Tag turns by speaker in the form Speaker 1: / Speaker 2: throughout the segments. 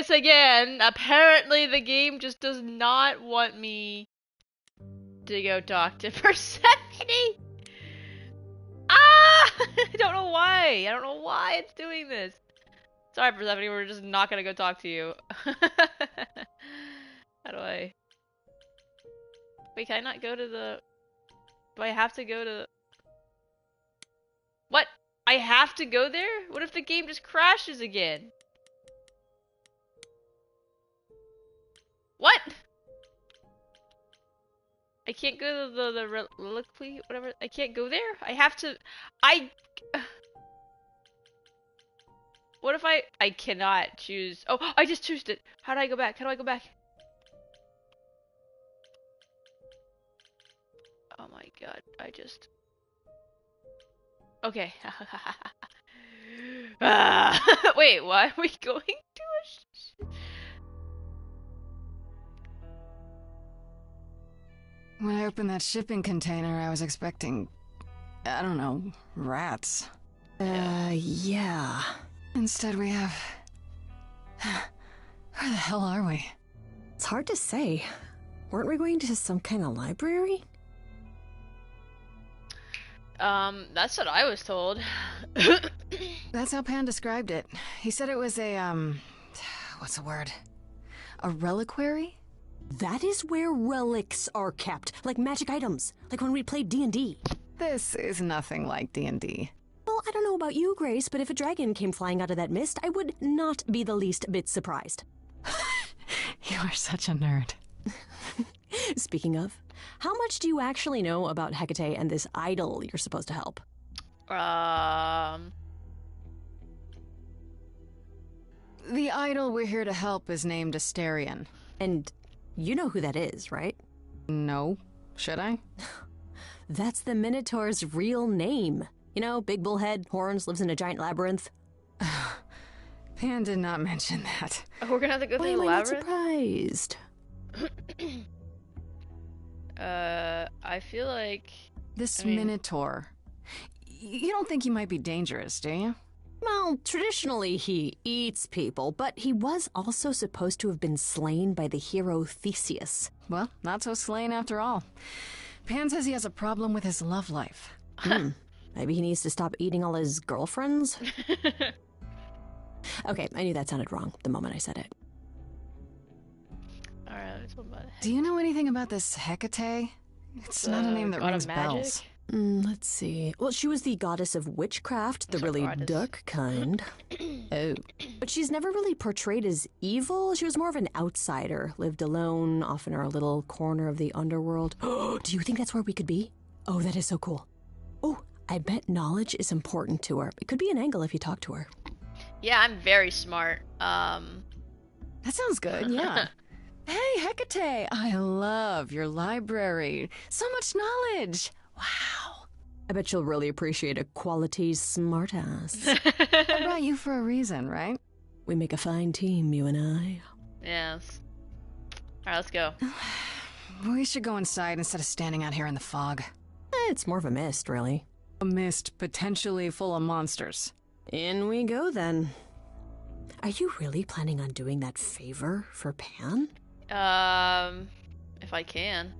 Speaker 1: this again. Apparently the game just does not want me to go talk to Persephone. Ah! I don't know why. I don't know why it's doing this. Sorry, Persephone, we're just not gonna go talk to you. How do I... Wait, can I not go to the... Do I have to go to... What? I have to go there? What if the game just crashes again? What? I can't go to the reliquary, whatever. I can't go there? I have to... What if I cannot choose... Oh, I just chose it! How do I go back? How do I go back? Oh my god, I just... Okay. Wait, why are we going to
Speaker 2: When I opened that shipping container, I was expecting, I don't know, rats.
Speaker 3: Yeah.
Speaker 2: Instead we have... Where the hell are we?
Speaker 3: It's hard to say. Weren't we going to some kind of library?
Speaker 1: That's what I was told.
Speaker 2: That's how Pan described it. He said it was a, what's the word? A reliquary?
Speaker 3: That is where relics are kept, like magic items, like when we played D&D.
Speaker 2: This is nothing like D&D.
Speaker 3: Well, I don't know about you, Grace, but if a dragon came flying out of that mist, I would not be the least bit surprised.
Speaker 2: You are such a nerd.
Speaker 3: Speaking of, how much do you actually know about Hecate and this idol you're supposed to help?
Speaker 2: The idol we're here to help is named Asterion.
Speaker 3: And you know who that is, right?
Speaker 2: No. Should I?
Speaker 3: That's the Minotaur's real name. You know, big bullhead, horns, lives in a giant labyrinth.
Speaker 2: Pan did not mention that.
Speaker 1: Oh, we're gonna have to go through the
Speaker 3: Why am I not
Speaker 1: labyrinth?
Speaker 3: surprised?
Speaker 1: I feel like...
Speaker 2: This
Speaker 1: I mean-
Speaker 2: Minotaur. You don't think he might be dangerous, do you?
Speaker 3: Well, traditionally he eats people, but he was also supposed to have been slain by the hero Theseus.
Speaker 2: Well, not so slain after all. Pan says he has a problem with his love life.
Speaker 3: Maybe he needs to stop eating all his girlfriends? Okay, I knew that sounded wrong the moment I said it.
Speaker 1: Alright, let's talk about it.
Speaker 2: Do you know anything about this Hecate? It's not a name that
Speaker 1: God of
Speaker 2: rings
Speaker 1: magic?
Speaker 2: bells.
Speaker 3: Let's see. Well, she was the goddess of witchcraft, the really
Speaker 1: goddess.
Speaker 3: dark kind. Oh. But she's never really portrayed as evil. She was more of an outsider, lived alone, off in her little corner of the underworld. Do you think that's where we could be? Oh, that is so cool. Oh, I bet knowledge is important to her. It could be an angle if you talk to her.
Speaker 1: Yeah, I'm very smart.
Speaker 2: That sounds good, yeah. Hey, Hecate! I love your library. So much knowledge. Wow.
Speaker 3: I bet you'll really appreciate a quality smartass.
Speaker 2: I brought you for a reason, right?
Speaker 3: We make a fine team, you and I.
Speaker 1: Yes. Alright, let's go.
Speaker 2: We should go inside instead of standing out here in the fog.
Speaker 3: It's more of a mist, really.
Speaker 2: A mist potentially full of monsters.
Speaker 3: In we go, then. Are you really planning on doing that favor for Pan?
Speaker 1: If I can.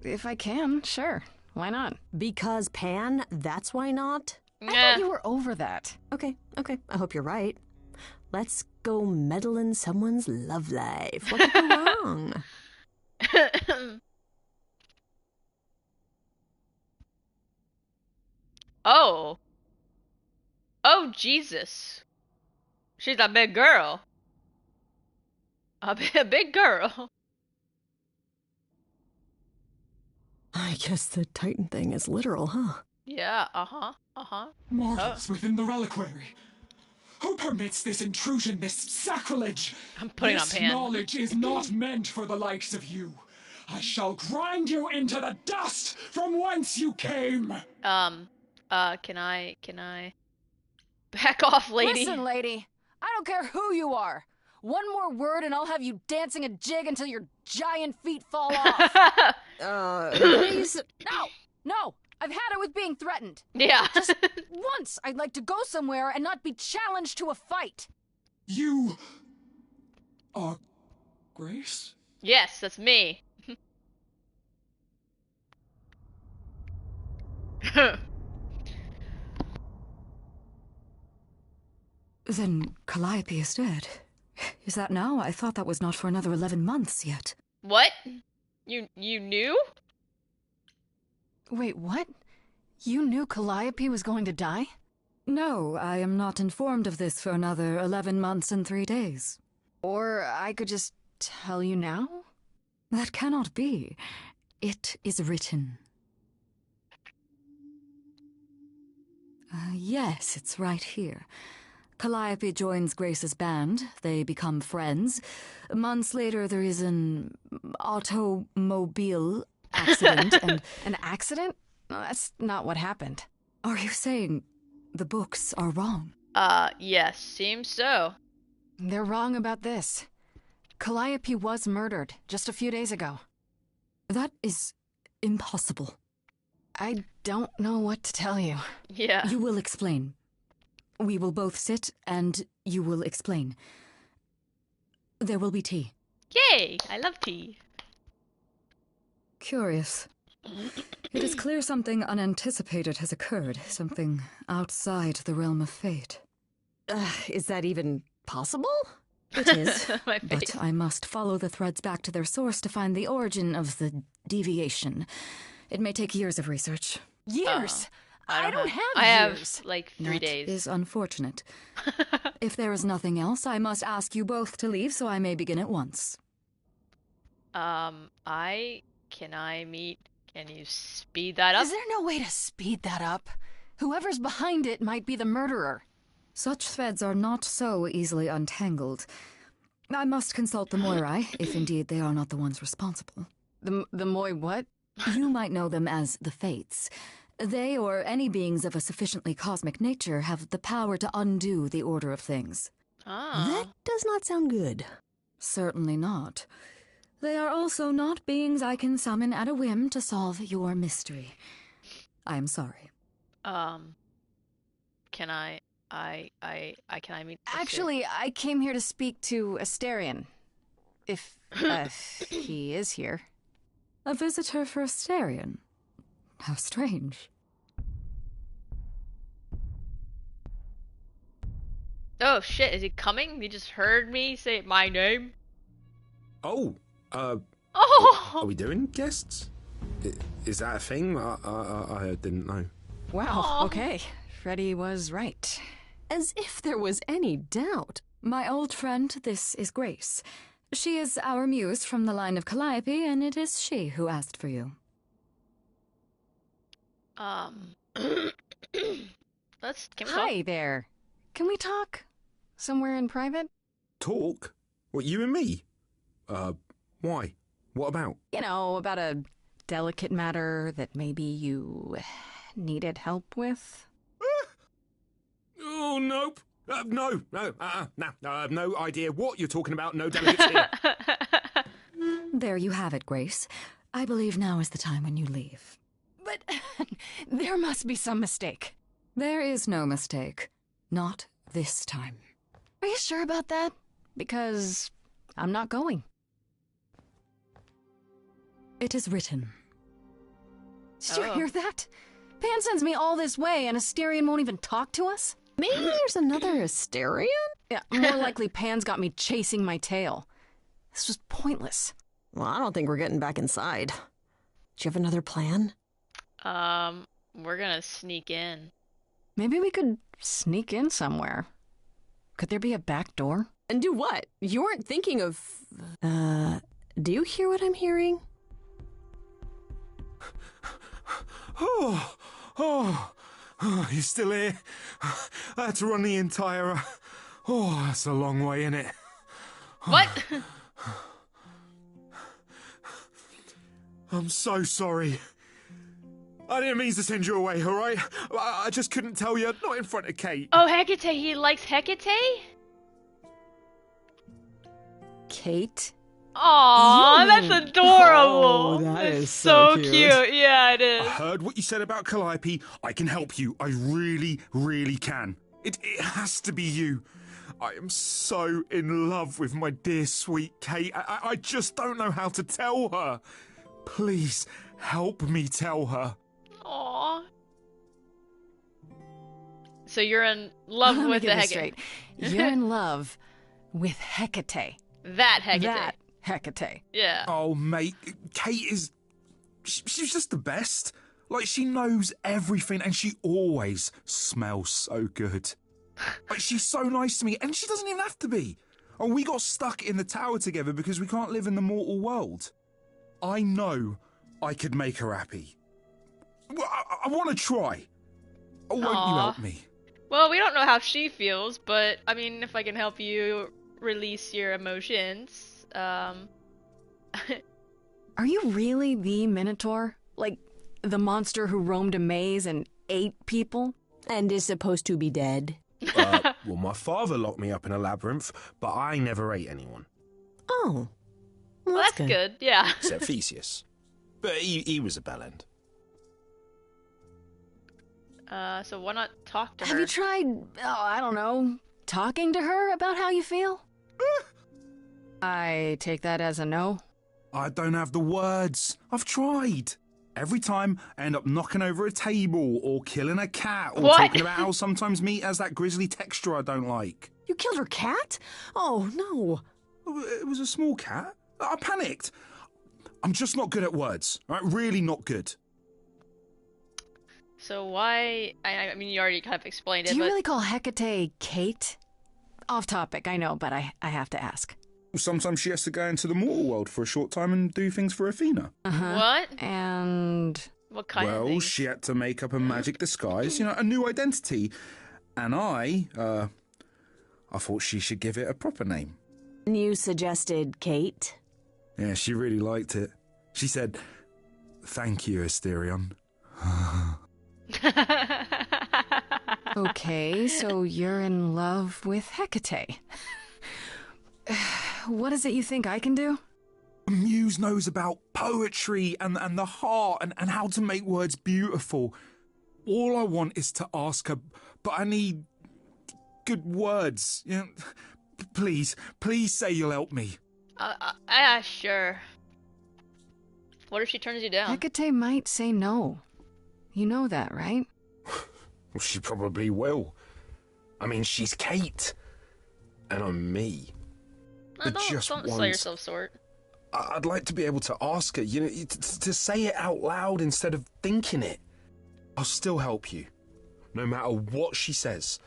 Speaker 2: If I can, sure. Why not?
Speaker 3: Because Pan, that's why not?
Speaker 2: I
Speaker 1: Nah.
Speaker 2: thought you were over that.
Speaker 3: Okay, I hope you're right. Let's go meddle in someone's love life. What could go wrong?
Speaker 1: Oh. Oh, Jesus. She's a big girl. A big girl.
Speaker 3: I guess the Titan thing is literal, huh?
Speaker 1: Yeah,
Speaker 4: Mortals within the reliquary. Who permits this intrusion, this sacrilege?
Speaker 1: I'm putting
Speaker 4: this
Speaker 1: on Pan.
Speaker 4: knowledge is not meant for the likes of you. I shall grind you into the dust from whence you came.
Speaker 1: Can I back off, lady?
Speaker 2: Listen, lady. I don't care who you are. One more word and I'll have you dancing a jig until your giant feet fall off.
Speaker 3: Please.
Speaker 2: No. I've had it with being threatened.
Speaker 1: Yeah.
Speaker 2: Just once, I'd like to go somewhere and not be challenged to a fight.
Speaker 4: You Grace?
Speaker 1: Yes, that's me.
Speaker 5: Then Calliope is dead. Is that now? I thought that was not for another 11 months yet.
Speaker 1: What? You knew?
Speaker 2: Wait, what? You knew Calliope was going to die?
Speaker 5: No, I am not informed of this for another 11 months and 3 days.
Speaker 2: Or I could just tell you now?
Speaker 5: That cannot be. It is written. Yes, it's right here. Calliope joins Grace's band. They become friends. Months later, there is an automobile accident and...
Speaker 2: An accident? No, that's not what happened.
Speaker 5: Are you saying the books are wrong?
Speaker 1: Yes, seems so.
Speaker 2: They're wrong about this. Calliope was murdered just a few days ago.
Speaker 5: That is impossible.
Speaker 2: I don't know what to tell you.
Speaker 1: Yeah.
Speaker 5: You will explain. We will both sit and you will explain. There will be tea.
Speaker 1: Yay! I love tea.
Speaker 5: Curious. It is clear something unanticipated has occurred, something outside the realm of fate.
Speaker 3: Is that even possible?
Speaker 5: It is,
Speaker 1: My face.
Speaker 5: but I must follow the threads back to their source to find the origin of the deviation. It may take years of research.
Speaker 2: Years? I don't have
Speaker 1: I
Speaker 2: years.
Speaker 1: have like 3
Speaker 5: That
Speaker 1: days.
Speaker 5: is unfortunate. If there is nothing else, I must ask you both to leave so I may begin at once.
Speaker 1: Can you speed that up?
Speaker 2: Is there no way to speed that up? Whoever's behind it might be the murderer.
Speaker 5: Such threads are not so easily untangled. I must consult the Moirai, if indeed they are not the ones responsible.
Speaker 2: The Moi what?
Speaker 5: You might know them as the Fates. They, or any beings of a sufficiently cosmic nature, have the power to undo the order of things.
Speaker 1: Oh.
Speaker 3: That does not sound good.
Speaker 5: Certainly not. They are also not beings I can summon at a whim to solve your mystery. I am sorry.
Speaker 1: Can I meet
Speaker 2: Actually, I came here to speak to Asterion. If he is here.
Speaker 5: A visitor for Asterion? How strange.
Speaker 1: Oh shit, is he coming? He just heard me say my name?
Speaker 6: Oh,
Speaker 1: Oh!
Speaker 6: are we doing guests? Is that a thing? I didn't know.
Speaker 2: Wow, okay. Freddy was right.
Speaker 3: As if there was any doubt.
Speaker 5: My old friend, this is Grace. She is our muse from the line of Calliope, and it is she who asked for you.
Speaker 1: Can we
Speaker 2: Hi
Speaker 1: talk?
Speaker 2: there. Can we talk? Somewhere in private?
Speaker 6: Talk? What, you and me? Why? What about?
Speaker 2: You know, about a delicate matter that maybe you needed help with?
Speaker 6: Oh, nope. No, I have no idea what you're talking about. No delegates here.
Speaker 5: There you have it, Grace. I believe now is the time when you leave.
Speaker 2: But there must be some mistake.
Speaker 5: There is no mistake. Not this time.
Speaker 2: Are you sure about that? Because I'm not going.
Speaker 5: It is written.
Speaker 2: Did you
Speaker 1: Oh.
Speaker 2: hear that? Pan sends me all this way and Asterion won't even talk to us?
Speaker 3: Maybe there's another Asterion?
Speaker 2: Yeah, more likely Pan's got me chasing my tail. This was pointless.
Speaker 3: Well, I don't think we're getting back inside. Do you have another plan?
Speaker 1: We're gonna sneak in.
Speaker 2: Maybe we could sneak in somewhere. Could there be a back door?
Speaker 3: And do what? You weren't thinking of... do you hear what I'm hearing?
Speaker 6: Oh, you're still here? I had to run the entire... Oh, that's a long way, innit?
Speaker 1: What?
Speaker 6: I'm so sorry. I didn't mean to send you away, alright? I just couldn't tell you, not in front of Kate.
Speaker 1: Oh, Hecate, he likes Hecate?
Speaker 3: Kate?
Speaker 1: Aww,
Speaker 3: You
Speaker 1: that's
Speaker 3: mean-
Speaker 1: adorable.
Speaker 3: Oh, that
Speaker 1: It's
Speaker 3: is so cute.
Speaker 1: Yeah, it
Speaker 6: I
Speaker 1: is.
Speaker 6: heard what you said about Calliope. I can help you. I really, really can. It has to be you. I am so in love with my dear sweet Kate. I just don't know how to tell her. Please help me tell her.
Speaker 1: Aww. So you're in love
Speaker 2: Let me
Speaker 1: with the
Speaker 2: get this
Speaker 1: Hecate.
Speaker 2: straight. You're in love with Hecate.
Speaker 1: That Hecate.
Speaker 2: That Hecate.
Speaker 1: Yeah.
Speaker 6: Oh, mate, Kate is... She's just the best. Like, she knows everything and she always smells so good. Like, she's so nice to me and she doesn't even have to be. Oh, we got stuck in the tower together because we can't live in the mortal world. I know I could make her happy. Well, I want to try. Oh, won't you
Speaker 1: Aw.
Speaker 6: help me?
Speaker 1: Well, we don't know how she feels, but I mean, if I can help you release your emotions,
Speaker 2: Are you really the Minotaur? Like, the monster who roamed a maze and ate people?
Speaker 3: And is supposed to be dead.
Speaker 7: Well, my father locked me up in a labyrinth, but I never ate anyone,
Speaker 3: Oh.
Speaker 1: well, that's good. Yeah.
Speaker 7: except Theseus. But he was a bellend.
Speaker 1: So why not talk to
Speaker 2: Have
Speaker 1: her?
Speaker 2: you tried, I don't know, talking to her about how you feel? I take that as a no.
Speaker 6: I don't have the words. I've tried. Every time I end up knocking over a table or killing a cat or
Speaker 1: What?
Speaker 6: talking about how sometimes meat has that grisly texture I don't like.
Speaker 3: You killed her cat? Oh, no.
Speaker 6: It was a small cat. I panicked. I'm just not good at words. Right? Really not good.
Speaker 1: So why? I mean, you already kind of explained it,
Speaker 2: Do you
Speaker 1: but
Speaker 2: really call Hecate Kate? Off topic, I know, but I have to ask.
Speaker 6: Sometimes she has to go into the mortal world for a short time and do things for Athena.
Speaker 1: what?
Speaker 2: And
Speaker 1: What kind of
Speaker 6: Well,
Speaker 1: thing?
Speaker 6: she had to make up a magic disguise, a new identity. And I thought she should give it a proper name.
Speaker 3: You suggested Kate?
Speaker 6: Yeah, she really liked it. She said, "Thank you, Asterion."
Speaker 2: okay, so you're in love with Hecate. What is it you think I can do?
Speaker 6: Muse knows about poetry and the heart and how to make words beautiful. All I want is to ask her, but I need good words. Please say you'll help me.
Speaker 1: Sure. What if she turns you down?
Speaker 2: Hecate might say no. You know that, right?
Speaker 7: Well, she probably will. I mean, she's Kate. And I'm me.
Speaker 1: No, don't sell
Speaker 7: once-
Speaker 1: yourself short.
Speaker 7: I'd like to be able to ask her, to say it out loud instead of thinking it. I'll still help you. No matter what she says.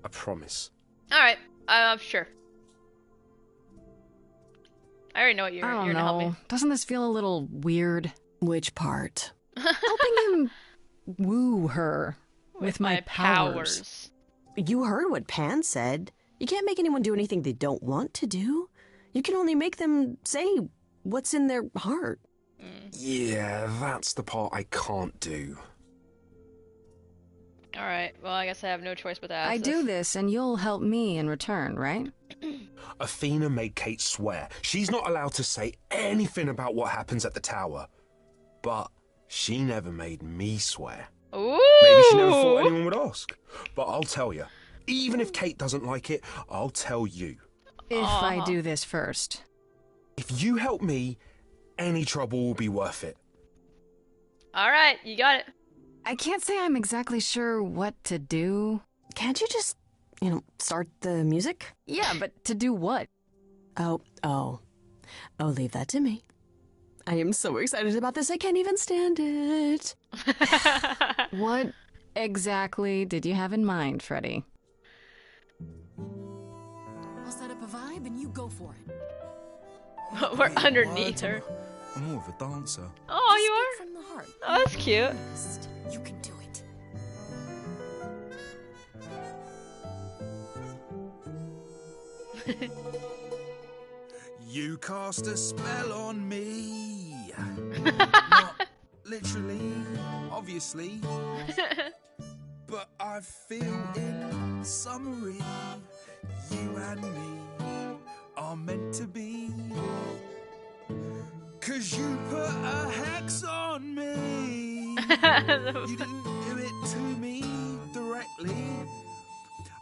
Speaker 7: I promise.
Speaker 1: All right. Sure. I already know what you're
Speaker 2: I don't
Speaker 1: gonna help me.
Speaker 2: know. Doesn't this feel a little weird?
Speaker 3: Which part?
Speaker 2: Helping him woo her with my powers.
Speaker 3: You heard what Pan said. You can't make anyone do anything they don't want to do. You can only make them say what's in their heart.
Speaker 7: Yeah, that's the part I can't do.
Speaker 1: All right. Well, I guess I have no choice but to ask
Speaker 2: I do this and you'll help me in return, right?
Speaker 7: Athena made Kate swear she's not allowed to say anything about what happens at the tower. But she never made me swear.
Speaker 1: Ooh.
Speaker 7: Maybe she never thought anyone would ask. But I'll tell you. Even if Kate doesn't like it, I'll tell you.
Speaker 2: If I do this first.
Speaker 7: If you help me, any trouble will be worth it.
Speaker 1: All right, you got it.
Speaker 2: I can't say I'm exactly sure what to do.
Speaker 3: Can't you just, start the music?
Speaker 2: Yeah, but to do what?
Speaker 3: Oh, leave that to me. I am so excited about this, I can't even stand it.
Speaker 2: What exactly did you have in mind, Freddy?
Speaker 5: I'll set up a vibe and you go for it.
Speaker 1: We're underneath her.
Speaker 6: I'm more of a dancer.
Speaker 1: Oh, you
Speaker 5: Speak from the heart.
Speaker 1: are? Oh, that's cute.
Speaker 5: You can do it.
Speaker 6: You cast a spell on me. Not literally, obviously. But I feel in summary, you and me are meant to be. 'Cause you put a hex on me. You didn't do it to me directly.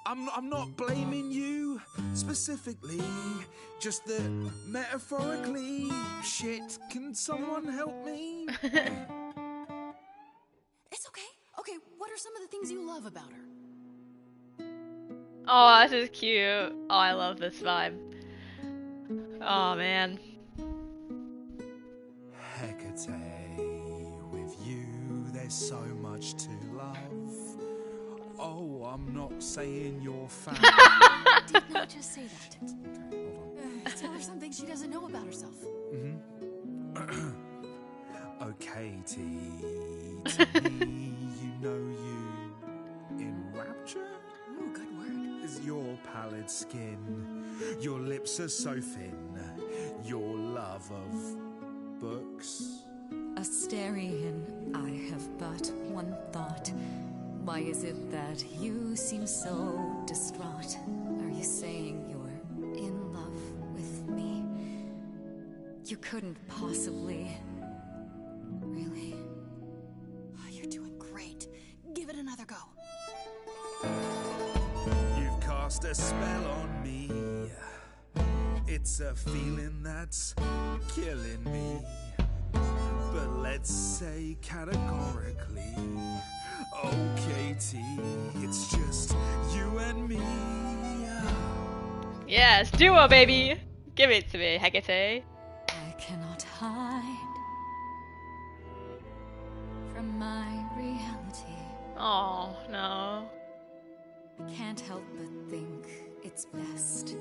Speaker 6: I'm not blaming you specifically, just that metaphorically. Shit, can someone help me?
Speaker 2: It's okay. Okay, what are some of the things you love about her?
Speaker 1: Oh, this is cute. Oh, I love this vibe. Oh man.
Speaker 6: Hecate, with you there's so much to love. Oh, I'm not saying you're foul.
Speaker 2: Did not just say that. Tell her something she doesn't know about herself.
Speaker 6: Oh, Katie, to me, you know you in rapture?
Speaker 2: Ooh, good word.
Speaker 6: Is your pallid skin, your lips are so thin, your love of books.
Speaker 5: Asterion, I have but one thought. Why is it that you seem so distraught? Are you saying you're in love with me? You couldn't possibly. Really?
Speaker 2: Oh, you're doing great. Give it another go.
Speaker 6: You've cast a spell on me. It's a feeling that's killing me. But let's say categorically, oh Katie, it's just you and me.
Speaker 1: Yes, duo baby. Give it to me, Hecate.
Speaker 5: I cannot hide from my reality.
Speaker 1: Oh no.
Speaker 5: I can't help but think it's best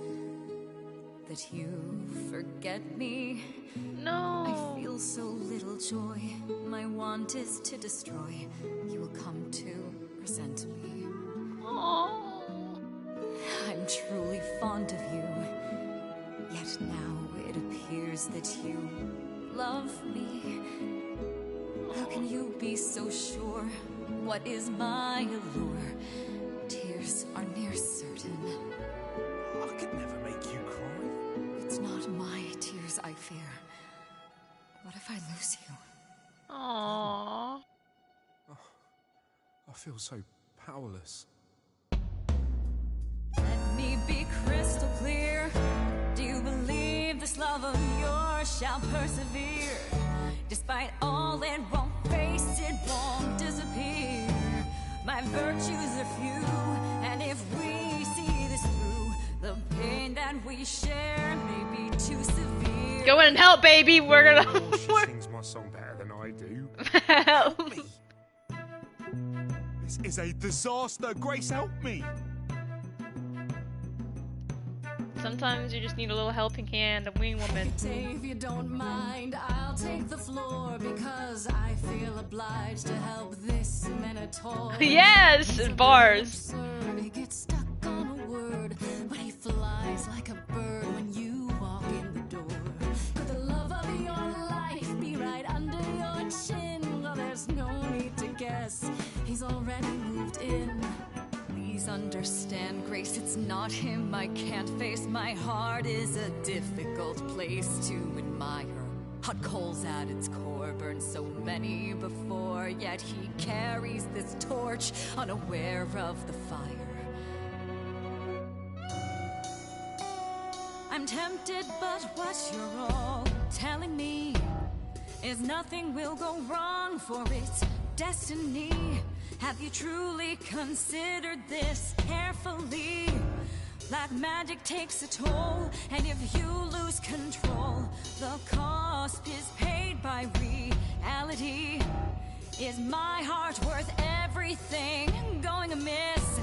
Speaker 5: that you forget me.
Speaker 1: No.
Speaker 5: I feel so little joy. My want is to destroy. You will come to resent me.
Speaker 1: Oh.
Speaker 5: I'm truly fond of you. Yet now it appears that you love me. How can you be so sure? What is my allure? Tears are near certain.
Speaker 6: I could never make you cry.
Speaker 5: It's not my tears I fear. What if I lose you?
Speaker 1: Aww.
Speaker 7: I feel so powerless.
Speaker 5: Let me be crystal clear. Do you believe this love of yours shall persevere? Despite all it won't face, it won't disappear. My virtues are few, and if we see this through, the pain that we share may be too severe.
Speaker 1: Go in and help, baby. We're gonna.
Speaker 7: Oh, she sings my song better than I do.
Speaker 1: Help.
Speaker 6: Me. This is a disaster. Grace, help me.
Speaker 1: Sometimes you just need a little helping hand, a wing woman.
Speaker 2: Say if you don't mind, I'll take the floor because I feel obliged to help this minotaur.
Speaker 1: Yes, bars.
Speaker 2: Absurd, he gets stuck on a word, but he flies like a bird when you walk in the door. Could the love of your life be right under your chin? Well, there's no need to guess, he's already moved in.
Speaker 5: Please understand, Grace, it's not him I can't face. My heart is a difficult place to admire. Hot coals at its core burned so many before, yet he carries this torch unaware of the fire. I'm tempted, but what you're all telling me is nothing will go wrong, for it's destiny. Have you truly considered this carefully? Black magic takes a toll, and if you lose control, the cost is paid by reality. Is my heart worth everything going amiss?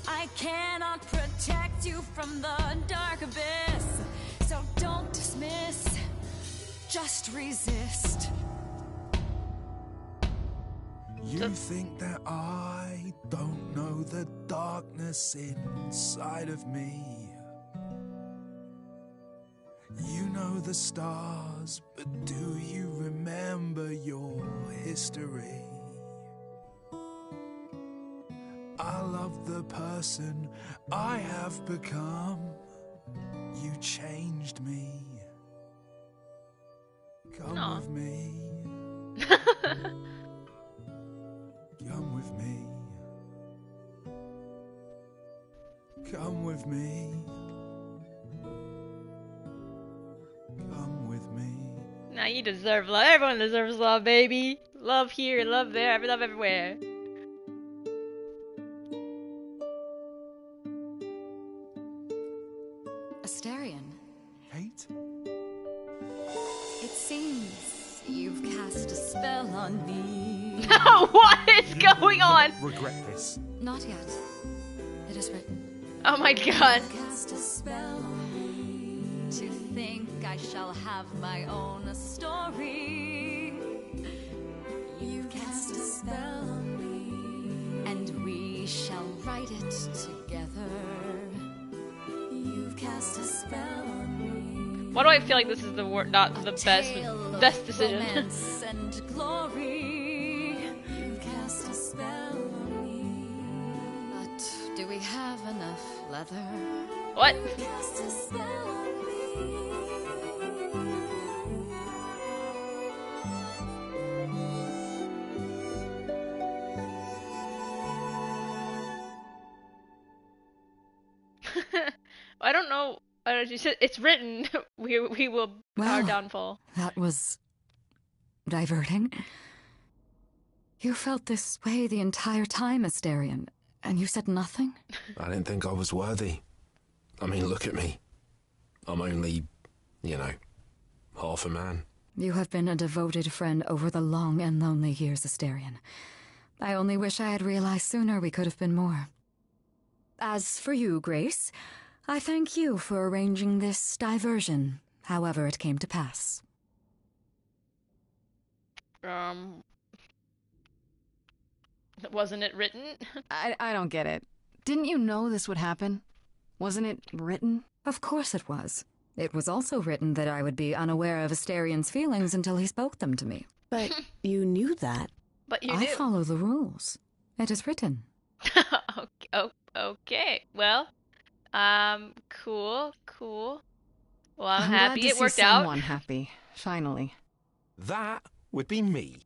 Speaker 5: I cannot protect you from the dark abyss, so don't dismiss, just resist.
Speaker 6: You think that I don't know the darkness inside of me? You know the stars, but do you remember your history? I love the person I have become. You changed me. Come
Speaker 1: Aw.
Speaker 6: with me. Come with me.
Speaker 1: Nah, you deserve love. Everyone deserves love, baby. Love here, love there, love everywhere.
Speaker 5: Asterion,
Speaker 6: Kate?
Speaker 5: it seems you've cast a spell on me.
Speaker 1: What is going on?
Speaker 6: Regret this.
Speaker 5: Not yet. It is written.
Speaker 1: Oh my god.
Speaker 5: Cast a spell on me. To think I shall have my own story. You cast a spell on me. And we shall write it together. You've cast a spell on me.
Speaker 1: Why do I feel like this is the not the
Speaker 5: Tale
Speaker 1: best
Speaker 5: of
Speaker 1: decision?
Speaker 5: romance and glory. You cast a spell on me. But do we have enough leather?
Speaker 1: What?
Speaker 5: You cast a spell on me.
Speaker 1: I don't know. She said it's written. We will our
Speaker 8: Well.
Speaker 1: downfall.
Speaker 8: That was diverting. You felt this way the entire time, Asterion, and you said nothing?
Speaker 7: I didn't think I was worthy. I mean, look at me. I'm only, half a man.
Speaker 8: You have been a devoted friend over the long and lonely years, Asterion. I only wish I had realized sooner we could have been more. As for you, Grace, I thank you for arranging this diversion, however it came to pass.
Speaker 1: Wasn't it written?
Speaker 9: I don't get it. Didn't you know this would happen? Wasn't it written?
Speaker 8: Of course it was. It was also written that I would be unaware of Asterion's feelings until he spoke them to me.
Speaker 3: But you knew that.
Speaker 1: But you
Speaker 8: I
Speaker 1: knew.
Speaker 8: follow the rules. It is written.
Speaker 1: Okay. Well, cool. Well, I'm
Speaker 9: glad
Speaker 1: happy
Speaker 9: to
Speaker 1: it
Speaker 9: see
Speaker 1: worked out.
Speaker 9: someone happy, finally.
Speaker 7: That would be me.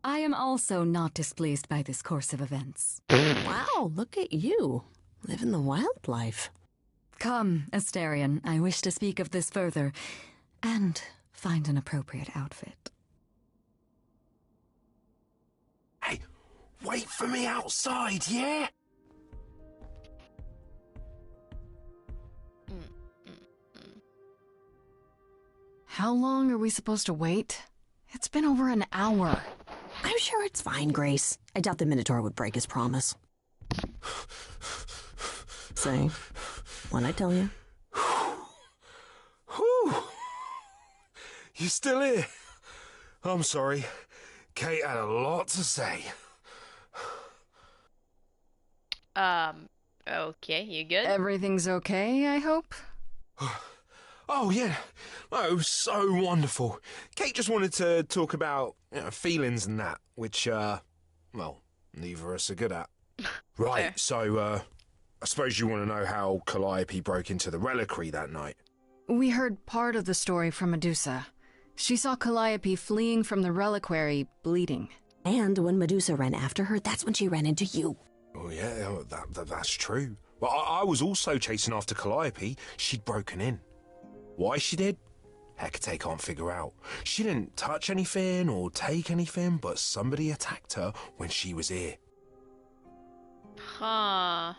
Speaker 8: I am also not displeased by this course of events.
Speaker 3: Wow, look at you. Living the wildlife.
Speaker 8: Come, Asterion, I wish to speak of this further, and find an appropriate outfit.
Speaker 7: Hey, wait for me outside, yeah?
Speaker 9: How long are we supposed to wait? It's been over an hour.
Speaker 3: I'm sure it's fine, Grace. I doubt the Minotaur would break his promise. Say, what'd I tell you?
Speaker 7: Whew. You still here? I'm sorry. Kate had a lot to say.
Speaker 1: Okay, you good?
Speaker 9: Everything's okay, I hope?
Speaker 7: Oh, yeah. Oh, it was so wonderful. Kate just wanted to talk about feelings and that, which, well, neither of us are good at. Right,
Speaker 1: Fair.
Speaker 7: so, I suppose you want to know how Calliope broke into the reliquary that night.
Speaker 9: We heard part of the story from Medusa. She saw Calliope fleeing from the reliquary, bleeding.
Speaker 3: And when Medusa ran after her, that's when she ran into you.
Speaker 7: Oh, yeah, that's true. But I was also chasing after Calliope. She'd broken in. Why she did? Hecate can't figure out. She didn't touch anything or take anything, but somebody attacked her when she was here.
Speaker 1: Huh.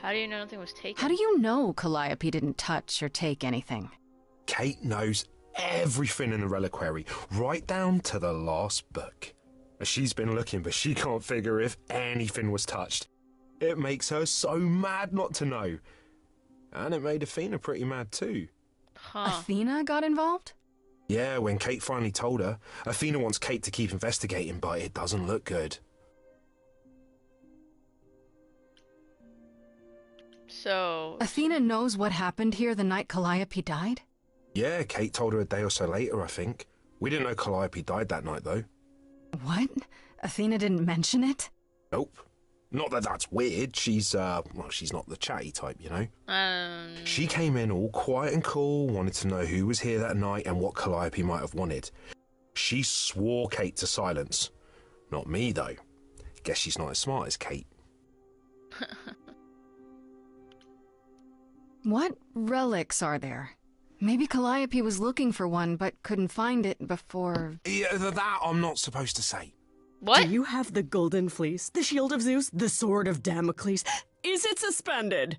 Speaker 1: How do you know nothing was taken?
Speaker 9: How do you know Calliope didn't touch or take anything?
Speaker 7: Kate knows everything in the reliquary, right down to the last book. She's been looking, but she can't figure if anything was touched. It makes her so mad not to know. And it made Athena pretty mad too.
Speaker 1: Huh.
Speaker 9: Athena got involved?
Speaker 7: Yeah, when Kate finally told her, Athena wants Kate to keep investigating, but it doesn't look good.
Speaker 1: So,
Speaker 9: Athena knows what happened here the night Calliope died?
Speaker 7: Yeah, Kate told her a day or so later, I think. We didn't know Calliope died that night, though.
Speaker 9: What? Athena didn't mention it?
Speaker 7: Nope. Not that that's weird. She's not the chatty type, you know? She came in all quiet and cool, wanted to know who was here that night and what Calliope might have wanted. She swore Kate to silence. Not me, though. Guess she's not as smart as Kate.
Speaker 9: What relics are there? Maybe Calliope was looking for one, but couldn't find it before...
Speaker 7: Yeah, that I'm not supposed to say.
Speaker 1: What?
Speaker 3: Do you have the golden fleece, the shield of Zeus, the sword of Damocles? Is it suspended?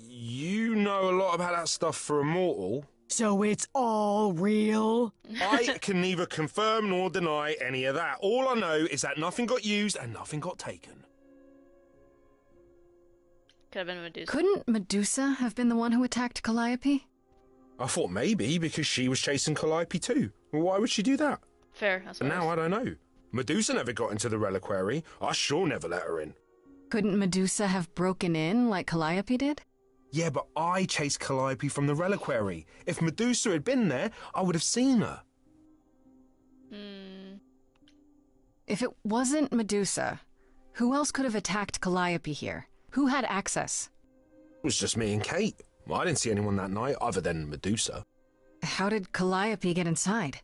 Speaker 7: You know a lot about that stuff for a mortal.
Speaker 3: So it's all real?
Speaker 7: I can neither confirm nor deny any of that. All I know is that nothing got used and nothing got taken.
Speaker 1: Could have been Medusa.
Speaker 9: Couldn't Medusa have been the one who attacked Calliope?
Speaker 7: I thought maybe because she was chasing Calliope too. Why would she do that?
Speaker 1: Fair. That's what
Speaker 7: But now I don't know. Medusa never got into the reliquary. I sure never let her in.
Speaker 9: Couldn't Medusa have broken in like Calliope did?
Speaker 7: Yeah, but I chased Calliope from the reliquary. If Medusa had been there, I would have seen her.
Speaker 9: If it wasn't Medusa, who else could have attacked Calliope here? Who had access?
Speaker 7: It was just me and Kate. I didn't see anyone that night other than Medusa.
Speaker 9: How did Calliope get inside?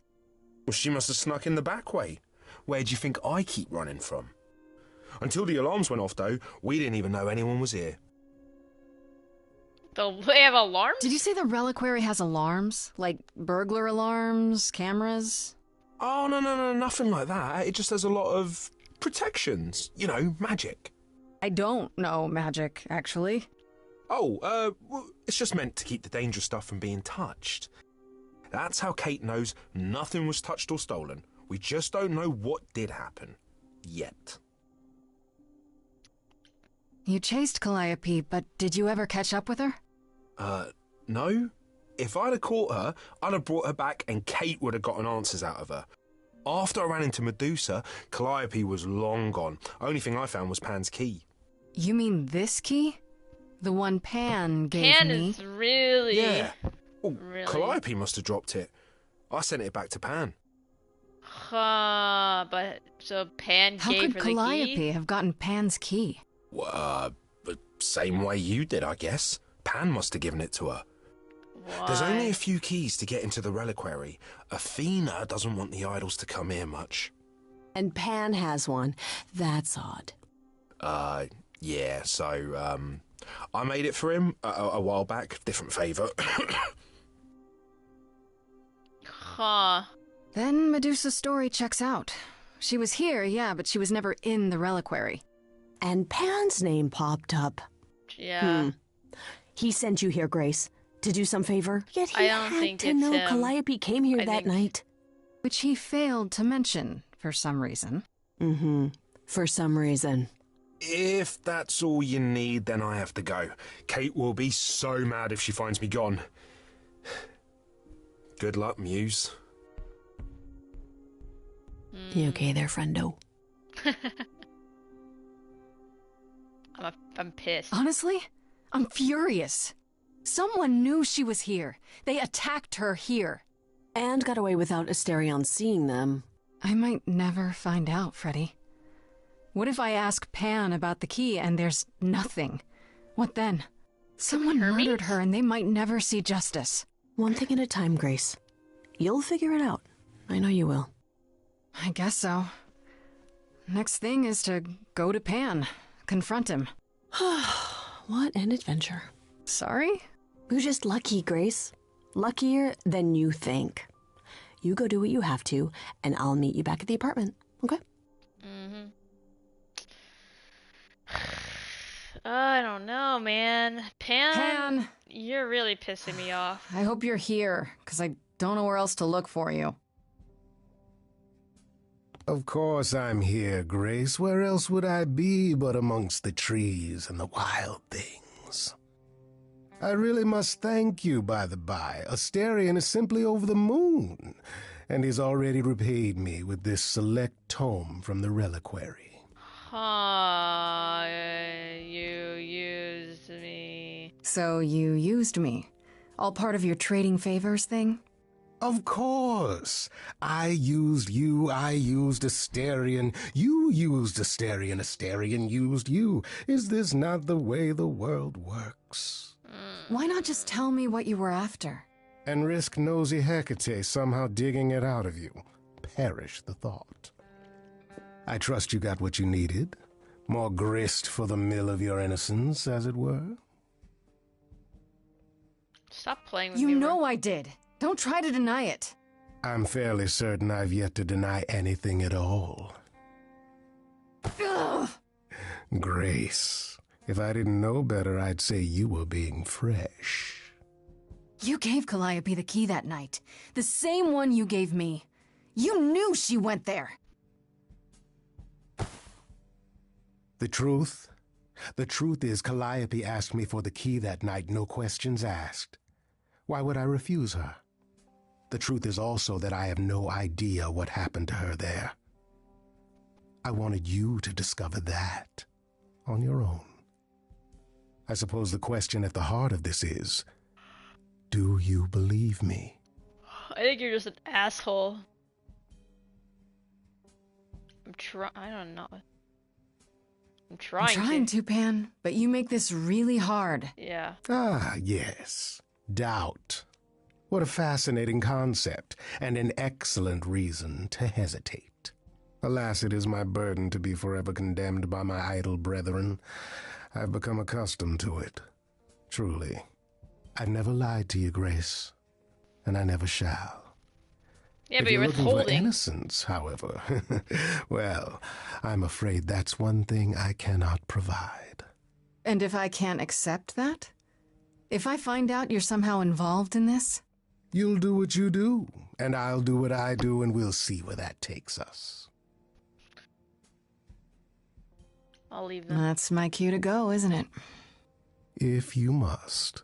Speaker 7: Well, she must have snuck in the back way. Where do you think I keep running from? Until the alarms went off, though, we didn't even know anyone was here.
Speaker 1: They have alarms?
Speaker 9: Did you say the reliquary has alarms? Like burglar alarms, cameras?
Speaker 7: Oh, no, nothing like that. It just has a lot of protections. You know, magic.
Speaker 9: I don't know magic, actually.
Speaker 7: Oh, well, it's just meant to keep the dangerous stuff from being touched. That's how Kate knows nothing was touched or stolen. We just don't know what did happen. Yet.
Speaker 9: You chased Calliope, but did you ever catch up with her?
Speaker 7: No. If I'd have caught her, I'd have brought her back and Kate would have gotten answers out of her. After I ran into Medusa, Calliope was long gone. Only thing I found was Pan's key.
Speaker 9: You mean this key? The one Pan gave
Speaker 1: Pan
Speaker 9: me?
Speaker 1: is really...
Speaker 7: Yeah. Oh,
Speaker 1: Really?
Speaker 7: Calliope must have dropped it. I sent it back to Pan.
Speaker 1: Huh, but... So Pan
Speaker 9: How
Speaker 1: gave
Speaker 9: could
Speaker 1: her the
Speaker 9: Calliope
Speaker 1: key?
Speaker 9: have gotten Pan's key?
Speaker 7: The same way you did, I guess. Pan must have given it to her.
Speaker 1: Why?
Speaker 7: There's only a few keys to get into the reliquary. Athena doesn't want the idols to come here much.
Speaker 3: And Pan has one. That's odd.
Speaker 7: Yeah, so, I made it for him a while back. Different favour.
Speaker 1: Huh.
Speaker 9: Then Medusa's story checks out. She was here, yeah, but she was never in the reliquary.
Speaker 3: And Pan's name popped up.
Speaker 1: Yeah.
Speaker 3: He sent you here, Grace, to do some favor. Yet he
Speaker 1: I don't
Speaker 3: had
Speaker 1: think
Speaker 3: to
Speaker 1: it's
Speaker 3: know
Speaker 1: him.
Speaker 3: Calliope came here
Speaker 1: I
Speaker 3: that
Speaker 1: think-
Speaker 3: night.
Speaker 9: Which he failed to mention, for some reason.
Speaker 3: Mm-hmm. For some reason.
Speaker 7: If that's all you need, then I have to go. Kate will be so mad if she finds me gone. Good luck, Muse.
Speaker 3: You okay there, friendo?
Speaker 1: I'm pissed.
Speaker 9: Honestly, I'm furious. Someone knew she was here. They attacked her here.
Speaker 3: And got away without Asterion seeing them.
Speaker 9: I might never find out, Freddy. What if I ask Pan about the key and there's nothing? What then? Someone
Speaker 1: Hermes?
Speaker 9: murdered her and they might never see justice.
Speaker 3: One thing at a time, Grace. You'll figure it out. I know you will.
Speaker 9: I guess so. Next thing is to go to Pan, confront him.
Speaker 3: What an adventure.
Speaker 9: Sorry?
Speaker 3: You're just lucky, Grace. Luckier than you think. You go do what you have to, and I'll meet you back at the apartment, okay?
Speaker 1: Mm-hmm. I don't know, man.
Speaker 9: Pan!
Speaker 1: You're really pissing me off.
Speaker 9: I hope you're here, because I don't know where else to look for you.
Speaker 10: Of course I'm here, Grace. Where else would I be but amongst the trees and the wild things? I really must thank you, by the by. Asterion is simply over the moon, and he's already repaid me with this select tome from the reliquary.
Speaker 1: Huh, you used me.
Speaker 9: So you used me. All part of your trading favors thing?
Speaker 10: Of course. I used you, I used Asterion. You used Asterion, Asterion used you. Is this not the way the world works?
Speaker 9: Why not just tell me what you were after?
Speaker 10: And risk nosy Hecate somehow digging it out of you. Perish the thought. I trust you got what you needed. More grist for the mill of your innocence, as it were.
Speaker 1: Stop playing with me.
Speaker 8: You know I did. Don't try to deny it.
Speaker 10: I'm fairly certain I've yet to deny anything at all.
Speaker 8: Ugh.
Speaker 10: Grace, if I didn't know better, I'd say you were being fresh.
Speaker 8: You gave Calliope the key that night. The same one you gave me. You knew she went there.
Speaker 10: The truth is Calliope asked me for the key that night, no questions asked. Why would I refuse her? The truth is also that I have no idea what happened to her there. I wanted you to discover that on your own. I suppose the question at the heart of this is, do you believe me?
Speaker 1: I think you're just an asshole. I don't know. I'm trying
Speaker 8: to, Pan, but you make this really hard.
Speaker 1: Yeah.
Speaker 10: Ah, yes. Doubt. What a fascinating concept, and an excellent reason to hesitate. Alas, it is my burden to be forever condemned by my idle brethren. I've become accustomed to it. Truly. I've never lied to you, Grace, and I never shall.
Speaker 1: Yeah,
Speaker 10: if
Speaker 1: but
Speaker 10: you're
Speaker 1: you're
Speaker 10: looking
Speaker 1: withholding.
Speaker 10: for innocence, however, well, I'm afraid that's one thing I cannot provide.
Speaker 8: And if I can't accept that? If I find out you're somehow involved in this?
Speaker 10: You'll do what you do, and I'll do what I do, and we'll see where that takes us.
Speaker 1: I'll leave them.
Speaker 8: That's my cue to go, isn't it?
Speaker 10: If you must.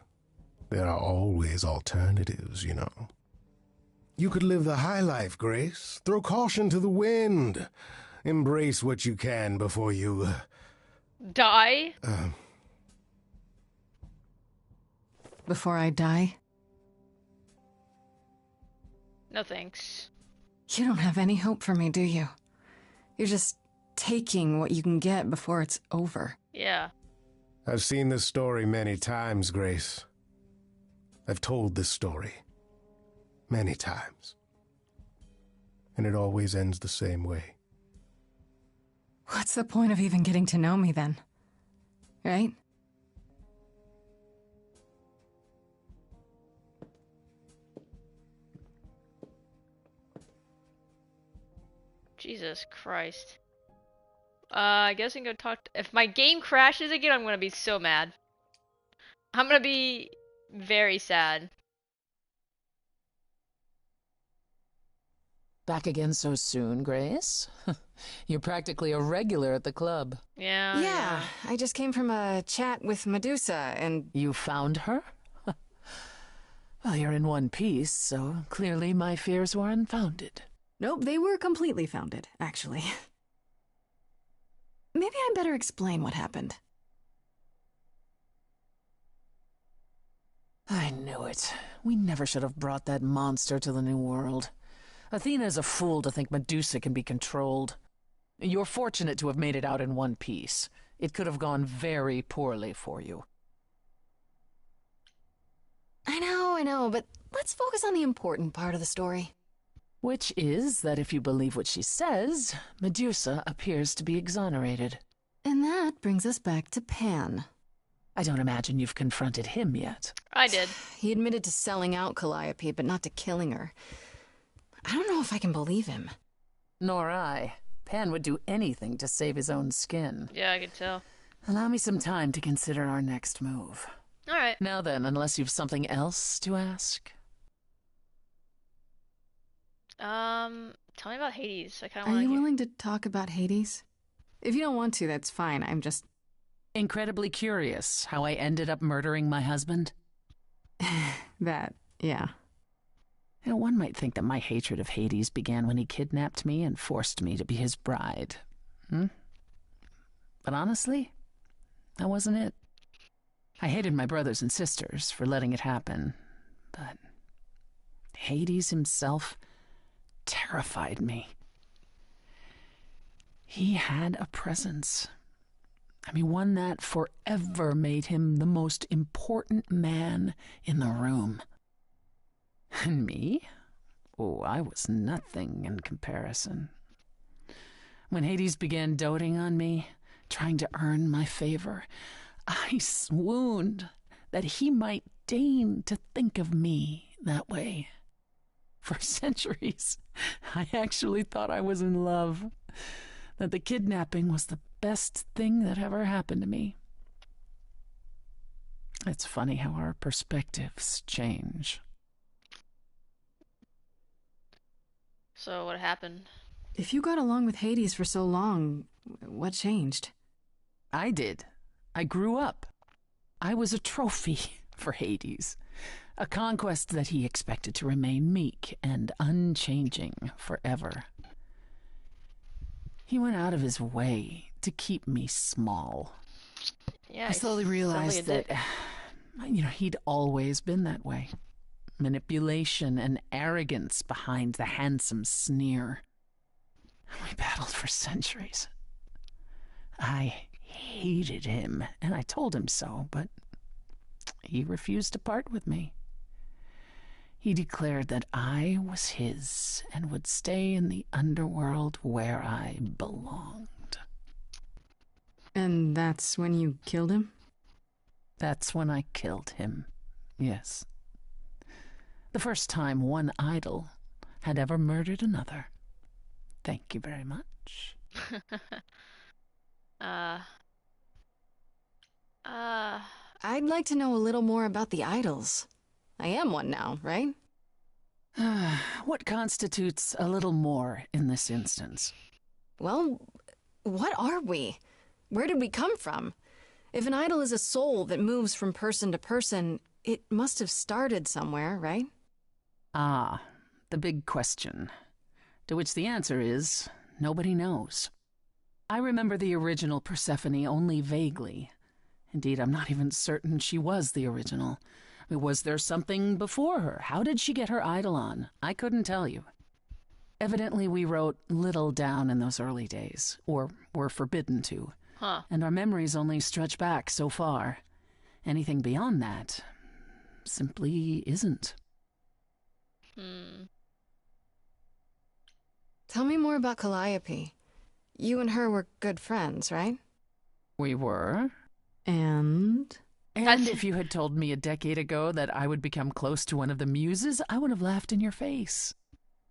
Speaker 10: There are always alternatives, you know. You could live the high life, Grace. Throw caution to the wind. Embrace what you can before you...
Speaker 1: Die?
Speaker 8: Before I die?
Speaker 1: No thanks.
Speaker 8: You don't have any hope for me, do you? You're just taking what you can get before it's over.
Speaker 1: Yeah.
Speaker 10: I've seen this story many times, Grace. I've told this story many times. And it always ends the same way.
Speaker 8: What's the point of even getting to know me then? Right?
Speaker 1: Jesus Christ. I guess I can go talk to... If my game crashes again, I'm gonna be so mad. I'm gonna be very sad.
Speaker 11: Back again so soon, Grace? You're practically a regular at the club.
Speaker 1: Yeah.
Speaker 8: Yeah, I just came from a chat with Medusa, and...
Speaker 11: You found her? Well, you're in one piece, so clearly my fears were unfounded.
Speaker 8: Nope, they were completely founded, actually. Maybe I better explain what happened.
Speaker 11: I knew it. We never should have brought that monster to the New World. Athena's a fool to think Medusa can be controlled. You're fortunate to have made it out in one piece. It could have gone very poorly for you.
Speaker 8: I know, but let's focus on the important part of the story.
Speaker 11: Which is that if you believe what she says, Medusa appears to be exonerated.
Speaker 8: And that brings us back to Pan.
Speaker 11: I don't imagine you've confronted him yet.
Speaker 1: I did.
Speaker 8: He admitted to selling out Calliope, but not to killing her. I don't know if I can believe him.
Speaker 11: Nor I. Pan would do anything to save his own skin.
Speaker 1: Yeah, I could tell.
Speaker 11: Allow me some time to consider our next move.
Speaker 1: All right.
Speaker 11: Now then, unless you've something else to ask.
Speaker 1: Tell me about Hades. I kind of
Speaker 8: Are
Speaker 1: want
Speaker 8: you
Speaker 1: to
Speaker 8: willing to talk about Hades? If you don't want to, that's fine. I'm just...
Speaker 11: Incredibly curious how I ended up murdering my husband?
Speaker 8: That, yeah.
Speaker 11: You know, one might think that my hatred of Hades began when he kidnapped me and forced me to be his bride. But honestly, that wasn't it. I hated my brothers and sisters for letting it happen, but Hades himself terrified me. He had a presence. I mean, one that forever made him the most important man in the room. And me? Oh, I was nothing in comparison. When Hades began doting on me, trying to earn my favor, I swooned that he might deign to think of me that way. For centuries, I actually thought I was in love, that the kidnapping was the best thing that ever happened to me. It's funny how our perspectives change.
Speaker 1: So what happened?
Speaker 9: If you got along with Hades for so long, what changed?
Speaker 11: I did. I grew up. I was a trophy for Hades, a conquest that he expected to remain meek and unchanging forever. He went out of his way to keep me small.
Speaker 1: Yeah,
Speaker 11: I slowly realized that, he'd always been that way. Manipulation and arrogance behind the handsome sneer. We battled for centuries. I hated him, and I told him so, but he refused to part with me. He declared that I was his and would stay in the underworld where I belonged.
Speaker 9: And that's when you killed him?
Speaker 11: That's when I killed him, yes. The first time one idol had ever murdered another. Thank you very much.
Speaker 8: I'd like to know a little more about the idols. I am one now, right?
Speaker 11: What constitutes a little more in this instance?
Speaker 8: Well, what are we? Where did we come from? If an idol is a soul that moves from person to person, it must have started somewhere, right?
Speaker 11: Ah, the big question. To which the answer is, nobody knows. I remember the original Persephone only vaguely. Indeed, I'm not even certain she was the original. Was there something before her? How did she get her idol on? I couldn't tell you. Evidently, we wrote little down in those early days, or were forbidden to.
Speaker 1: Huh.
Speaker 11: And our memories only stretch back so far. Anything beyond that simply isn't.
Speaker 8: Tell me more about Calliope. You and her were good friends, right?
Speaker 11: We were.
Speaker 9: And
Speaker 11: if you had told me a decade ago that I would become close to one of the muses, I would have laughed in your face.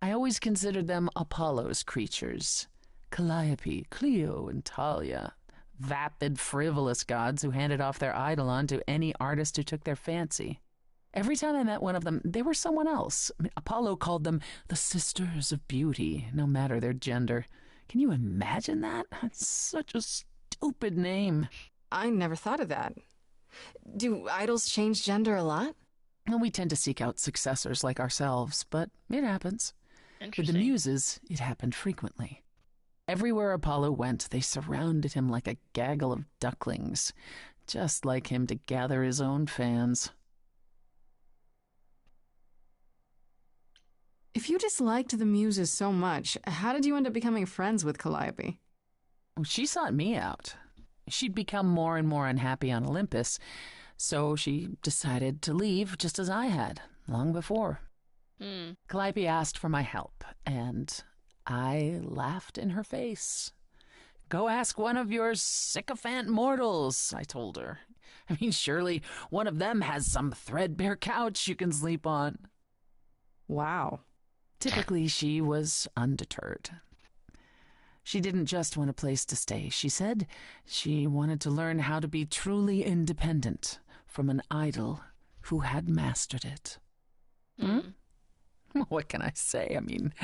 Speaker 11: I always considered them Apollo's creatures. Calliope, Clio, and Talia. Vapid, frivolous gods who handed off their eidolon to any artist who took their fancy. Every time I met one of them, they were someone else. Apollo called them the Sisters of Beauty, no matter their gender. Can you imagine that? That's such a stupid name.
Speaker 8: I never thought of that. Do idols change gender a lot?
Speaker 11: Well, we tend to seek out successors like ourselves, but it happens. With the muses, it happened frequently. Everywhere Apollo went, they surrounded him like a gaggle of ducklings, just like him to gather his own fans.
Speaker 9: if you disliked the muses so much, how did you end up becoming friends with Calliope?
Speaker 11: Well, she sought me out. She'd become more and more unhappy on Olympus, so she decided to leave just as I had, long before. Calliope asked for my help, and I laughed in her face. Go ask one of your sycophant mortals, I told her. I mean, surely one of them has some threadbare couch you can sleep on.
Speaker 9: Wow.
Speaker 11: Typically, she was undeterred. She didn't just want a place to stay. She said she wanted to learn how to be truly independent from an idol who had mastered it. What can I say? I mean,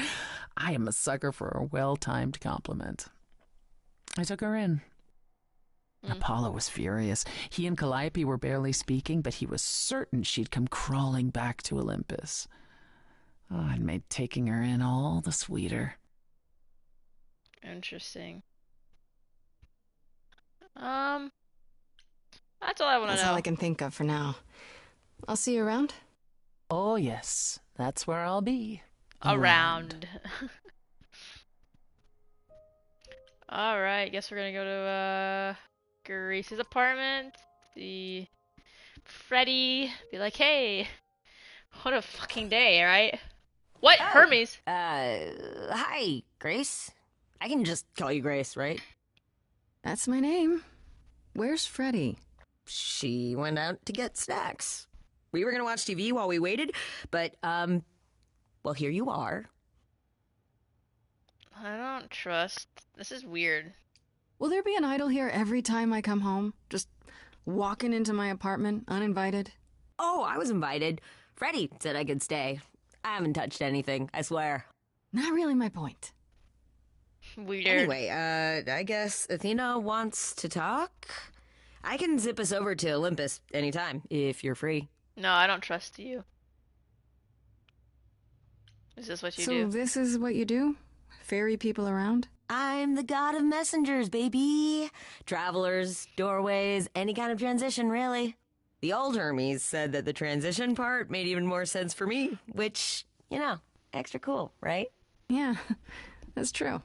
Speaker 11: I am a sucker for a well-timed compliment. I took her in. Apollo was furious. He and Calliope were barely speaking, but he was certain she'd come crawling back to Olympus. Oh, it made taking her in all the sweeter.
Speaker 1: Interesting. That's all I want to know.
Speaker 8: That's all I can think of for now. I'll see you around.
Speaker 11: Oh, yes. That's where I'll be.
Speaker 1: Around. Alright, guess we're gonna go to Grace's apartment. See Freddy. Be like, hey, what a fucking day, right? What?
Speaker 3: Oh,
Speaker 1: Hermes?
Speaker 3: Hi, Grace. I can just call you Grace, right?
Speaker 8: That's my name. Where's Freddy?
Speaker 3: She went out to get snacks. We were gonna watch TV while we waited, but, well, here you are.
Speaker 1: I don't trust. This is weird.
Speaker 9: Will there be an idol here every time I come home? Just walking into my apartment, uninvited?
Speaker 3: Oh, I was invited. Freddie said I could stay. I haven't touched anything, I swear.
Speaker 9: Not really my point.
Speaker 1: Weird.
Speaker 3: Anyway, I guess Athena wants to talk? I can zip us over to Olympus anytime, if you're free.
Speaker 1: No, I don't trust you. Is this what you do?
Speaker 9: So this is what you do? Ferry people around?
Speaker 3: I'm the god of messengers, baby. Travelers, doorways, any kind of transition, really. The old Hermes said that the transition part made even more sense for me, which, you know, extra cool, right?
Speaker 9: Yeah, that's true.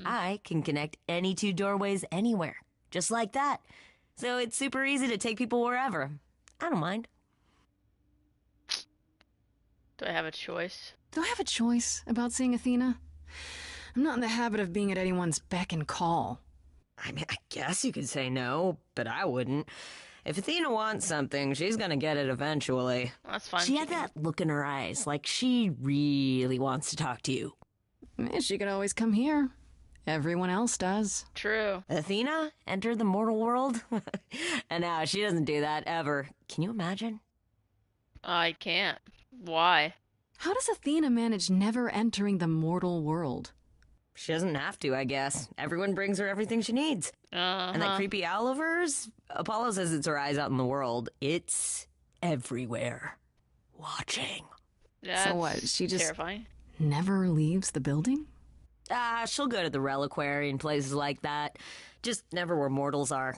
Speaker 3: I can connect any two doorways anywhere, just like that. So it's super easy to take people wherever. I don't mind.
Speaker 1: Do I have a choice?
Speaker 9: Do I have a choice about seeing Athena? I'm not in the habit of being at anyone's beck and call.
Speaker 3: I mean, I guess you could say no, but I wouldn't. If Athena wants something, she's gonna get it eventually.
Speaker 1: That's fine.
Speaker 3: She had that look in her eyes, like she really wants to talk to you.
Speaker 9: She could always come here. Everyone else does.
Speaker 1: True.
Speaker 3: Athena entered the mortal world? And now she doesn't do that ever. Can you imagine?
Speaker 1: I can't. Why?
Speaker 9: How does Athena manage never entering the mortal world?
Speaker 3: She doesn't have to, I guess. Everyone brings her everything she needs. And that creepy owl of hers? Apollo says it's her eyes out in the world. It's everywhere. Watching.
Speaker 1: That's
Speaker 9: so what, she just
Speaker 1: terrifying.
Speaker 9: Never leaves the building?
Speaker 3: She'll go to the reliquary and places like that. Just never where mortals are.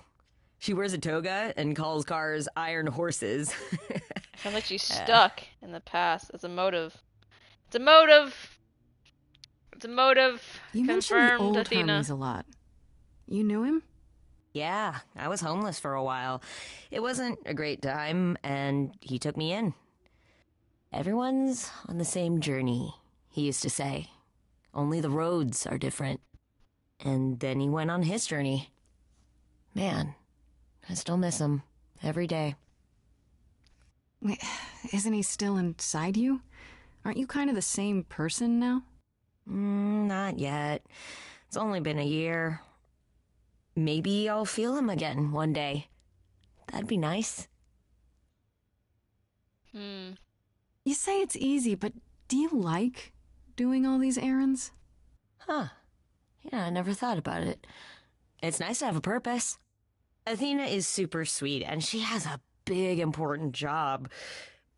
Speaker 3: She wears a toga and calls cars iron horses.
Speaker 1: Sounds like she's stuck in the past. It's a motive. It's a motive. It's a motive.
Speaker 9: You mentioned the old
Speaker 1: Athena.
Speaker 9: Hermes a lot. You knew him?
Speaker 3: Yeah, I was homeless for a while. It wasn't a great time, and he took me in. Everyone's on the same journey, he used to say. Only the roads are different. And then he went on his journey. Man, I still miss him every day.
Speaker 9: Wait, isn't he still inside you? Aren't you kind of the same person now?
Speaker 3: Not yet. It's only been a year. Maybe I'll feel him again one day. That'd be nice.
Speaker 9: You say it's easy, but do you like doing all these errands?
Speaker 3: Huh. Yeah, I never thought about it. It's nice to have a purpose. Athena is super sweet, and she has a big, important job.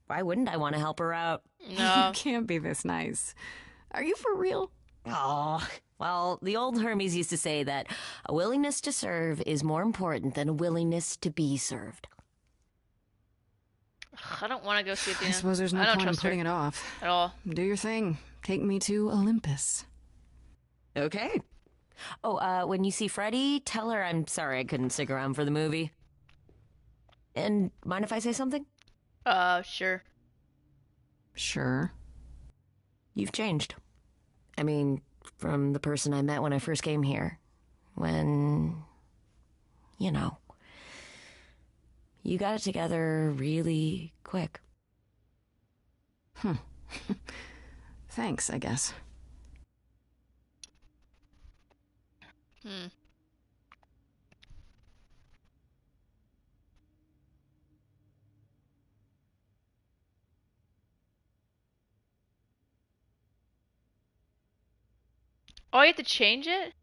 Speaker 3: Why wouldn't I want to help her out?
Speaker 1: No.
Speaker 9: You can't be this nice. Are you for real?
Speaker 3: Oh, well, the old Hermes used to say that a willingness to serve is more important than a willingness to be served.
Speaker 1: I don't want to go see Athena.
Speaker 9: I suppose there's no
Speaker 1: I don't
Speaker 9: point in
Speaker 1: trust her
Speaker 9: putting it off.
Speaker 1: at all.
Speaker 9: Do your thing. Take me to Olympus.
Speaker 3: Okay. Oh, when you see Freddie, tell her I'm sorry I couldn't stick around for the movie. And mind if I say something?
Speaker 1: Sure.
Speaker 9: Sure.
Speaker 3: You've changed. I mean, from the person I met when I first came here. When, you know, you got it together really quick.
Speaker 9: Thanks, I guess.
Speaker 1: Oh, you have to change it?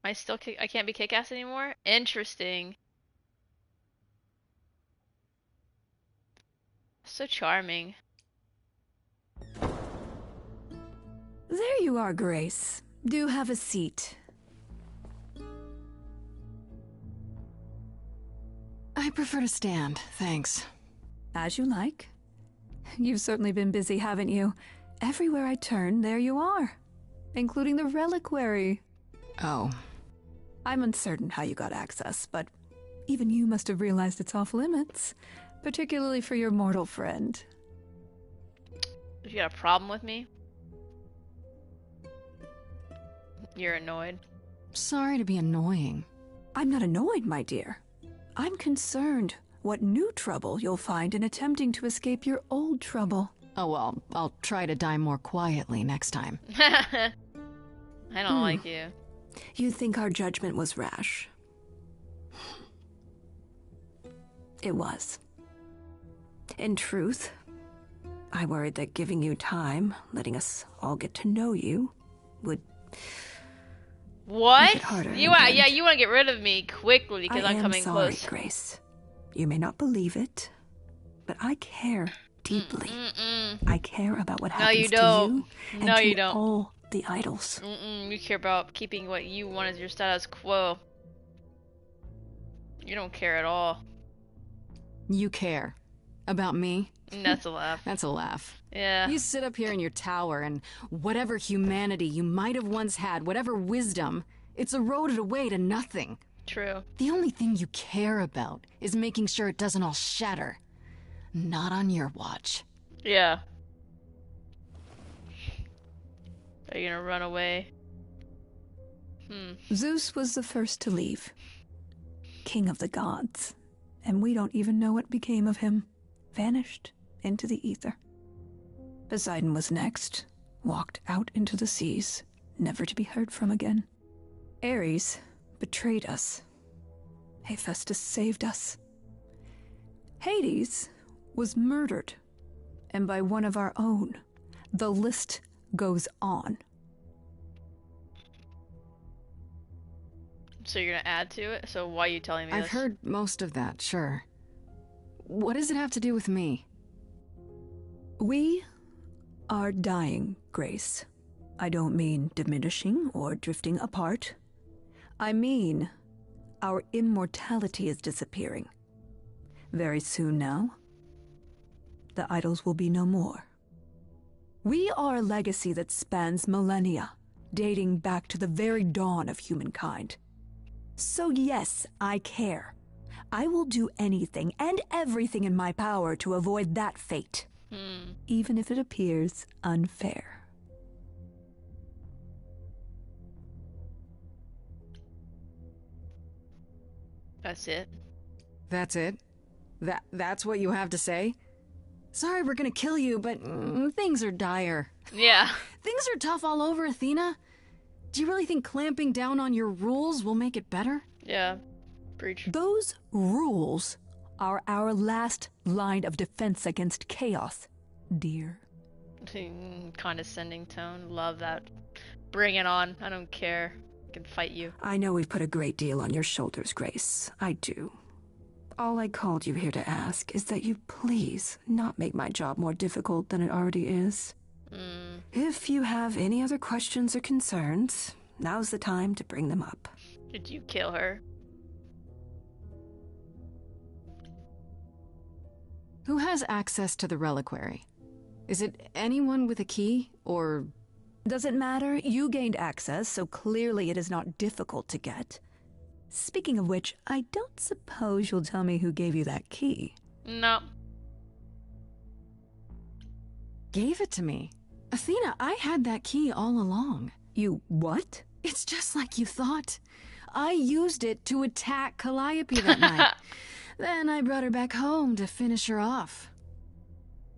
Speaker 1: I can't be kick-ass anymore? Interesting. So charming.
Speaker 12: There you are, Grace. Do have a seat.
Speaker 9: I prefer to stand, thanks.
Speaker 12: As you like. You've certainly been busy, haven't you? Everywhere I turn, there you are. Including the reliquary.
Speaker 9: Oh.
Speaker 12: I'm uncertain how you got access, but even you must have realized it's off limits. Particularly for your mortal friend.
Speaker 1: You got a problem with me? You're annoyed?
Speaker 9: Sorry to be annoying.
Speaker 12: I'm not annoyed, my dear. I'm concerned what new trouble you'll find in attempting to escape your old trouble.
Speaker 9: Oh, well, I'll try to die more quietly next time.
Speaker 1: I don't like you.
Speaker 12: You think our judgment was rash? It was. In truth, I worried that giving you time, letting us all get to know you, would
Speaker 1: What?
Speaker 12: make it harder.
Speaker 1: You want? Yeah, you want to get rid of me quickly because I'm coming
Speaker 12: sorry,
Speaker 1: close.
Speaker 12: Grace. You may not believe it, but I care deeply. I care about what happens
Speaker 1: you don't.
Speaker 12: to you and
Speaker 1: No,
Speaker 12: to
Speaker 1: you don't.
Speaker 12: all the idols.
Speaker 1: You care about keeping what you want as your status quo. You don't care at all.
Speaker 9: You care. About me?
Speaker 1: That's a laugh.
Speaker 9: That's a laugh.
Speaker 1: Yeah.
Speaker 9: You sit up here in your tower and whatever humanity you might have once had, whatever wisdom, it's eroded away to nothing.
Speaker 1: True.
Speaker 9: The only thing you care about is making sure it doesn't all shatter. Not on your watch.
Speaker 1: Yeah. Are you gonna run away?
Speaker 12: Zeus was the first to leave. King of the gods. And we don't even know what became of him. Vanished into the ether. Poseidon was next. Walked out into the seas, never to be heard from again. Ares betrayed us. Hephaestus saved us. Hades was murdered. And by one of our own. The list goes on.
Speaker 1: So you're gonna add to it? So why are you telling me this?
Speaker 9: I've heard most of that, sure. What does it have to do with me?
Speaker 12: We are dying, Grace. I don't mean diminishing or drifting apart. I mean our immortality is disappearing. Very soon now, the idols will be no more. We are a legacy that spans millennia, dating back to the very dawn of humankind. So yes, I care. I will do anything and everything in my power to avoid that fate. Even if it appears unfair.
Speaker 1: That's it.
Speaker 9: That's it? That's what you have to say? Sorry we're gonna kill you, but things are dire.
Speaker 1: Yeah.
Speaker 9: Things are tough all over, Athena. Do you really think clamping down on your rules will make it better?
Speaker 1: Yeah. Preach.
Speaker 12: Those rules are our last line of defense against chaos, dear.
Speaker 1: Condescending tone. Love that. Bring it on. I don't care. I can fight you.
Speaker 12: I know we've put a great deal on your shoulders, Grace. I do. All I called you here to ask is that you please not make my job more difficult than it already is. If you have any other questions or concerns, now's the time to bring them up.
Speaker 1: Did you kill her?
Speaker 9: Who has access to the reliquary? Is it anyone with a key, or...
Speaker 12: Doesn't matter. You gained access, so clearly it is not difficult to get. Speaking of which, I don't suppose you'll tell me who gave you that key.
Speaker 1: No.
Speaker 9: Gave it to me. Athena, I had that key all along.
Speaker 12: You what?
Speaker 9: It's just like you thought. I used it to attack Calliope that night. Then I brought her back home to finish her off.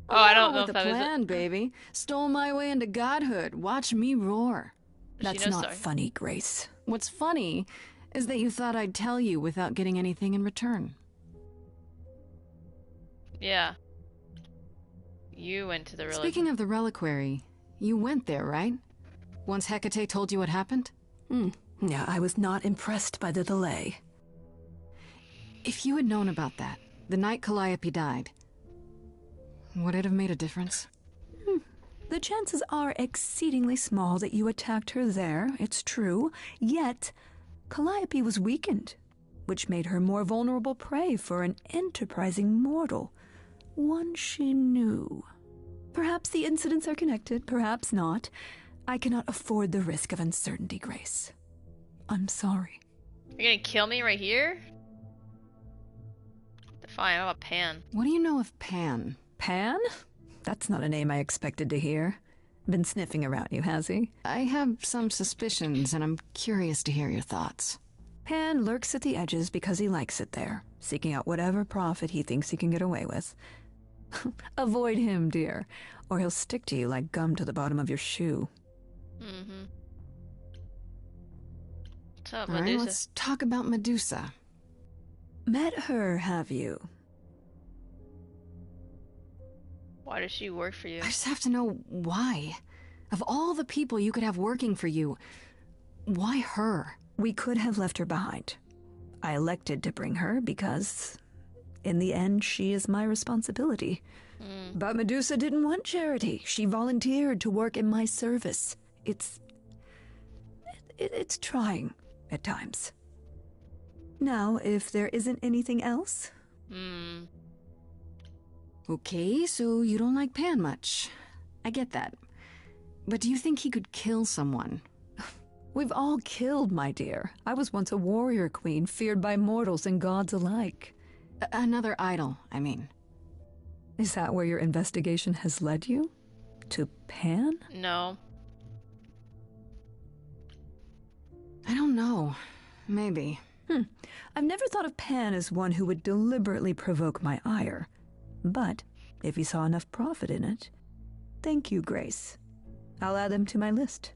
Speaker 1: Oh, I don't know
Speaker 9: with
Speaker 1: if
Speaker 9: a
Speaker 1: that was
Speaker 9: plan, baby. Stole my way into godhood. Watch me roar.
Speaker 12: That's not funny, Grace.
Speaker 9: What's funny is that you thought I'd tell you without getting anything in return.
Speaker 1: Yeah. You went to the reliquary.
Speaker 9: Speaking of the reliquary, you went there, right? Once Hecate told you what happened?
Speaker 12: Yeah, I was not impressed by the delay.
Speaker 9: If you had known about that, the night Calliope died, would it have made a difference?
Speaker 12: The chances are exceedingly small that you attacked her there, it's true. Yet, Calliope was weakened, which made her more vulnerable prey for an enterprising mortal. One she knew. Perhaps the incidents are connected, perhaps not. I cannot afford the risk of uncertainty, Grace. I'm sorry.
Speaker 1: You're gonna kill me right here? Fine, I'm a Pan.
Speaker 9: What do you know of Pan?
Speaker 12: Pan? That's not a name I expected to hear. Been sniffing around you, has he?
Speaker 9: I have some suspicions, and I'm curious to hear your thoughts.
Speaker 12: Pan lurks at the edges because he likes it there, seeking out whatever profit he thinks he can get away with. Avoid him, dear, or he'll stick to you like gum to the bottom of your shoe.
Speaker 1: Mm-hmm. What's up,
Speaker 9: All right,
Speaker 1: Medusa?
Speaker 9: let's talk about Medusa.
Speaker 12: Met her, have you?
Speaker 1: Why does she work for you?
Speaker 9: I just have to know why. Of all the people you could have working for you, why her?
Speaker 12: We could have left her behind. I elected to bring her because, in the end, she is my responsibility. But Medusa didn't want charity. She volunteered to work in my service. It's trying at times. Now, if there isn't anything else...
Speaker 9: Okay, so you don't like Pan much. I get that. But do you think he could kill someone?
Speaker 12: We've all killed, my dear. I was once a warrior queen, feared by mortals and gods alike.
Speaker 9: Another idol, I mean.
Speaker 12: Is that where your investigation has led you? To Pan?
Speaker 1: No.
Speaker 9: I don't know. Maybe.
Speaker 12: I've never thought of Pan as one who would deliberately provoke my ire. But if he saw enough profit in it... Thank you, Grace. I'll add them to my list.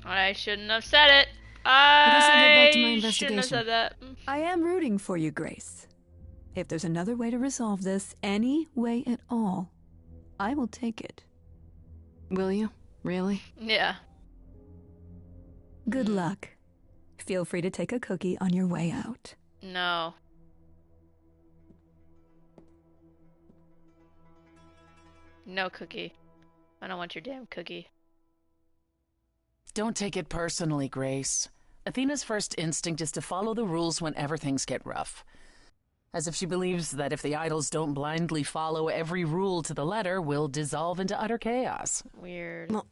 Speaker 1: I shouldn't have said it.
Speaker 9: I guess I'll get back to my
Speaker 1: Shouldn't have
Speaker 9: investigation.
Speaker 1: said that.
Speaker 12: I am rooting for you, Grace. If there's another way to resolve this, any way at all, I will take it.
Speaker 9: Will you? Really?
Speaker 1: Yeah.
Speaker 12: Good luck. Feel free to take a cookie on your way out.
Speaker 1: No. No cookie. I don't want your damn cookie.
Speaker 11: Don't take it personally, Grace. Athena's first instinct is to follow the rules whenever things get rough. As if she believes that if the idols don't blindly follow every rule to the letter, we'll dissolve into utter chaos.
Speaker 1: Weird.
Speaker 3: Well,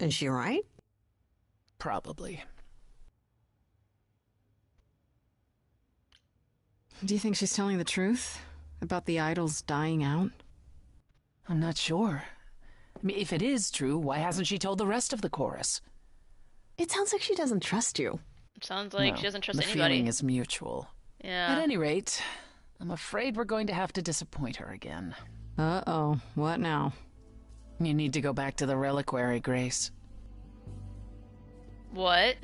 Speaker 3: is she right?
Speaker 11: Probably.
Speaker 9: Do you think she's telling the truth? About the idols dying out?
Speaker 11: I'm not sure. I mean, if it is true, why hasn't she told the rest of the chorus?
Speaker 3: It sounds like she doesn't trust you.
Speaker 1: Sounds like
Speaker 11: No,
Speaker 1: she doesn't trust
Speaker 11: the
Speaker 1: anybody.
Speaker 11: feeling is mutual.
Speaker 1: Yeah.
Speaker 11: At any rate, I'm afraid we're going to have to disappoint her again.
Speaker 9: Uh-oh. What now?
Speaker 11: You need to go back to the reliquary, Grace.
Speaker 1: What?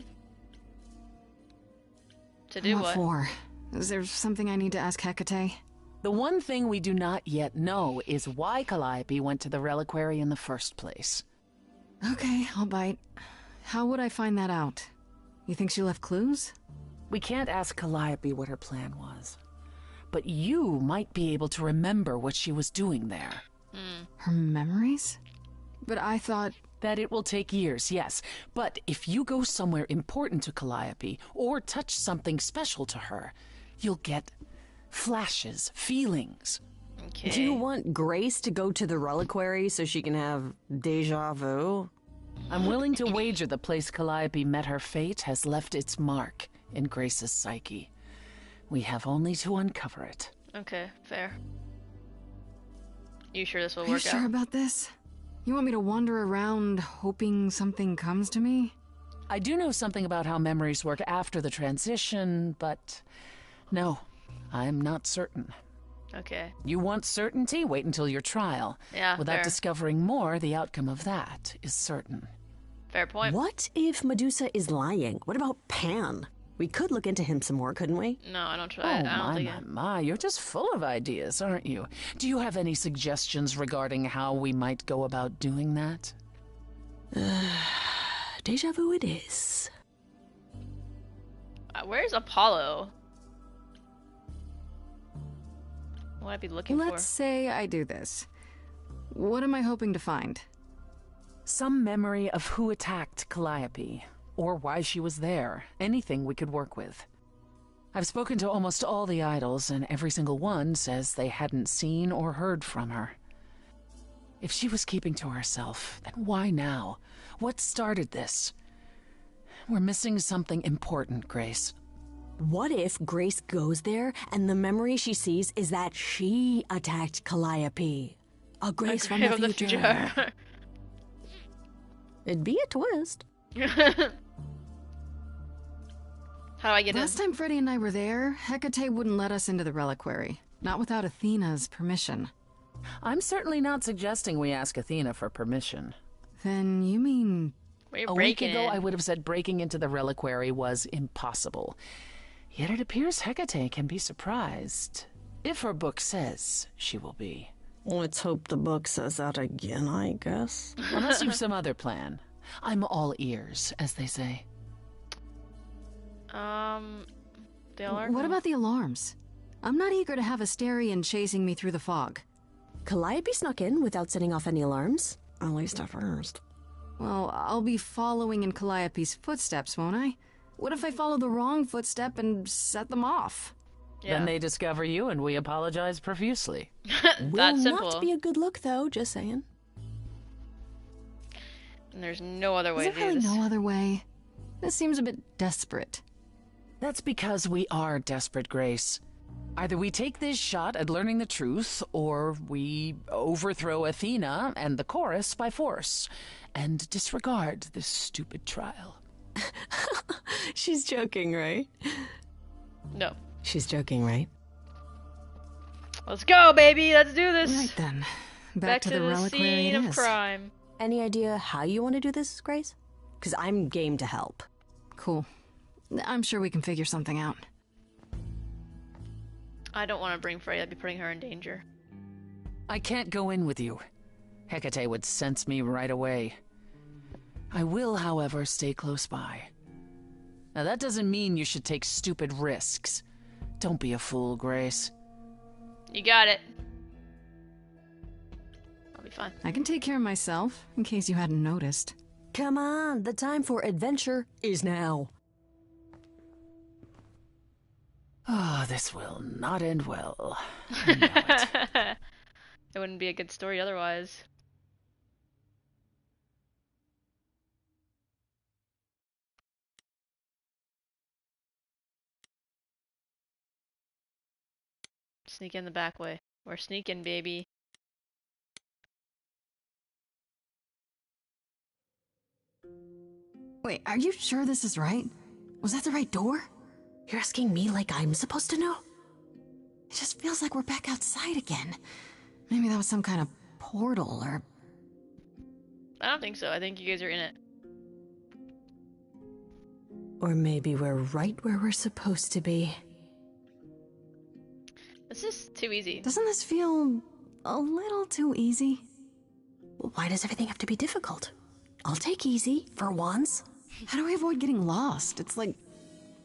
Speaker 1: To do
Speaker 9: What
Speaker 1: what?
Speaker 9: for? Is there something I need to ask Hecate?
Speaker 11: The one thing we do not yet know is why Calliope went to the reliquary in the first place.
Speaker 9: Okay, I'll bite. How would I find that out? You think she left clues?
Speaker 11: We can't ask Calliope what her plan was. But you might be able to remember what she was doing there.
Speaker 9: Her memories? But I thought...
Speaker 11: That it will take years, yes. But if you go somewhere important to Calliope, or touch something special to her, you'll get flashes, feelings.
Speaker 1: Okay.
Speaker 3: Do you want Grace to go to the reliquary so she can have deja vu?
Speaker 11: I'm willing to wager the place Calliope met her fate has left its mark in Grace's psyche. We have only to uncover it.
Speaker 1: Okay, fair. You sure this will
Speaker 9: Are you
Speaker 1: work
Speaker 9: sure
Speaker 1: out?
Speaker 9: about this? You want me to wander around hoping something comes to me?
Speaker 11: I do know something about how memories work after the transition, but no, I'm not certain.
Speaker 1: Okay.
Speaker 11: You want certainty? Wait until your trial.
Speaker 1: Yeah,
Speaker 11: Without
Speaker 1: fair.
Speaker 11: discovering more, the outcome of that is certain.
Speaker 1: Fair point.
Speaker 3: What if Medusa is lying? What about Pan? We could look into him some more, couldn't we?
Speaker 1: No, I don't try.
Speaker 11: Oh,
Speaker 1: I don't
Speaker 11: my,
Speaker 1: think
Speaker 11: my,
Speaker 1: it.
Speaker 11: my. You're just full of ideas, aren't you? Do you have any suggestions regarding how we might go about doing that?
Speaker 3: Deja vu it is.
Speaker 1: Where's Apollo? What would I be looking
Speaker 9: Let's say I do this. What am I hoping to find?
Speaker 11: Some memory of who attacked Calliope, or why she was there. Anything we could work with. I've spoken to almost all the idols, and every single one says they hadn't seen or heard from her. If she was keeping to herself, then why now? What started this? We're missing something important, Grace.
Speaker 3: What if Grace goes there and the memory she sees is that she attacked Calliope? A Grace from
Speaker 1: Grave
Speaker 3: the
Speaker 1: of
Speaker 3: future. It'd be a twist.
Speaker 1: How do I get in?
Speaker 9: Last time Freddy and I were there, Hecate wouldn't let us into the reliquary. Not without Athena's permission.
Speaker 11: I'm certainly not suggesting we ask Athena for permission.
Speaker 9: Then you mean...
Speaker 11: A week ago, I would have said breaking into the reliquary was impossible. Yet it appears Hecate can be surprised. If her book says she will be.
Speaker 3: Let's hope the book says that again, I guess.
Speaker 11: Unless you've some other plan. I'm all ears, as they say.
Speaker 1: The alarm?
Speaker 9: What about the alarms? I'm not eager to have Asterion chasing me through the fog.
Speaker 3: Calliope snuck in without setting off any alarms. At least at first.
Speaker 9: Well, I'll be following in Calliope's footsteps, won't I? What if I follow the wrong footstep and set them off?
Speaker 11: Then they discover you and we apologize profusely.
Speaker 3: Will not be a good look, though, just saying.
Speaker 1: And there's no other way
Speaker 9: Is
Speaker 1: to
Speaker 9: there
Speaker 1: do
Speaker 9: really
Speaker 1: this.
Speaker 9: no other way? This seems a bit desperate.
Speaker 11: That's because we are desperate, Grace. Either we take this shot at learning the truth, or we overthrow Athena and the chorus by force, and disregard this stupid trial.
Speaker 3: She's joking, right?
Speaker 1: No.
Speaker 3: She's joking, right?
Speaker 1: Let's go, baby! Let's do this!
Speaker 9: Right then.
Speaker 1: Back to the
Speaker 9: reliquary
Speaker 1: scene
Speaker 9: it
Speaker 1: of
Speaker 9: is.
Speaker 1: crime.
Speaker 3: Any idea how you want to do this, Grace? Because I'm game to help.
Speaker 9: Cool. I'm sure we can figure something out.
Speaker 1: I don't want to bring Freya. I'd be putting her in danger.
Speaker 11: I can't go in with you. Hecate would sense me right away. I will, however, stay close by. Now that doesn't mean you should take stupid risks. Don't be a fool, Grace.
Speaker 1: You got it. I'll be fine.
Speaker 9: I can take care of myself, in case you hadn't noticed.
Speaker 3: Come on, the time for adventure is now.
Speaker 11: Ah, this will not end well.
Speaker 1: It wouldn't be a good story otherwise. Sneak in the back way. We're sneaking, baby.
Speaker 9: Wait, are you sure this is right? Was that the right door?
Speaker 3: You're asking me like I'm supposed to know?
Speaker 9: It just feels like we're back outside again. Maybe that was some kind of portal or...
Speaker 1: I don't think so. I think you guys are in it.
Speaker 3: Or maybe we're right where we're supposed to be.
Speaker 1: This is too easy.
Speaker 9: Doesn't this feel a little too easy?
Speaker 3: Why does everything have to be difficult? I'll take easy, for once.
Speaker 9: How do we avoid getting lost? It's like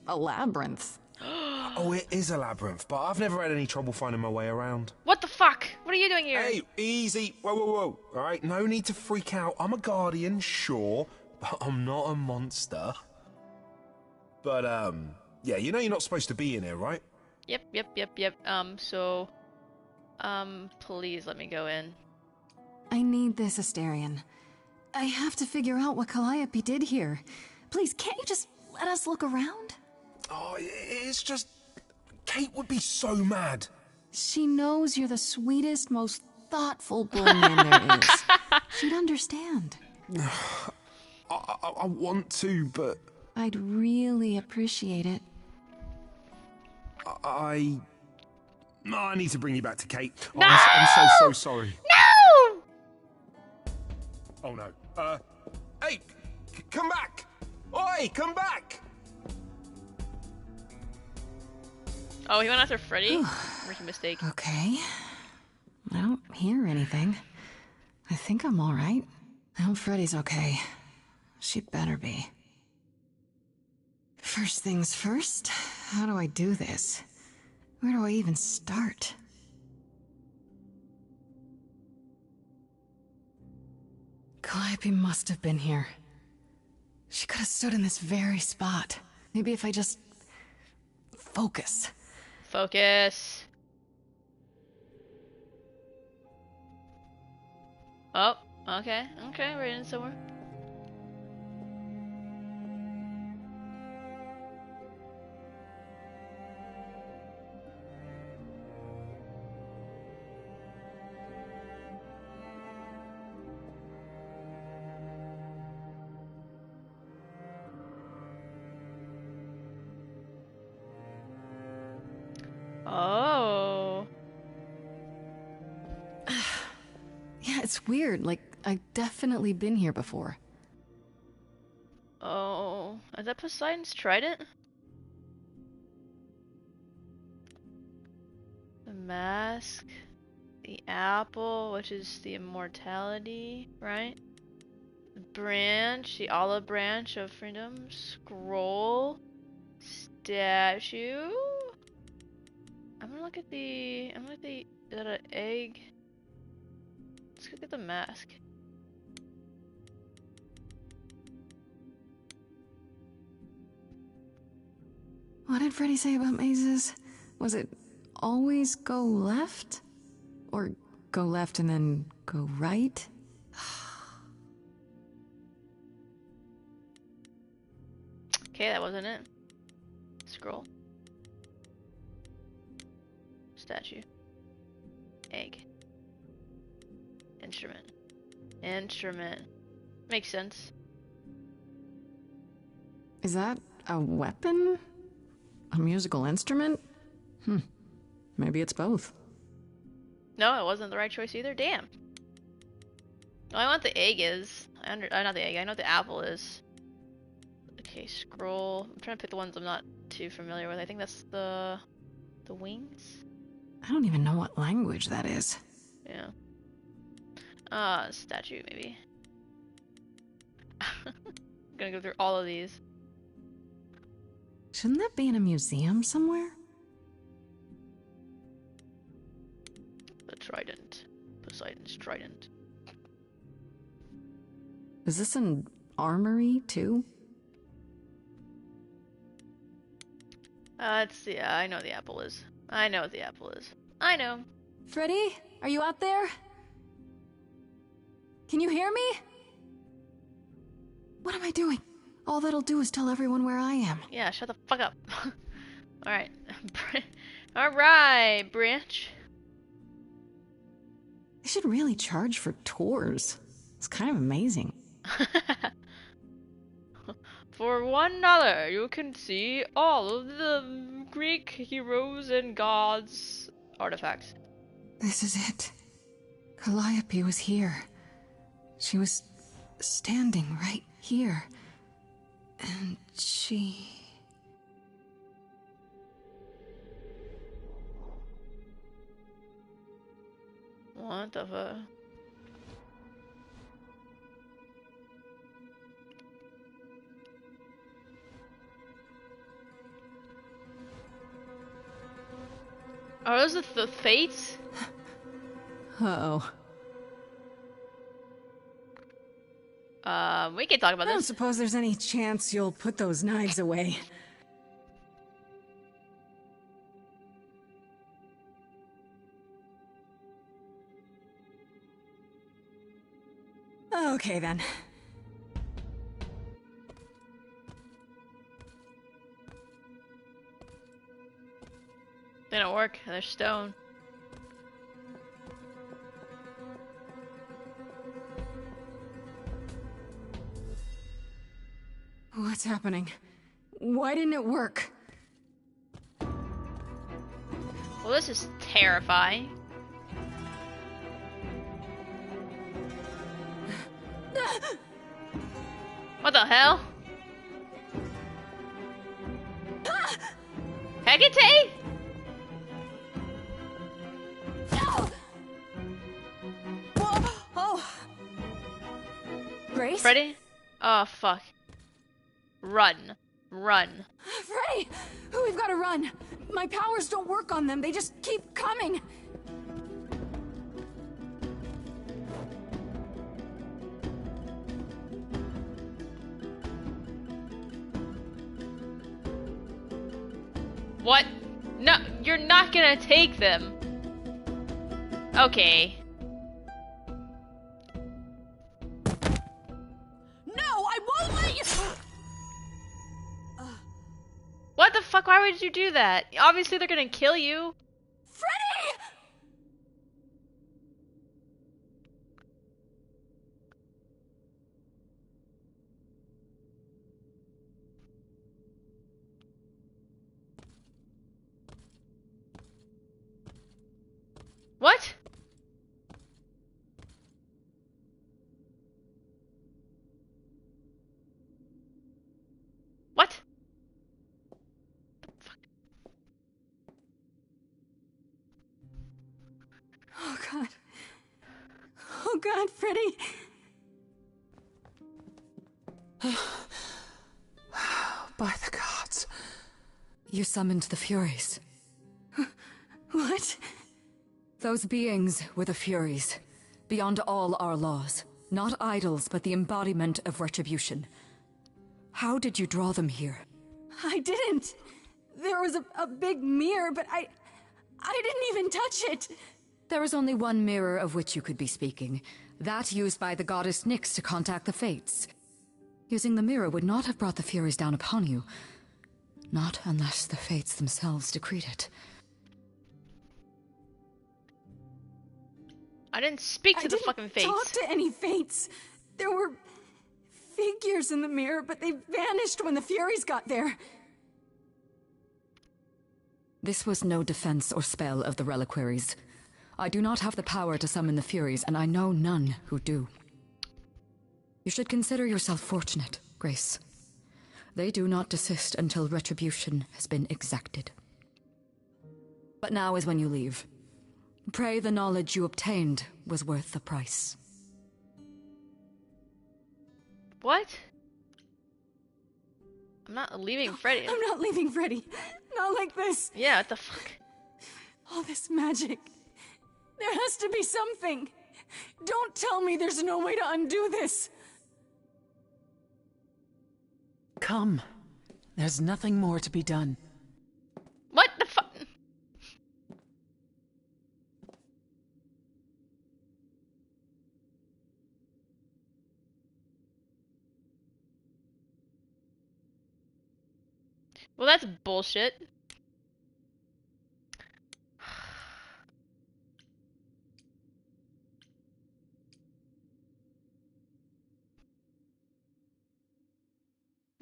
Speaker 9: a labyrinth.
Speaker 7: Oh, it is a labyrinth, but I've never had any trouble finding my way around.
Speaker 1: What the fuck? What are you doing here?
Speaker 7: Hey, easy. Whoa, whoa, whoa. All right, no need to freak out. I'm a guardian, sure, but I'm not a monster. But, yeah, you know you're not supposed to be in here, right?
Speaker 1: Yep. Please let me go in.
Speaker 9: I need this, Asterion. I have to figure out what Calliope did here. Please, can't you just let us look around?
Speaker 7: Oh, it's just... Kate would be so mad.
Speaker 9: She knows you're the sweetest, most thoughtful boy man there is. She'd understand.
Speaker 7: I want to, but...
Speaker 9: I'd really appreciate it.
Speaker 7: I need to bring you back to Kate. Oh,
Speaker 1: No!
Speaker 7: I'm so sorry.
Speaker 1: No!
Speaker 7: Oh no. Hey, come back! Oi, come back!
Speaker 1: Oh, he went after Freddy? Making a mistake.
Speaker 9: Okay. I don't hear anything. I think I'm alright. I hope Freddy's okay. She better be. First things first, how do I do this? Where do I even start? Calliope must have been here. She could have stood in this very spot. Maybe if I just... focus.
Speaker 1: Focus. Oh, okay, we're in somewhere.
Speaker 9: it's weird. Like, I've definitely been here before.
Speaker 1: Oh, is that Poseidon's trident? The mask, the apple, which is the immortality, right? The branch, the olive branch of freedom, scroll, statue. I'm gonna look at the, is that an egg? Let's look at the mask.
Speaker 9: What did Freddy say about mazes? Was it always go left? Or go left and then go right?
Speaker 1: Okay, that wasn't it. Scroll. Statue. Egg. Instrument. Instrument. Makes sense.
Speaker 9: Is that a weapon? A musical instrument? Maybe it's both.
Speaker 1: No, it wasn't the right choice either. Damn. Well, I know what the egg is. Not the egg. I know what the apple is. Okay, scroll. I'm trying to pick the ones I'm not too familiar with. I think that's the wings.
Speaker 9: I don't even know what language that is.
Speaker 1: Yeah. Statue maybe. I'm gonna go through all of these.
Speaker 9: Shouldn't that be in a museum somewhere?
Speaker 1: The trident. Poseidon's trident.
Speaker 9: Is this an armory too?
Speaker 1: Yeah, I know what the apple is. I know what the apple is. I know.
Speaker 8: Freddy, are you out there? Can you hear me?
Speaker 9: What am I doing? All that'll do is tell everyone where I am.
Speaker 1: Yeah, shut the fuck up. Alright. Alright, Branch.
Speaker 9: They should really charge for tours. It's kind of amazing.
Speaker 1: For $1, you can see all of the Greek heroes and gods artifacts.
Speaker 9: This is it. Calliope was here. She was standing right here. And she...
Speaker 1: What the fuck? Are those the fates?
Speaker 9: Uh-oh.
Speaker 1: We can talk about
Speaker 9: I don't
Speaker 1: this.
Speaker 9: suppose there's any chance you'll put those knives away. Okay, then.
Speaker 1: They don't work. They're stone.
Speaker 9: What's happening? Why didn't it work?
Speaker 1: Well, this is terrifying. What the hell? Hecate?
Speaker 8: Oh! Grace?
Speaker 1: Freddy? Oh, fuck. Run. Run.
Speaker 8: Freddy! We've got to run! My powers don't work on them, they just keep coming!
Speaker 1: What? No, you're not gonna take them. Okay.
Speaker 8: No, I won't let you!
Speaker 1: What the fuck? Why would you do that? Obviously they're gonna kill you.
Speaker 8: Freddy!
Speaker 1: What?
Speaker 12: God, Freddy!
Speaker 11: By the gods.
Speaker 8: You summoned the Furies.
Speaker 12: What?
Speaker 8: Those beings were the Furies, beyond all our laws. Not idols, but the embodiment of retribution. How did you draw them here?
Speaker 12: I didn't. There was a big mirror, but I didn't even touch it.
Speaker 8: There is only one mirror of which you could be speaking. That used by the goddess Nyx to contact the Fates. Using the mirror would not have brought the Furies down upon you. Not unless the Fates themselves decreed it.
Speaker 1: I didn't speak to the fucking Fates.
Speaker 12: I didn't talk to any Fates. There were figures in the mirror, but they vanished when the Furies got there.
Speaker 8: This was no defense or spell of the reliquaries. I do not have the power to summon the Furies, and I know none who do. You should consider yourself fortunate, Grace. They do not desist until retribution has been exacted. But now is when you leave. Pray the knowledge you obtained was worth the price.
Speaker 1: What? I'm not leaving Freddy.
Speaker 12: I'm not leaving Freddy. Not like this.
Speaker 1: Yeah, what the fuck?
Speaker 12: All this magic. There has to be something. Don't tell me there's no way to undo this.
Speaker 11: Come. There's nothing more to be done.
Speaker 1: What the fuck? Well, that's bullshit.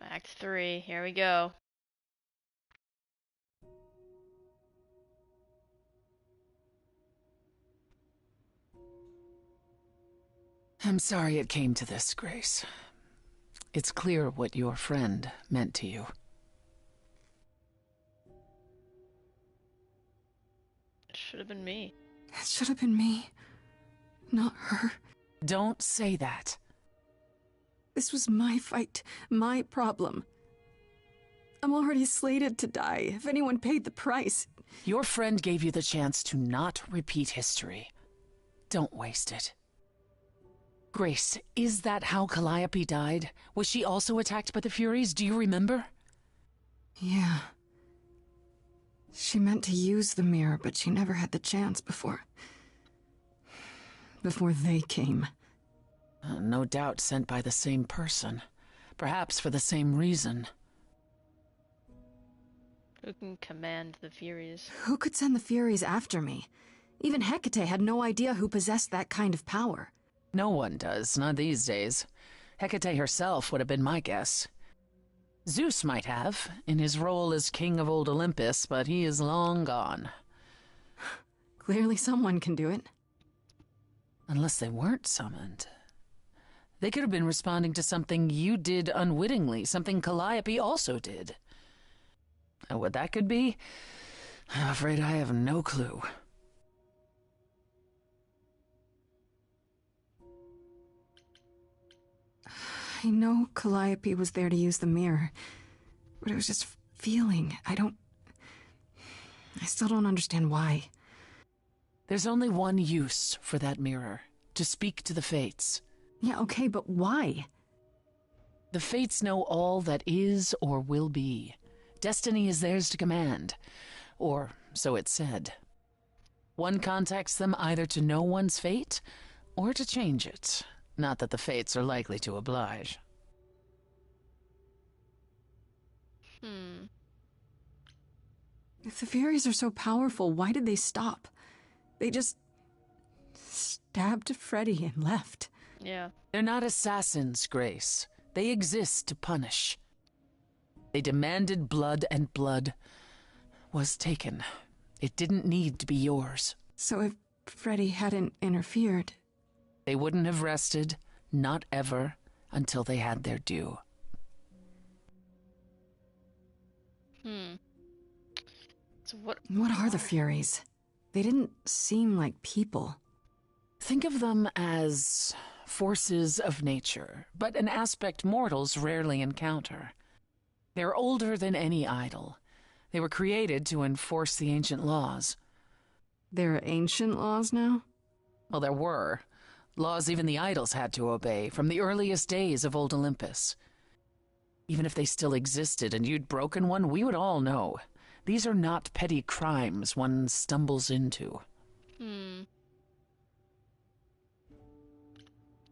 Speaker 1: Act 3, here we go.
Speaker 11: I'm sorry it came to this, Grace. It's clear what your friend meant to you.
Speaker 1: It should have been me.
Speaker 12: It should have been me, not her.
Speaker 11: Don't say that.
Speaker 12: This was my fight, my problem. I'm already slated to die, if anyone paid the price.
Speaker 11: Your friend gave you the chance to not repeat history. Don't waste it. Grace, is that how Calliope died? Was she also attacked by the Furies? Do you remember?
Speaker 12: Yeah. She meant to use the mirror, but she never had the chance before they came.
Speaker 11: No doubt sent by the same person. Perhaps for the same reason.
Speaker 1: Who can command the Furies?
Speaker 12: Who could send the Furies after me? Even Hecate had no idea who possessed that kind of power.
Speaker 11: No one does, not these days. Hecate herself would have been my guess. Zeus might have, in his role as king of old Olympus, but he is long gone.
Speaker 12: Clearly someone can do it.
Speaker 11: Unless they weren't summoned. They could have been responding to something you did unwittingly, something Calliope also did. And what that could be, I'm afraid I have no clue.
Speaker 12: I know Calliope was there to use the mirror, but it was just feeling. I still don't understand why.
Speaker 11: There's only one use for that mirror, to speak to the Fates.
Speaker 12: Yeah, okay, but why?
Speaker 11: The Fates know all that is or will be. Destiny is theirs to command, or so it's said. One contacts them either to know one's fate, or to change it. Not that the Fates are likely to oblige.
Speaker 12: If the Furies are so powerful, why did they stop? They just stabbed Freddy and left.
Speaker 1: Yeah.
Speaker 11: They're not assassins, Grace. They exist to punish. They demanded blood, and blood was taken. It didn't need to be yours.
Speaker 12: So if Freddy hadn't interfered...
Speaker 11: They wouldn't have rested, not ever, until they had their due.
Speaker 1: So what
Speaker 12: are the Furies? They didn't seem like people.
Speaker 11: Think of them as forces of nature, but an aspect mortals rarely encounter. They're older than any idol. They were created to enforce the ancient laws.
Speaker 9: There are ancient laws now?
Speaker 11: Well, there were. Laws even the idols had to obey, from the earliest days of old Olympus. Even if they still existed and you'd broken one, we would all know. These are not petty crimes one stumbles into.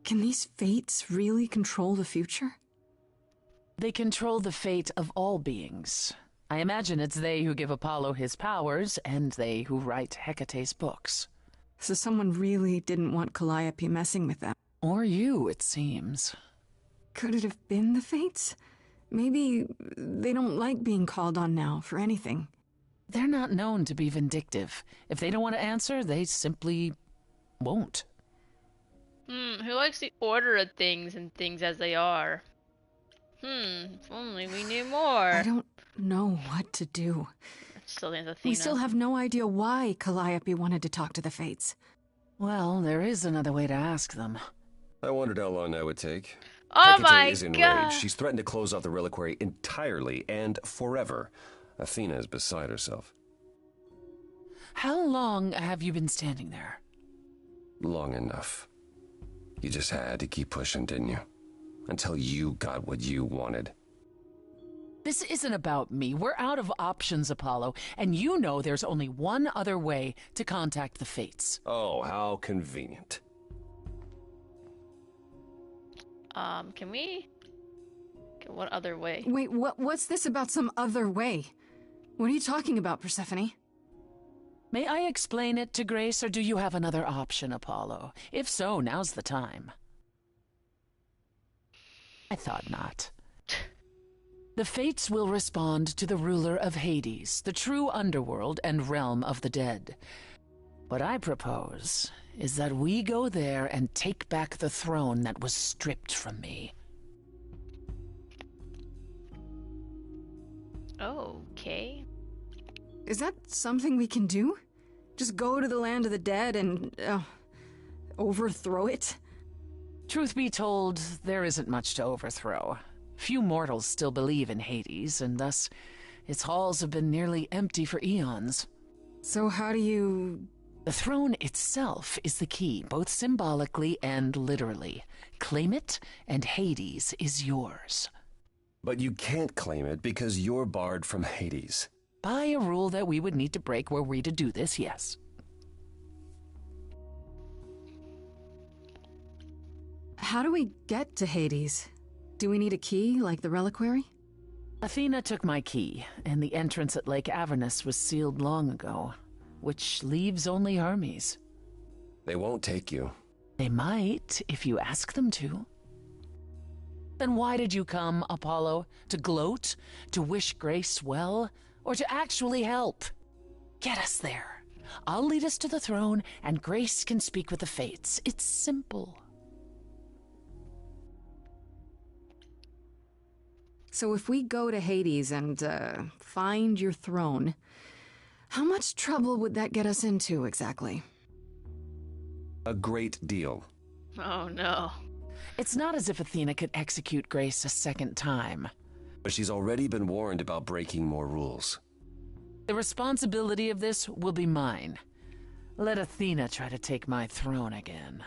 Speaker 9: Can these fates really control the future?
Speaker 11: They control the fate of all beings. I imagine it's they who give Apollo his powers, and they who write Hecate's books.
Speaker 9: So someone really didn't want Calliope messing with them.
Speaker 11: Or you, it seems.
Speaker 9: Could it have been the fates? Maybe they don't like being called on now for anything.
Speaker 11: They're not known to be vindictive. If they don't want to answer, they simply won't.
Speaker 1: Who likes the order of things and things as they are? If only we knew more.
Speaker 9: I don't know what to do.
Speaker 1: Still Athena.
Speaker 9: We still have no idea why Calliope wanted to talk to the fates.
Speaker 11: Well, there is another way to ask them.
Speaker 13: I wondered how long that would take.
Speaker 1: Oh
Speaker 13: Hecate
Speaker 1: my
Speaker 13: is enraged.
Speaker 1: God.
Speaker 13: She's threatened to close off the reliquary entirely and forever. Athena is beside herself.
Speaker 11: How long have you been standing there?
Speaker 13: Long enough. You just had to keep pushing, didn't you? Until you got what you wanted.
Speaker 11: This isn't about me. We're out of options, Apollo, and you know there's only one other way to contact the fates.
Speaker 13: Oh, how convenient.
Speaker 1: Can we? Okay, what other way?
Speaker 9: Wait, what's this about some other way? What are you talking about, Persephone?
Speaker 11: May I explain it to Grace, or do you have another option, Apollo? If so, now's the time. I thought not. The fates will respond to the ruler of Hades, the true underworld and realm of the dead. What I propose is that we go there and take back the throne that was stripped from me.
Speaker 1: Okay.
Speaker 9: Is that something we can do? Just go to the land of the dead and overthrow it?
Speaker 11: Truth be told, there isn't much to overthrow. Few mortals still believe in Hades, and thus its halls have been nearly empty for eons.
Speaker 9: So how do you...
Speaker 11: The throne itself is the key, both symbolically and literally. Claim it, and Hades is yours.
Speaker 13: But you can't claim it because you're barred from Hades.
Speaker 11: By a rule that we would need to break were we to do this, yes.
Speaker 9: How do we get to Hades? Do we need a key, like the reliquary?
Speaker 11: Athena took my key, and the entrance at Lake Avernus was sealed long ago, which leaves only Hermes.
Speaker 13: They won't take you.
Speaker 11: They might, if you ask them to. Then why did you come, Apollo? To gloat? To wish Grace well? Or to actually help? Get us there. I'll lead us to the throne, and Grace can speak with the fates. It's simple.
Speaker 9: So if we go to Hades and, find your throne, how much trouble would that get us into, exactly?
Speaker 13: A great deal.
Speaker 1: Oh no.
Speaker 11: It's not as if Athena could execute Grace a second time.
Speaker 13: But she's already been warned about breaking more rules.
Speaker 11: The responsibility of this will be mine. Let Athena try to take my throne again.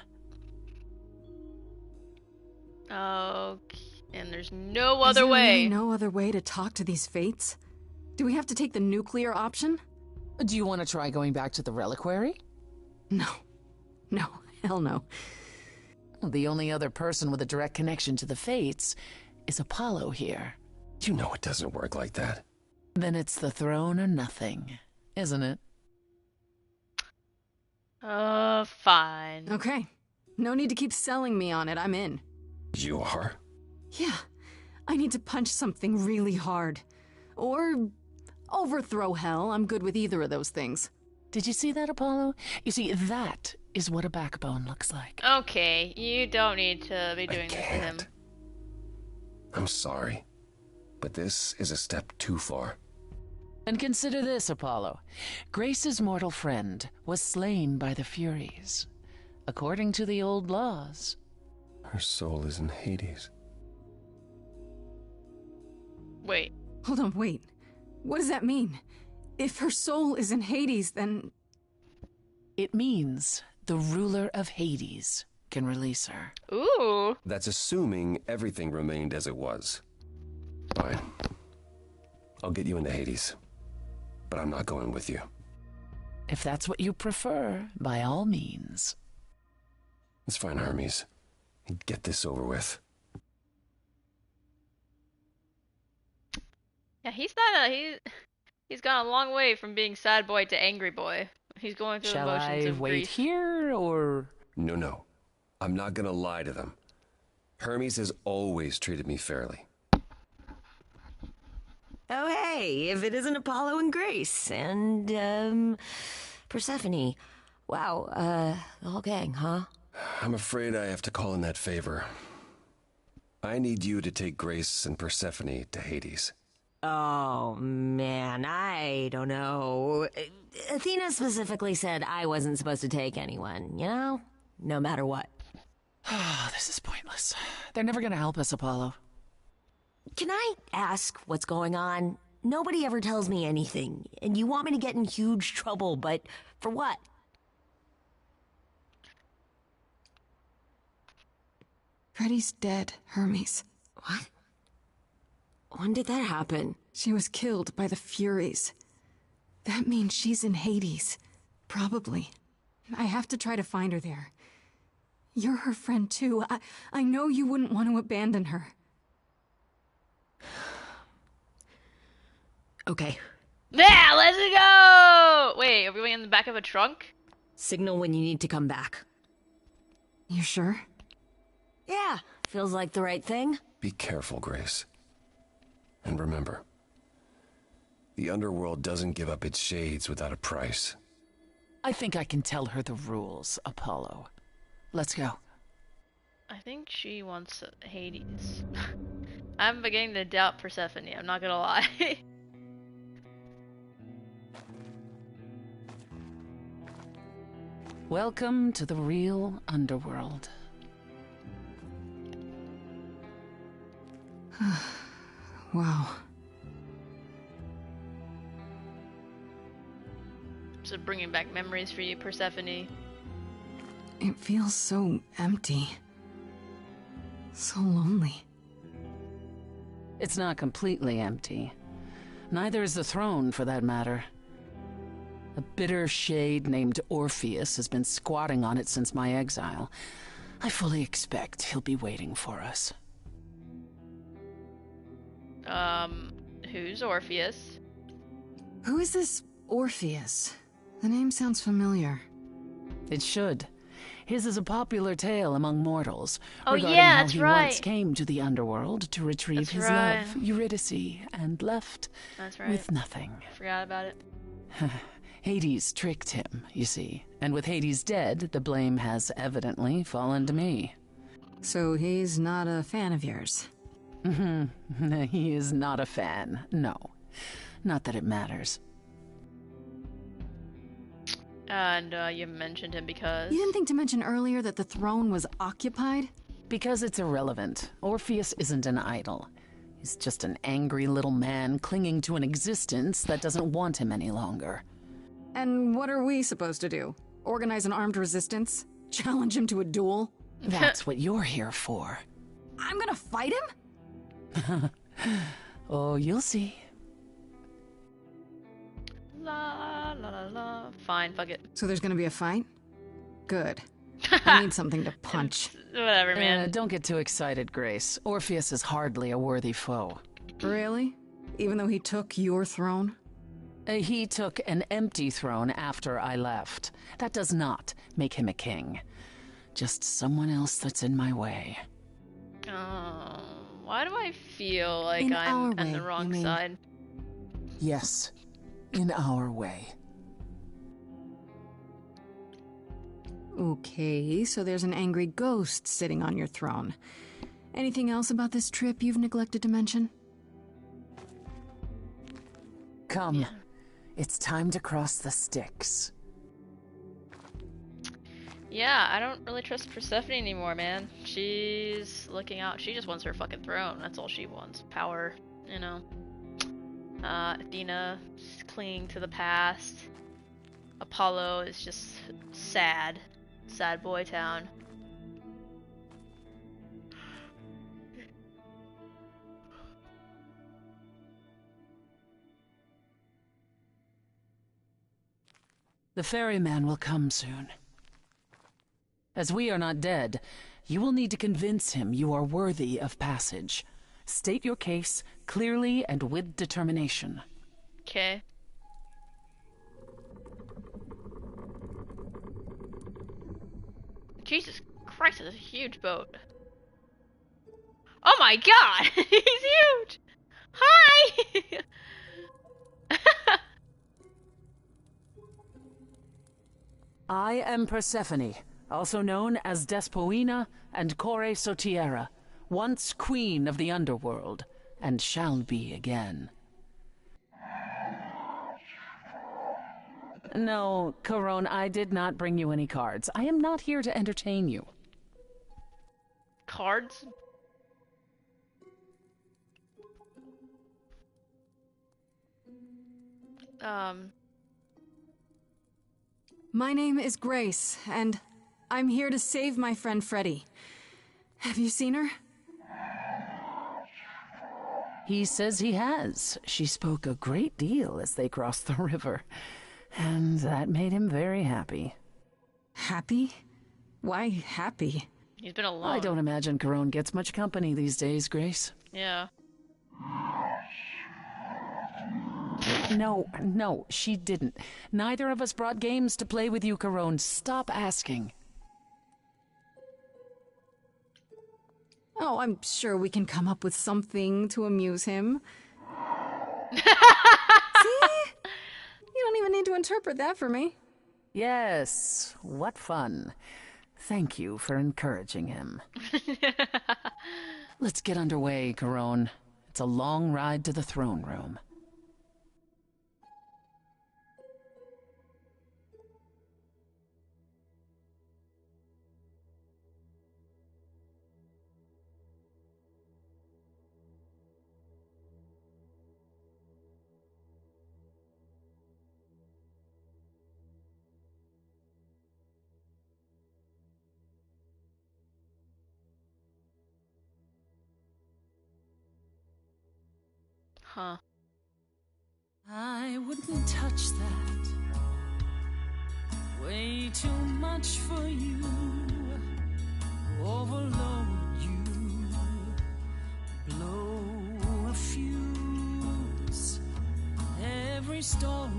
Speaker 1: Okay. And there's no other
Speaker 9: Is there
Speaker 1: way.
Speaker 9: really no other way to talk to these fates? Do we have to take the nuclear option?
Speaker 11: Do you want to try going back to the reliquary?
Speaker 9: No. No, hell no.
Speaker 11: The only other person with a direct connection to the fates is Apollo here.
Speaker 13: You know it doesn't work like that.
Speaker 11: Then it's the throne or nothing, isn't it?
Speaker 1: Fine.
Speaker 9: Okay. No need to keep selling me on it. I'm in.
Speaker 13: You are?
Speaker 9: Yeah. I need to punch something really hard. Or overthrow hell. I'm good with either of those things.
Speaker 11: Did you see that, Apollo? You see, that is what a backbone looks like.
Speaker 1: Okay, you don't need to be doing this to him.
Speaker 13: I'm sorry, but this is a step too far.
Speaker 11: And consider this, Apollo. Grace's mortal friend was slain by the Furies. according to the old laws.
Speaker 13: Her soul is in Hades.
Speaker 1: Wait.
Speaker 9: Hold on, wait. What does that mean? If her soul is in Hades, then...
Speaker 11: It means the ruler of Hades can release her.
Speaker 1: Ooh.
Speaker 13: That's assuming everything remained as it was. Fine. I'll get you into Hades. But I'm not going with you.
Speaker 11: If that's what you prefer, by all means.
Speaker 13: It's fine, Hermes. Get this over with.
Speaker 1: Yeah, he's not he's gone a long way from being sad boy to angry boy. He's going through
Speaker 11: Shall
Speaker 1: emotions
Speaker 11: I
Speaker 1: of
Speaker 11: wait
Speaker 1: grief.
Speaker 11: here, or...?
Speaker 13: No. I'm not gonna lie to them. Hermes has always treated me fairly.
Speaker 14: Oh, hey, if it isn't Apollo and Grace and, Persephone. Wow, the whole gang, huh?
Speaker 13: I'm afraid I have to call in that favor. I need you to take Grace and Persephone to Hades.
Speaker 14: Oh, man, I don't know. Athena specifically said I wasn't supposed to take anyone, you know? No matter what.
Speaker 11: This is pointless. They're never gonna help us, Apollo.
Speaker 14: Can I ask what's going on? Nobody ever tells me anything, and you want me to get in huge trouble, but for what?
Speaker 9: Freddie's dead, Hermes.
Speaker 14: What? When did that happen?
Speaker 9: She was killed by the Furies. That means she's in Hades. Probably. I have to try to find her there. You're her friend too. I know you wouldn't want to abandon her.
Speaker 14: Okay.
Speaker 1: Yeah, let's go! Wait, are we going in the back of a trunk?
Speaker 14: Signal when you need to come back.
Speaker 9: You sure?
Speaker 14: Yeah, feels like the right thing.
Speaker 13: Be careful, Grace. And remember, the underworld doesn't give up its shades without a price.
Speaker 11: I think I can tell her the rules, Apollo. Let's go.
Speaker 1: I think she wants Hades. I'm beginning to doubt Persephone, I'm not gonna lie.
Speaker 11: Welcome to the real underworld.
Speaker 9: Wow.
Speaker 1: So bringing back memories for you, Persephone.
Speaker 9: It feels so empty. So lonely.
Speaker 11: It's not completely empty. Neither is the throne, for that matter. A bitter shade named Orpheus has been squatting on it since my exile. I fully expect he'll be waiting for us.
Speaker 1: Who's Orpheus?
Speaker 9: Who is this Orpheus? The name sounds familiar.
Speaker 11: It should. His is a popular tale among mortals
Speaker 1: regarding
Speaker 11: how
Speaker 1: that's
Speaker 11: he
Speaker 1: right.
Speaker 11: once came to the underworld to retrieve
Speaker 1: That's
Speaker 11: his
Speaker 1: right.
Speaker 11: love, Eurydice, and left
Speaker 1: That's right.
Speaker 11: with nothing.
Speaker 1: Forgot about it.
Speaker 11: Hades tricked him, you see, and with Hades dead, the blame has evidently fallen to me.
Speaker 9: So he's not a fan of yours?
Speaker 11: He is not a fan, no. Not that it matters.
Speaker 1: And you mentioned him because...
Speaker 9: You didn't think to mention earlier that the throne was occupied?
Speaker 11: Because it's irrelevant. Orpheus isn't an idol. He's just an angry little man clinging to an existence that doesn't want him any longer.
Speaker 9: And what are we supposed to do? Organize an armed resistance? Challenge him to a duel?
Speaker 11: That's what you're here for.
Speaker 9: I'm gonna fight him?
Speaker 11: Oh, you'll see.
Speaker 1: La la la la. Fine, fuck it.
Speaker 9: So there's gonna be a fight? Good. I need something to punch.
Speaker 1: Whatever, man.
Speaker 11: Don't get too excited, Grace. Orpheus is hardly a worthy foe.
Speaker 9: Really? Even though he took your throne?
Speaker 11: He took an empty throne after I left. That does not make him a king. Just someone else that's in my way.
Speaker 1: Why do I feel like
Speaker 9: In
Speaker 1: I'm
Speaker 9: our
Speaker 1: on
Speaker 9: way,
Speaker 1: the wrong
Speaker 9: you mean?
Speaker 1: side?
Speaker 11: Yes, in our way.
Speaker 9: Okay, so there's an angry ghost sitting on your throne. Anything else about this trip you've neglected to mention?
Speaker 11: Come.
Speaker 1: Yeah.
Speaker 11: It's time to cross the Styx.
Speaker 1: Yeah, I don't really trust Persephone anymore, man. She's looking out. She just wants her fucking throne. That's all she wants. Power, you know. Athena is clinging to the past. Apollo is just sad. Sad boy town.
Speaker 11: The ferryman will come soon. As we are not dead, you will need to convince him you are worthy of passage. State your case clearly and with determination.
Speaker 1: Okay. Jesus Christ, it's a huge boat. Oh my god! He's huge! Hi!
Speaker 11: I am Persephone, also known as Despoina and Kore Sotiera, once queen of the underworld, and shall be again. No, Corone, I did not bring you any cards. I am not here to entertain you.
Speaker 1: Cards?
Speaker 9: My name is Grace, and I'm here to save my friend Freddie. Have you seen her?
Speaker 11: He says he has. She spoke a great deal as they crossed the river, and that made him very happy.
Speaker 9: Happy? Why happy?
Speaker 1: He's been alone.
Speaker 11: I don't imagine Corone gets much company these days, Grace.
Speaker 1: Yeah.
Speaker 11: No, she didn't. Neither of us brought games to play with you, Corone. Stop asking.
Speaker 9: Oh, I'm sure we can come up with something to amuse him. See? You don't even need to interpret that for me.
Speaker 11: Yes, what fun. Thank you for encouraging him. Let's get underway, Corone. It's a long ride to the throne room.
Speaker 1: Huh.
Speaker 5: I wouldn't touch that. Way too much for you. Overload you. Blow a fuse. Every story,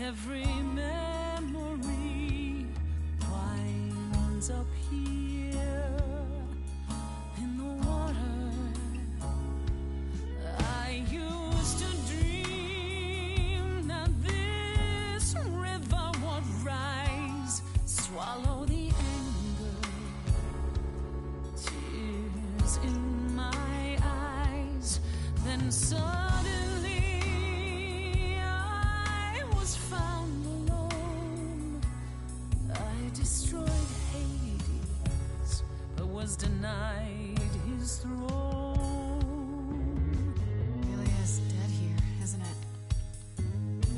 Speaker 5: every memory winds up here in the water. I used to dream that this river would rise, swallow the anger, tears in my eyes. Then suddenly I was found alone. I destroyed Hades, but was denied his throne.
Speaker 9: Isn't it?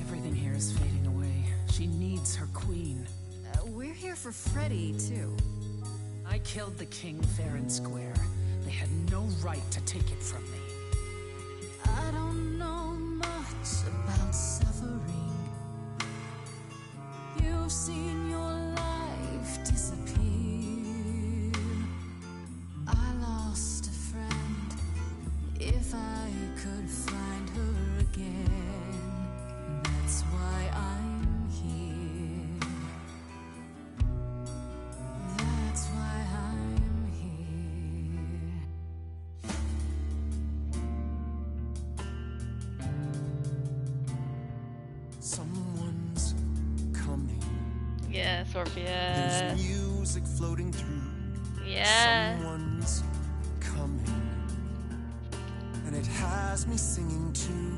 Speaker 11: Everything here is fading away. She needs her queen.
Speaker 9: We're here for Freddie, too.
Speaker 11: I killed the king fair and square. They had no right to take it from me.
Speaker 2: I don't know much about suffering. You've seen your life disappear. I lost a friend. If I could find her again, that's why I'm here. That's why I'm here.
Speaker 15: Someone's coming.
Speaker 1: Yes, Orpheus.
Speaker 15: There's music floating through.
Speaker 1: Yeah.
Speaker 15: Someone's coming. And it has me singing too.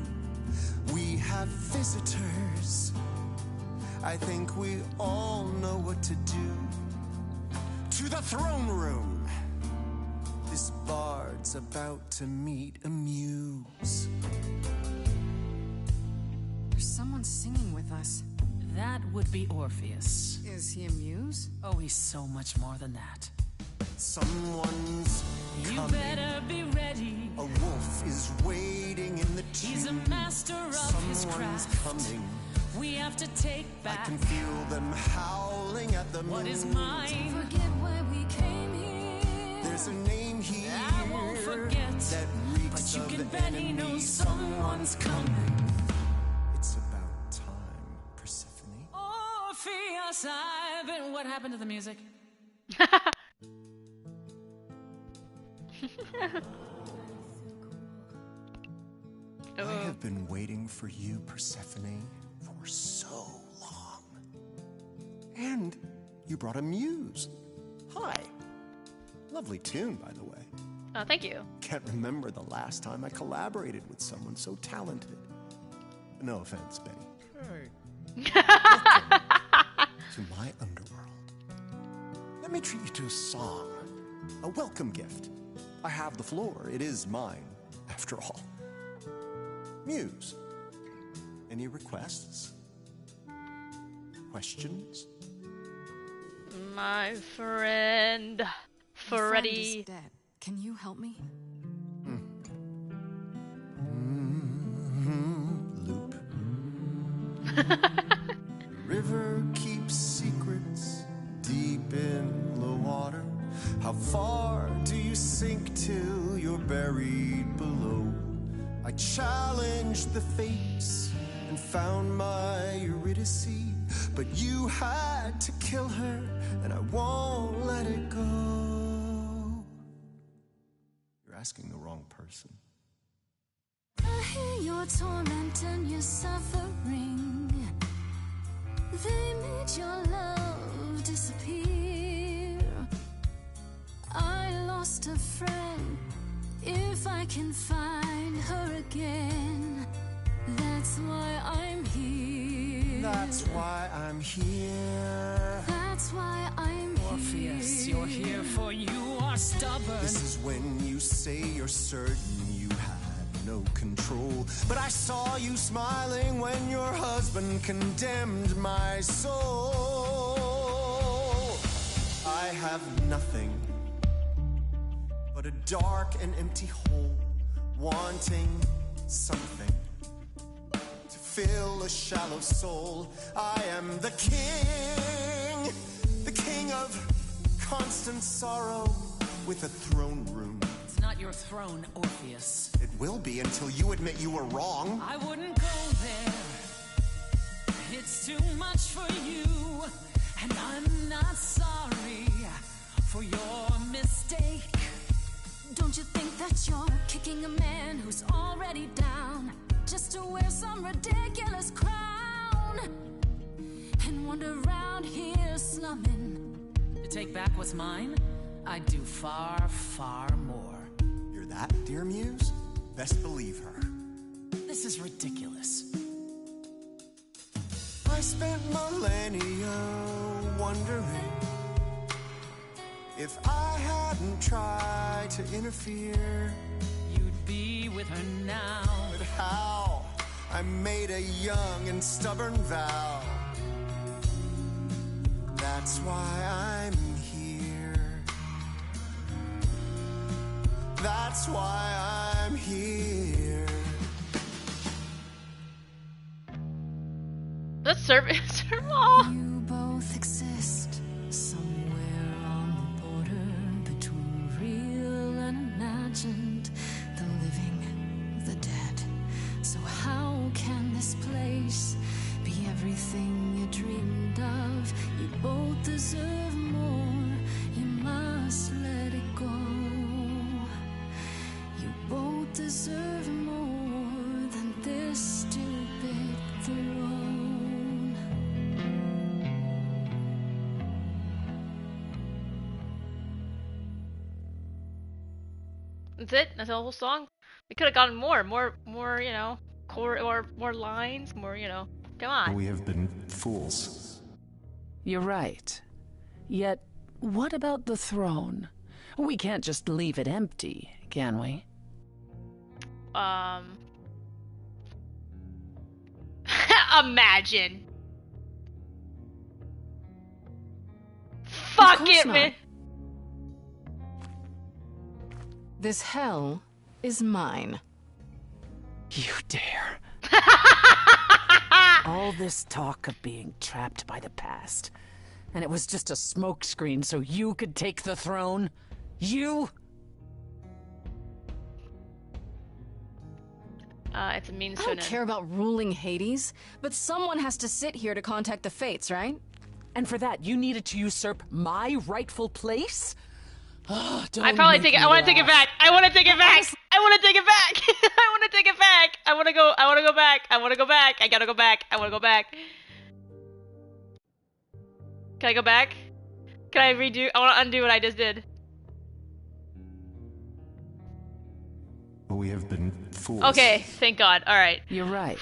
Speaker 15: We have visitors. I think we all know what to do. To the throne room! This bard's about to meet a muse.
Speaker 9: There's someone singing with us.
Speaker 11: That would be Orpheus.
Speaker 9: Is he a muse?
Speaker 11: Oh, he's so much more than that.
Speaker 15: Someone's
Speaker 11: You
Speaker 15: coming.
Speaker 11: better be ready.
Speaker 15: A wolf is waiting in the tomb.
Speaker 11: He's a master of his
Speaker 15: Someone's
Speaker 11: craft.
Speaker 15: coming.
Speaker 11: We have to take
Speaker 15: I
Speaker 11: back
Speaker 15: can feel them howling at the
Speaker 11: what
Speaker 15: moon.
Speaker 11: is mine.
Speaker 5: Forget why we came here.
Speaker 15: There's a name here
Speaker 11: I won't forget,
Speaker 15: that reeks
Speaker 11: but you
Speaker 15: of
Speaker 11: can bet he
Speaker 15: enemy.
Speaker 11: knows someone's coming.
Speaker 15: It's about time, Persephone.
Speaker 11: Orpheus, I've been. What happened to the music?
Speaker 15: I have been waiting for you, Persephone, for so long. And you brought a muse. Hi. Lovely tune, by the way.
Speaker 1: Oh, thank you.
Speaker 15: Can't remember the last time I collaborated with someone so talented. No offense, Benny. To my underworld. Let me treat you to a song. A welcome gift. I have the floor. It is mine, after all. Muse. Any requests? Questions?
Speaker 1: My friend,
Speaker 9: My friend is
Speaker 1: Freddy.
Speaker 9: dead. Can you help me?
Speaker 15: Loop. River keeps secrets deep in the water. How far do you sink till you're buried below? I challenged the fates and found my Eurydice, but you had to kill her, and I won't let it go. You're asking the wrong person.
Speaker 2: I hear your torment and your suffering. They made your love disappear. I lost a friend. If I can find her again, that's why I'm here.
Speaker 15: That's why I'm here.
Speaker 2: That's why I'm
Speaker 11: Orpheus,
Speaker 2: here.
Speaker 11: you're here for you are stubborn.
Speaker 15: This is when you say you're certain you had no control. But I saw you smiling when your husband condemned my soul. I have nothing but a dark and empty hole, wanting something to fill a shallow soul. I am the king of constant sorrow with a throne room.
Speaker 11: It's not your throne, Orpheus.
Speaker 15: It will be until you admit you were wrong.
Speaker 11: I wouldn't go there. It's too much for you, and I'm not sorry for your mistake.
Speaker 2: Don't you think that you're kicking a man who's already down just to wear some ridiculous crown and wander around here slumming?
Speaker 11: To take back what's mine, I'd do far, far more.
Speaker 15: You're that, dear Muse? Best believe her.
Speaker 11: This is ridiculous.
Speaker 15: I spent millennia wondering if I hadn't tried to interfere.
Speaker 11: You'd be with her now.
Speaker 15: But how? I made a young and stubborn vow. That's why I'm here. That's why I'm here.
Speaker 1: Let's serve all.
Speaker 2: You both exist somewhere on the border between real and imagined, the living, the dead. So how can this place be everything you dreamed of? You both deserve more. You must let it go. You both deserve more than this stupid throne.
Speaker 1: That's it. That's the whole song. We could have gotten more, you know, core or more lines, more, you know. Come on.
Speaker 15: We have been fools.
Speaker 11: You're right. Yet, what about the throne? We can't just leave it empty, can we?
Speaker 1: Imagine. Fuck it,
Speaker 9: not.
Speaker 1: man.
Speaker 9: This hell is mine.
Speaker 11: You dare. All this talk of being trapped by the past, and it was just a smokescreen so you could take the throne? You?
Speaker 1: It's a means
Speaker 9: I
Speaker 1: to
Speaker 9: don't
Speaker 1: an end.
Speaker 9: care about ruling Hades, but someone has to sit here to contact the Fates, right?
Speaker 11: And for that, you needed to usurp my rightful place? Oh,
Speaker 1: I probably take it. I want to take it back. I want to take it back. I want to take it back. I want to take it back. I want to go. I want to go back. I want to go back. I gotta go back. I want to go back. Can I go back? Can I redo? I want to undo what I just did.
Speaker 15: We have been fools.
Speaker 1: Okay, thank God. All right.
Speaker 11: You're right.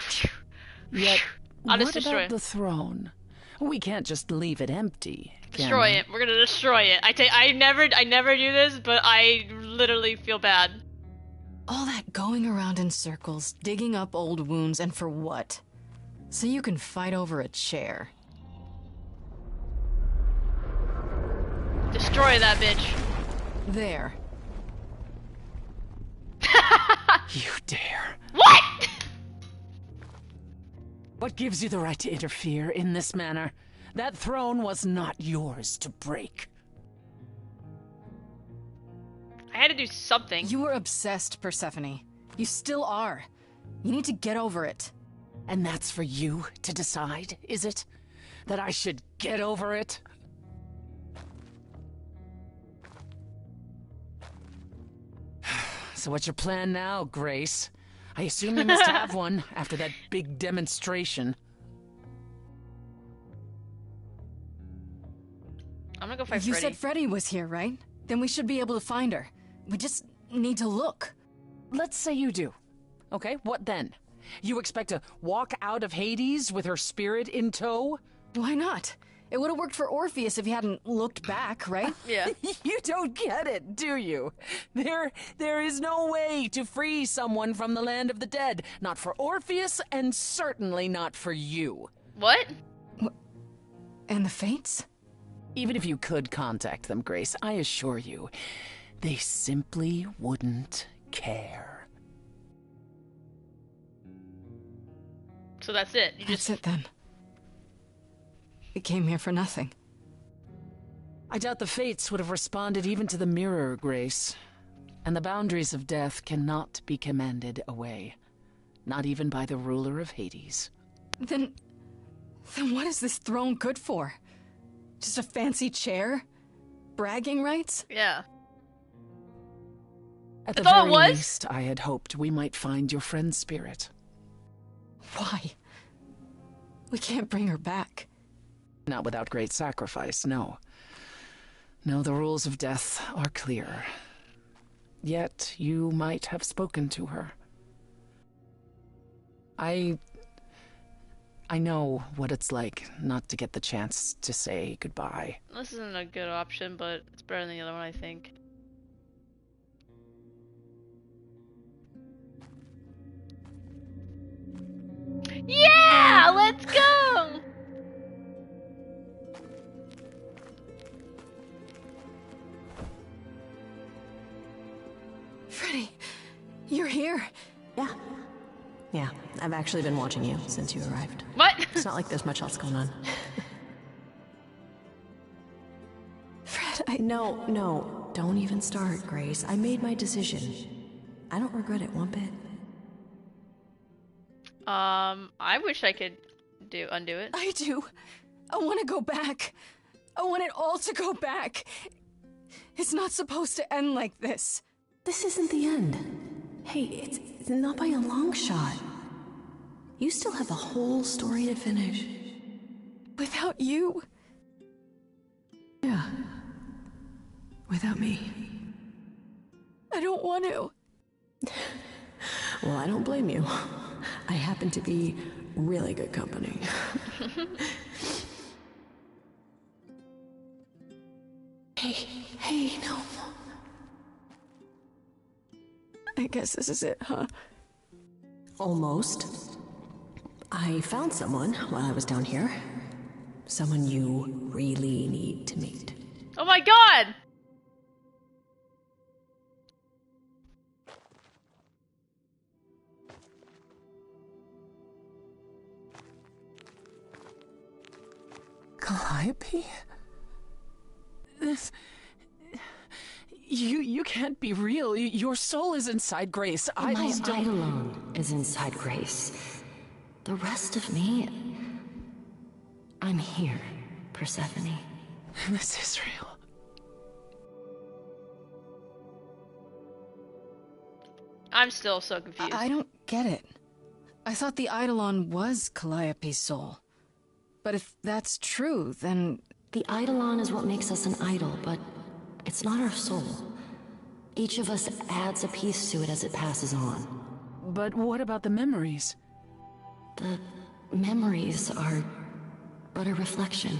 Speaker 11: Yet,
Speaker 1: I'll
Speaker 11: what
Speaker 1: just destroy
Speaker 11: about
Speaker 1: it.
Speaker 11: the throne? We can't just leave it empty, can
Speaker 1: Destroy
Speaker 11: we?
Speaker 1: it. We're gonna destroy it. I never do this, but I literally feel bad.
Speaker 9: All that going around in circles, digging up old wounds, and for what? So you can fight over a chair.
Speaker 1: Destroy that bitch.
Speaker 9: There.
Speaker 11: You dare.
Speaker 1: What?
Speaker 11: What gives you the right to interfere in this manner? That throne was not yours to break.
Speaker 1: I had to do something.
Speaker 9: You were obsessed, Persephone. You still are. You need to get over it.
Speaker 11: And that's for you to decide, is it? That I should get over it? So what's your plan now, Grace? I assume you must have one after that big demonstration.
Speaker 1: I'm gonna go find
Speaker 9: You
Speaker 1: Freddy.
Speaker 9: said Freddy was here, right? Then we should be able to find her. We just need to look.
Speaker 11: Let's say you do. Okay, what then? You expect to walk out of Hades with her spirit in tow?
Speaker 9: Why not? It would have worked for Orpheus if he hadn't looked back, right?
Speaker 1: Yeah.
Speaker 11: You don't get it, do you? There is no way to free someone from the land of the dead. Not for Orpheus, and certainly not for you.
Speaker 1: What?
Speaker 9: And the Fates?
Speaker 11: Even if you could contact them, Grace, I assure you, they simply wouldn't care.
Speaker 1: So that's it.
Speaker 9: That's it then. We came here for nothing.
Speaker 11: I doubt the Fates would have responded even to the mirror, Grace. And the boundaries of death cannot be commanded away. Not even by the ruler of Hades.
Speaker 9: Then what is this throne good for? Just a fancy chair? Bragging rights?
Speaker 1: Yeah.
Speaker 11: At the
Speaker 1: That's all
Speaker 11: very
Speaker 1: it was?
Speaker 11: least, I had hoped we might find your friend's spirit.
Speaker 9: Why? We can't bring her back.
Speaker 11: Not without great sacrifice, no. No, the rules of death are clear. Yet you might have spoken to her. I know what it's like not to get the chance to say goodbye.
Speaker 1: This isn't a good option, but it's better than the other one, I think. Yeah! Let's go!
Speaker 9: Freddy, you're here.
Speaker 3: Yeah, I've actually been watching you since you arrived.
Speaker 1: What?
Speaker 3: It's not like there's much else going on.
Speaker 9: Fred,
Speaker 3: No, don't even start, Grace. I made my decision. I don't regret it one bit.
Speaker 1: I wish I could undo it.
Speaker 9: I do. I want to go back. I want it all to go back. It's not supposed to end like this.
Speaker 3: This isn't the end. Hey, it's not by a long shot. You still have a whole story to finish.
Speaker 9: Without you?
Speaker 3: Yeah. Without me.
Speaker 9: I don't want to.
Speaker 3: Well, I don't blame you. I happen to be really good company.
Speaker 9: Hey, no. I guess this is it, huh?
Speaker 3: Almost. I found someone while I was down here. Someone you really need to meet.
Speaker 1: Oh my god!
Speaker 11: Calliope? You can't be real. Your soul is inside Grace.
Speaker 14: My Eidolon is inside Grace. The rest of me... I'm here, Persephone.
Speaker 11: This is real.
Speaker 1: I'm still so confused.
Speaker 9: I don't get it. I thought the Eidolon was Calliope's soul. But if that's true, then...
Speaker 14: The Eidolon is what makes us an idol, but it's not our soul. Each of us adds a piece to it as it passes on.
Speaker 11: But what about the memories?
Speaker 14: The memories are but a reflection.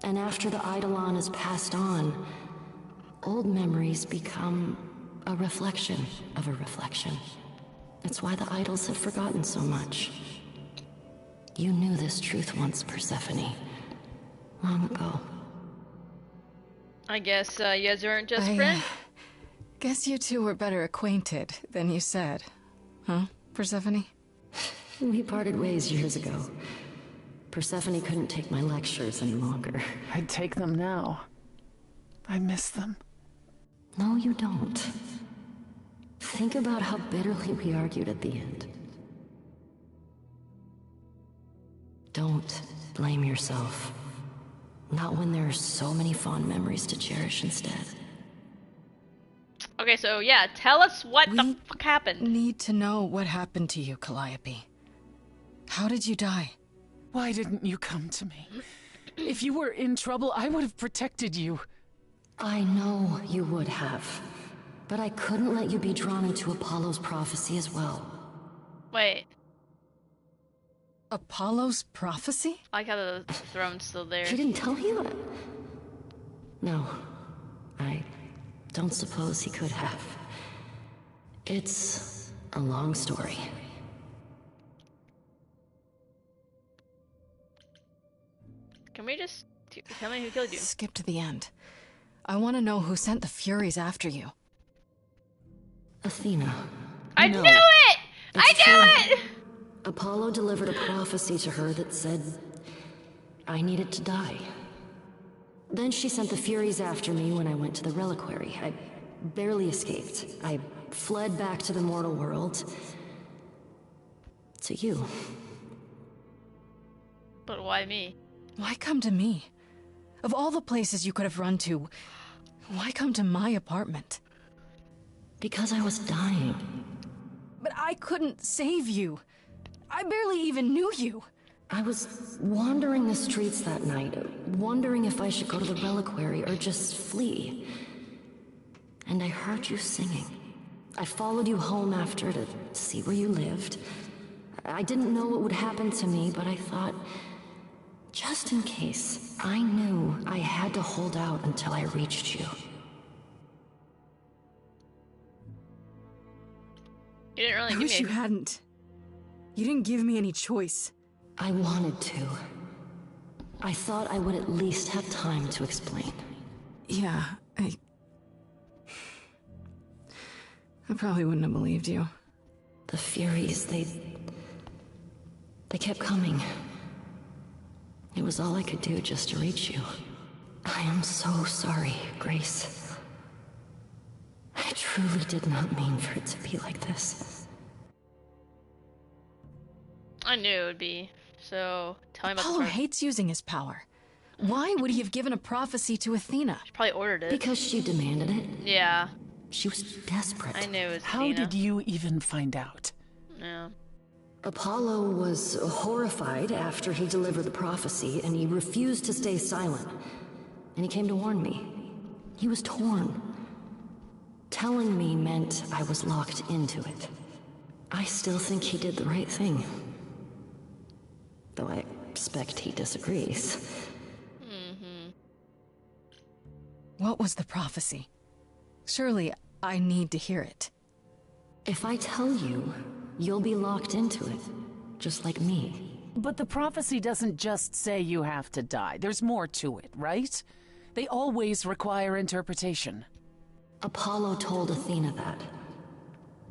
Speaker 14: And after the Eidolon is passed on, old memories become a reflection of a reflection. It's why the idols have forgotten so much. You knew this truth once, Persephone. Long ago.
Speaker 1: I guess you guys aren't just friends?
Speaker 9: Guess you two were better acquainted than you said. Huh, Persephone?
Speaker 14: We parted ways years ago. Persephone couldn't take my lectures any longer.
Speaker 11: I'd take them now. I miss them.
Speaker 14: No, you don't. Think about how bitterly we argued at the end. Don't blame yourself. Not when there are so many fond memories to cherish instead.
Speaker 1: Okay, so yeah, tell us what the fuck happened.
Speaker 9: Need to know what happened to you, Calliope. How did you die?
Speaker 11: Why didn't you come to me? If you were in trouble, I would have protected you.
Speaker 14: I know you would have. But I couldn't let you be drawn into Apollo's prophecy as well.
Speaker 1: Wait.
Speaker 9: Apollo's prophecy?
Speaker 1: I like how the throne's still there.
Speaker 14: He didn't tell you? No. I don't suppose he could have. It's a long story.
Speaker 1: Can we just tell me who killed you?
Speaker 9: Skip to the end. I want to know who sent the Furies after you.
Speaker 14: Athena.
Speaker 1: I knew it! I knew it!
Speaker 14: Apollo delivered a prophecy to her that said I needed to die. Then she sent the Furies after me when I went to the reliquary. I barely escaped. I fled back to the mortal world. To you.
Speaker 1: But why me?
Speaker 9: Why come to me? Of all the places you could have run to, why come to my apartment?
Speaker 14: Because I was dying.
Speaker 9: But I couldn't save you. I barely even knew you.
Speaker 14: I was wandering the streets that night, wondering if I should go to the reliquary or just flee. And I heard you singing. I followed you home after to see where you lived. I didn't know what would happen to me, but I thought, just in case, I knew I had to hold out until I reached you.
Speaker 1: You didn't really
Speaker 9: I wish you hadn't. You didn't give me any choice.
Speaker 14: I wanted to. I thought I would at least have time to explain.
Speaker 9: Yeah, I probably wouldn't have believed you.
Speaker 14: The Furies, they kept coming. It was all I could do just to reach you. I am so sorry, Grace. I truly did not mean for it to be like this.
Speaker 1: I knew it would be. So, tell me about
Speaker 9: Apollo
Speaker 1: the
Speaker 9: hates using his power. Why would he have given a prophecy to Athena?
Speaker 1: She probably ordered it.
Speaker 14: Because she demanded it.
Speaker 1: Yeah.
Speaker 14: She was desperate.
Speaker 1: I knew it was
Speaker 11: How
Speaker 1: Athena.
Speaker 11: did you even find out?
Speaker 1: Yeah.
Speaker 14: Apollo was horrified after he delivered the prophecy, and he refused to stay silent. And he came to warn me. He was torn. Telling me meant I was locked into it. I still think he did the right thing. though I expect he disagrees.
Speaker 9: What was the prophecy? Surely I need to hear it.
Speaker 14: If I tell you, you'll be locked into it, just like me.
Speaker 11: But the prophecy doesn't just say you have to die. There's more to it, right? They always require interpretation.
Speaker 14: Apollo told Athena that.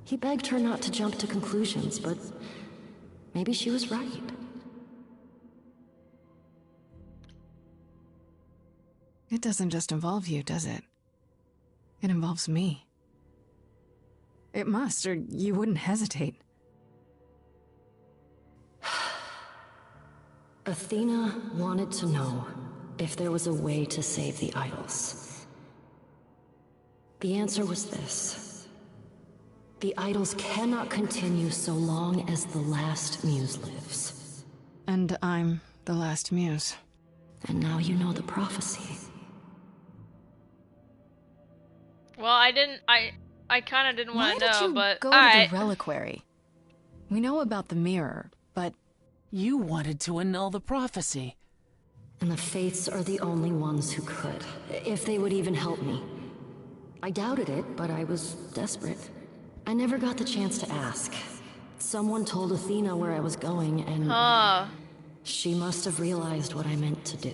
Speaker 14: He begged her not to jump to conclusions, but maybe she was right.
Speaker 9: It doesn't just involve you, does it? It involves me. It must, or you wouldn't hesitate.
Speaker 14: Athena wanted to know if there was a way to save the idols. The answer was this. The idols cannot continue so long as the last muse lives.
Speaker 9: And I'm the last muse.
Speaker 14: And now you know the prophecy.
Speaker 1: Well, I kind of didn't want to know, but
Speaker 9: go to the reliquary? We know about the mirror, but...
Speaker 11: You wanted to annul the prophecy.
Speaker 14: And the Fates are the only ones who could, if they would even help me. I doubted it, but I was desperate. I never got the chance to ask. Someone told Athena where I was going, and she must have realized what I meant to do.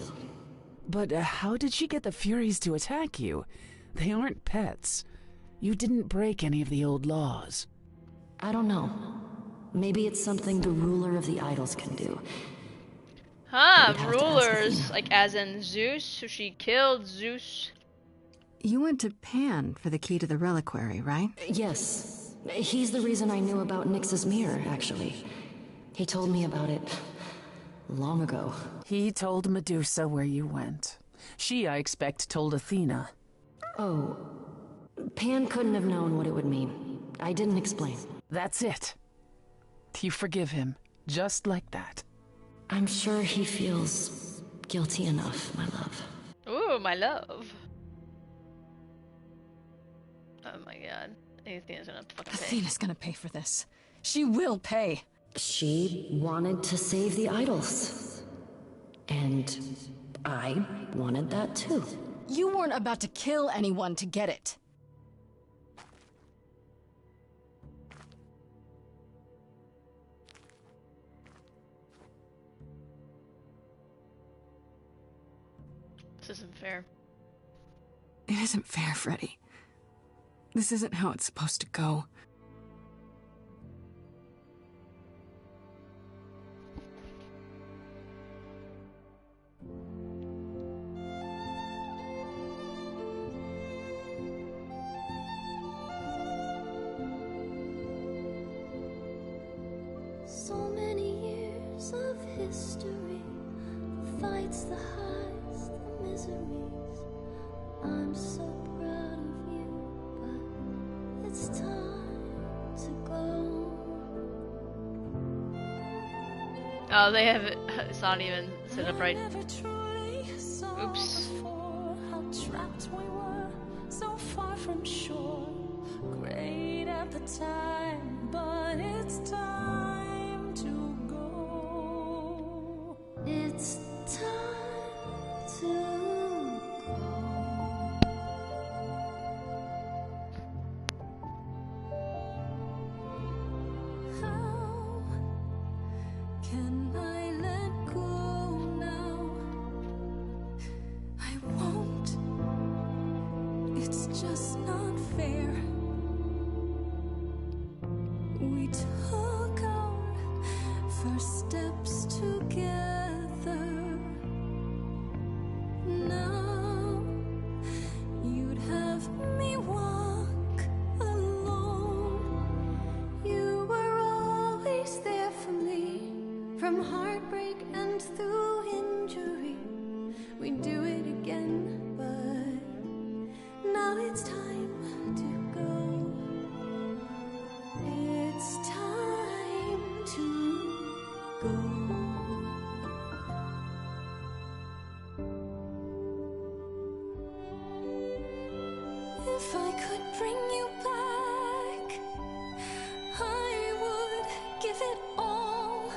Speaker 11: But how did she get the Furies to attack you? They aren't pets. You didn't break any of the old laws.
Speaker 14: I don't know. Maybe it's something the ruler of the idols can do.
Speaker 1: Rulers, like as in Zeus, so she killed Zeus.
Speaker 9: You went to Pan for the key to the reliquary, right?
Speaker 14: Yes. He's the reason I knew about Nyx's mirror, actually. He told me about it long ago.
Speaker 11: He told Medusa where you went. She, I expect, told Athena.
Speaker 14: Oh. Pan couldn't have known what it would mean. I didn't explain.
Speaker 11: That's it. You forgive him, just like that.
Speaker 14: I'm sure he feels guilty enough, my love.
Speaker 1: Ooh, my love. Oh my god. Athena's gonna fucking pay.
Speaker 9: Athena's gonna pay for this. She will pay.
Speaker 14: She wanted to save the idols. And I wanted that too.
Speaker 9: You weren't about to kill anyone to get it.
Speaker 1: This isn't fair.
Speaker 9: It isn't fair, Freddy. This isn't how it's supposed to go.
Speaker 2: So many years of history, fights, the highs, the miseries. I'm so proud of you, but it's time to go.
Speaker 1: Oh, they have it. It's not even set up right. Oops.
Speaker 2: How trapped we were, so far from shore. Great at the time, but it's time to go. It's time to How can I let go now? I won't. It's just not fair. We took our first steps together. Now you'd have me walk alone. You were always there for me, from heartbreak and through injury. We'd do it again, but now it's time to go. It's time to go. If I could bring you back, I would give it all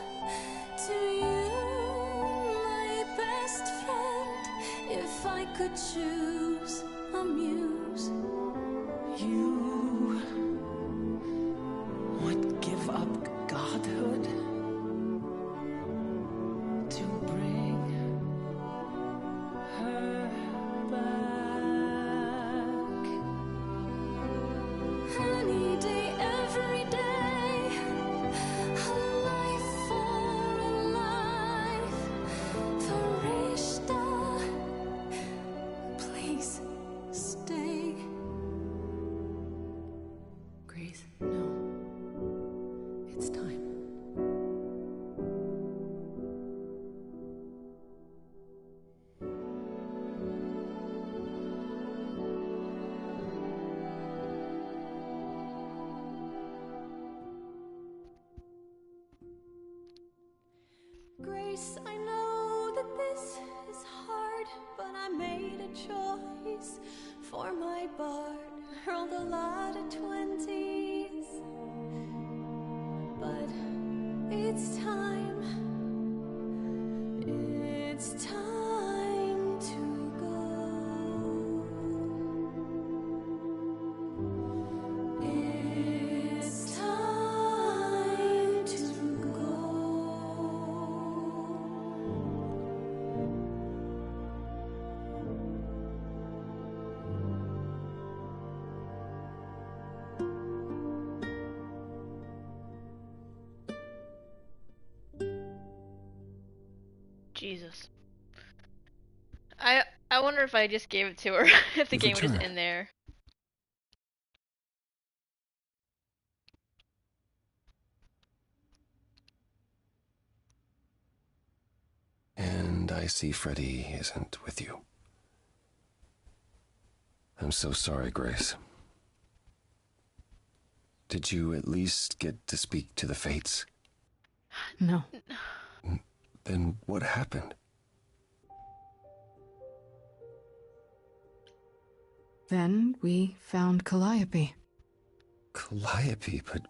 Speaker 2: to you. could choose a muse,
Speaker 11: You would give up godhood to bring her back.
Speaker 2: any day, every day, a life for a life, Farishta, please stay.
Speaker 11: Grace, no. It's time.
Speaker 2: Grace, I know that this is hard, but I made a choice for my bard. Hurled a lot of 20s, but it's time. It's time to go. It's time to go.
Speaker 1: Jesus. I wonder if I just gave it to her, if the
Speaker 13: You've
Speaker 1: game would just
Speaker 13: returned.
Speaker 1: end there.
Speaker 13: And I see Freddy isn't with you. I'm so sorry, Grace. Did you at least get to speak to the Fates?
Speaker 9: No.
Speaker 13: Then what happened?
Speaker 9: Then we found Calliope.
Speaker 13: Calliope, but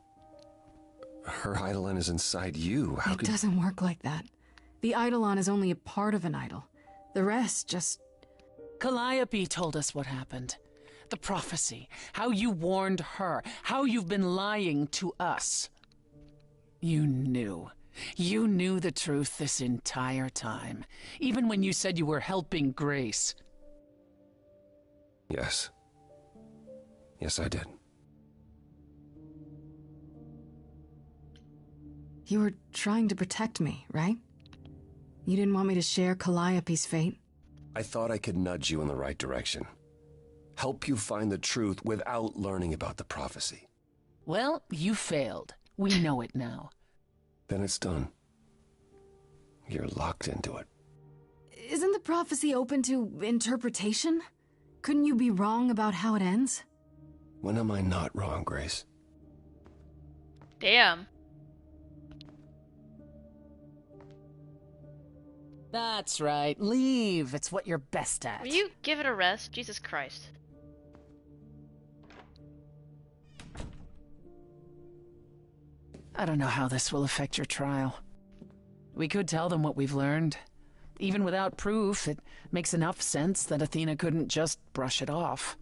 Speaker 13: her Eidolon is inside you. How
Speaker 9: It
Speaker 13: could...
Speaker 9: doesn't work like that. The Eidolon is only a part of an idol. The rest just...
Speaker 11: Calliope told us what happened. The prophecy. How you warned her. How you've been lying to us. You knew. You knew the truth this entire time. Even when you said you were helping Grace.
Speaker 13: Yes. Yes, I did.
Speaker 9: You were trying to protect me, right? You didn't want me to share Calliope's fate?
Speaker 13: I thought I could nudge you in the right direction. Help you find the truth without learning about the prophecy.
Speaker 11: Well, you failed. We know it now.
Speaker 13: Then it's done. You're locked into it.
Speaker 9: Isn't the prophecy open to interpretation? Couldn't you be wrong about how it ends?
Speaker 13: When am I not wrong, Grace?
Speaker 1: Damn.
Speaker 11: That's right. Leave. It's what you're best at.
Speaker 1: Will you give it a rest? Jesus Christ.
Speaker 11: I don't know how this will affect your trial. We could tell them what we've learned. Even without proof, it makes enough sense that Athena couldn't just brush it off.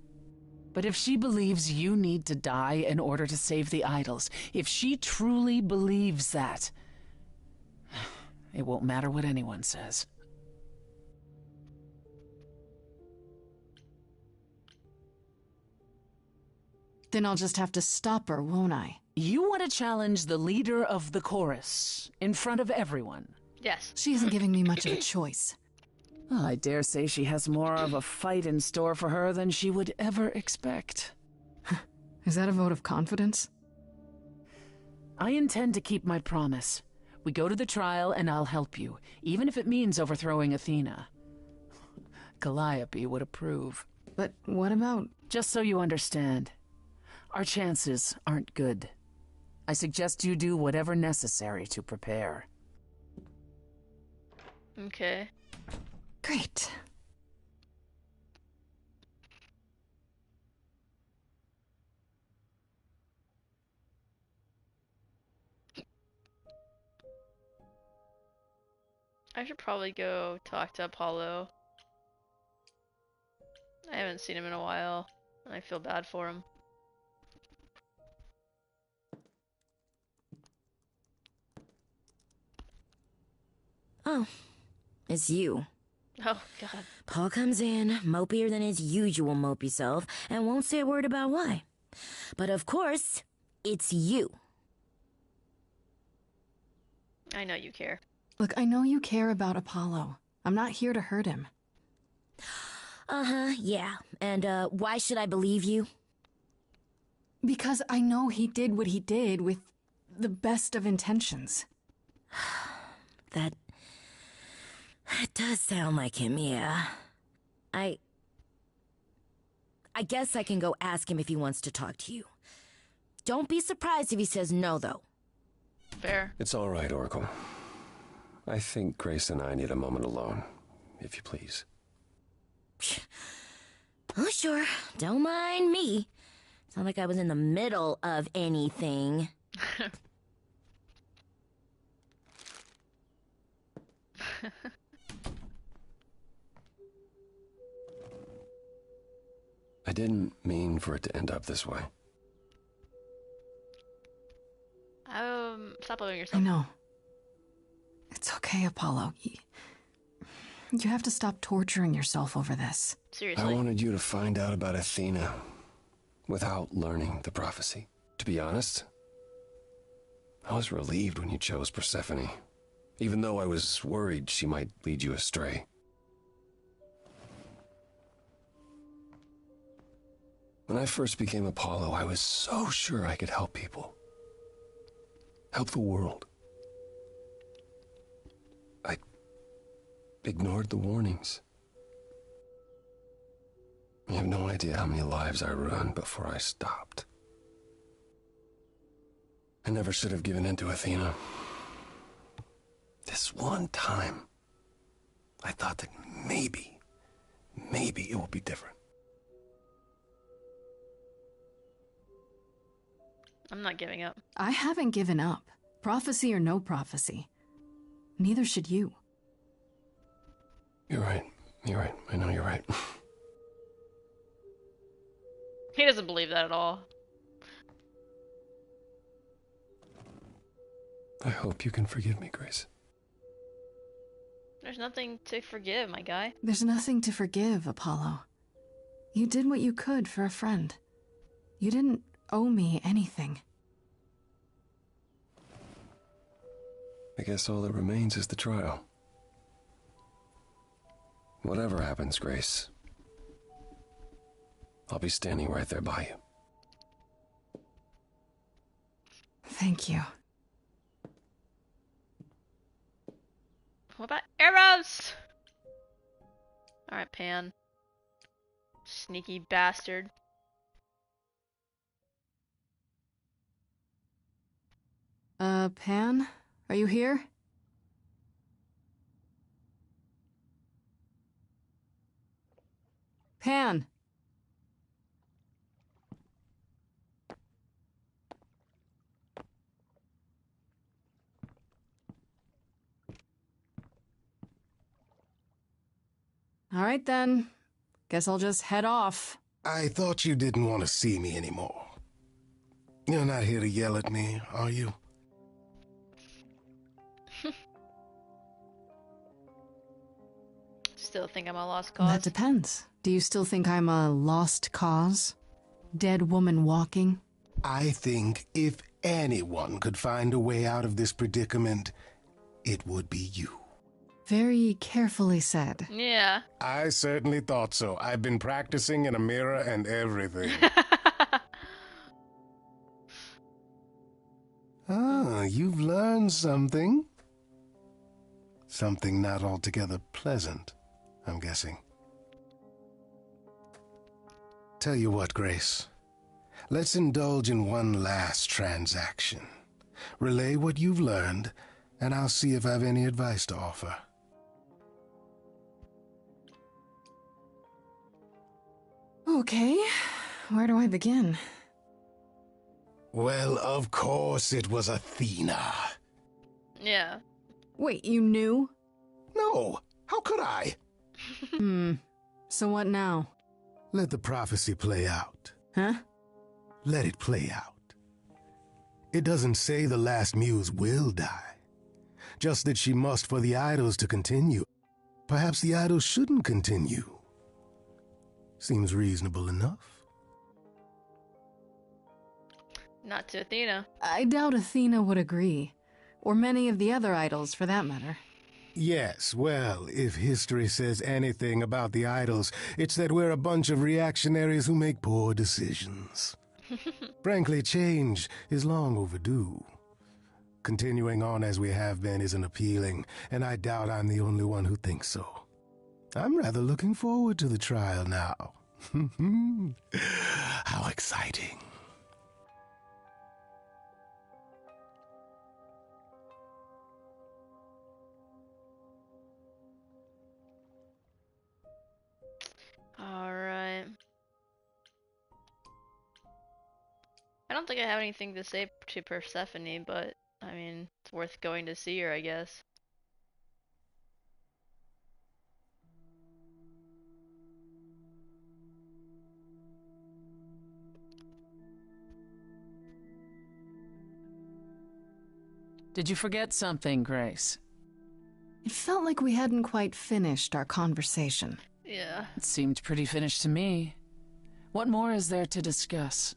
Speaker 11: But if she believes you need to die in order to save the idols, if she truly believes that, it won't matter what anyone says.
Speaker 9: Then I'll just have to stop her, won't I?
Speaker 11: You want to challenge the leader of the chorus in front of everyone.
Speaker 1: Yes.
Speaker 9: She isn't giving me much of a choice.
Speaker 11: Well, I dare say she has more of a fight in store for her than she would ever expect.
Speaker 9: Is that a vote of confidence?
Speaker 11: I intend to keep my promise. We go to the trial and I'll help you, even if it means overthrowing Athena. Calliope would approve.
Speaker 9: But what about...
Speaker 11: Just so you understand, our chances aren't good. I suggest you do whatever necessary to prepare.
Speaker 1: Okay.
Speaker 9: Great.
Speaker 1: I should probably go talk to Apollo. I haven't seen him in a while, and I feel bad for him.
Speaker 16: Oh, it's you.
Speaker 1: Oh, God.
Speaker 16: Paul comes in, mopier than his usual mopey self, and won't say a word about why. But of course, it's you.
Speaker 1: I know you care.
Speaker 9: Look, I know you care about Apollo. I'm not here to hurt him.
Speaker 16: Uh-huh, yeah. And, why should I believe you?
Speaker 9: Because I know he did what he did with the best of intentions.
Speaker 16: That does sound like him, yeah. I guess I can go ask him if he wants to talk to you. Don't be surprised if he says no, though.
Speaker 1: Fair.
Speaker 13: It's all right, Oracle. I think Grace and I need a moment alone, if you please.
Speaker 16: Oh, sure. Don't mind me. It's not like I was in the middle of anything.
Speaker 13: I didn't mean for it to end up this way.
Speaker 1: Stop blowing yourself.
Speaker 9: I know. It's okay, Apollo. You have to stop torturing yourself over this.
Speaker 1: Seriously.
Speaker 13: I wanted you to find out about Athena without learning the prophecy. To be honest, I was relieved when you chose Persephone, even though I was worried she might lead you astray. When I first became Apollo, I was so sure I could help people. Help the world. I ignored the warnings. You have no idea how many lives I ruined before I stopped. I never should have given in to Athena. This one time, I thought that maybe it will be different.
Speaker 1: I'm not giving up.
Speaker 9: I haven't given up. Prophecy or no prophecy. Neither should you.
Speaker 13: You're right. You're right. I know you're right.
Speaker 1: He doesn't believe that at all.
Speaker 13: I hope you can forgive me, Grace.
Speaker 1: There's nothing to forgive, my guy.
Speaker 9: There's nothing to forgive, Apollo. You did what you could for a friend. You didn't owe me anything.
Speaker 13: I guess all that remains is the trial. Whatever happens, Grace, I'll be standing right there by you.
Speaker 9: Thank you.
Speaker 1: What about arrows? Alright, Pan. Sneaky bastard.
Speaker 9: Pan? Are you here? Pan! All right then. Guess I'll just head off.
Speaker 10: I thought you didn't want to see me anymore. You're not here to yell at me, are you?
Speaker 1: Still think I'm a lost cause?
Speaker 9: That depends. Do you still think I'm a lost cause? Dead woman walking?
Speaker 10: I think if anyone could find a way out of this predicament, it would be you.
Speaker 9: Very carefully said.
Speaker 1: Yeah.
Speaker 10: I certainly thought so. I've been practicing in a mirror and everything. Ah, you've learned something. Something not altogether pleasant, I'm guessing. Tell you what, Grace. Let's indulge in one last transaction. Relay what you've learned, and I'll see if I've any advice to offer.
Speaker 9: Okay, where do I begin?
Speaker 10: Well, of course it was Athena.
Speaker 1: Yeah.
Speaker 9: Wait, you knew?
Speaker 10: No, how could I?
Speaker 9: So what now?
Speaker 10: Let the prophecy play out.
Speaker 9: Huh?
Speaker 10: Let it play out. It doesn't say the last muse will die. Just that she must for the idols to continue. Perhaps the idols shouldn't continue. Seems reasonable enough.
Speaker 1: Not to Athena.
Speaker 9: I doubt Athena would agree. Or many of the other idols, for that matter.
Speaker 10: Yes, well, if history says anything about the idols, it's that we're a bunch of reactionaries who make poor decisions. Frankly, change is long overdue. Continuing on as we have been isn't appealing, and I doubt I'm the only one who thinks so. I'm rather looking forward to the trial now. How exciting.
Speaker 1: Alright. I don't think I have anything to say to Persephone, but, I mean, it's worth going to see her, I guess.
Speaker 11: Did you forget something, Grace?
Speaker 9: It felt like we hadn't quite finished our conversation.
Speaker 1: Yeah.
Speaker 11: It seemed pretty finished to me. What more is there to discuss?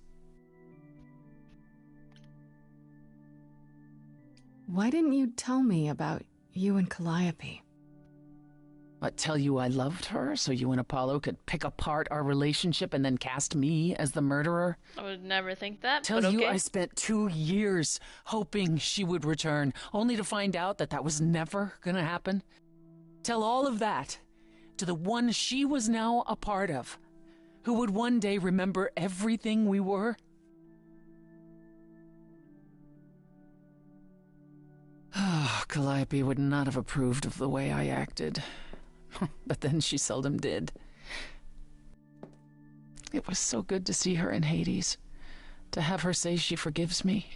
Speaker 9: Why didn't you tell me about you and Calliope?
Speaker 11: What, tell you I loved her so you and Apollo could pick apart our relationship and then cast me as the murderer?
Speaker 1: I would never think that,
Speaker 11: Tell
Speaker 1: but
Speaker 11: you
Speaker 1: okay.
Speaker 11: I spent 2 years hoping she would return, only to find out that was never gonna happen? Tell all of that to the one she was now a part of, who would one day remember everything we were? Calliope would not have approved of the way I acted. But then she seldom did. It was so good to see her in Hades, to have her say she forgives me.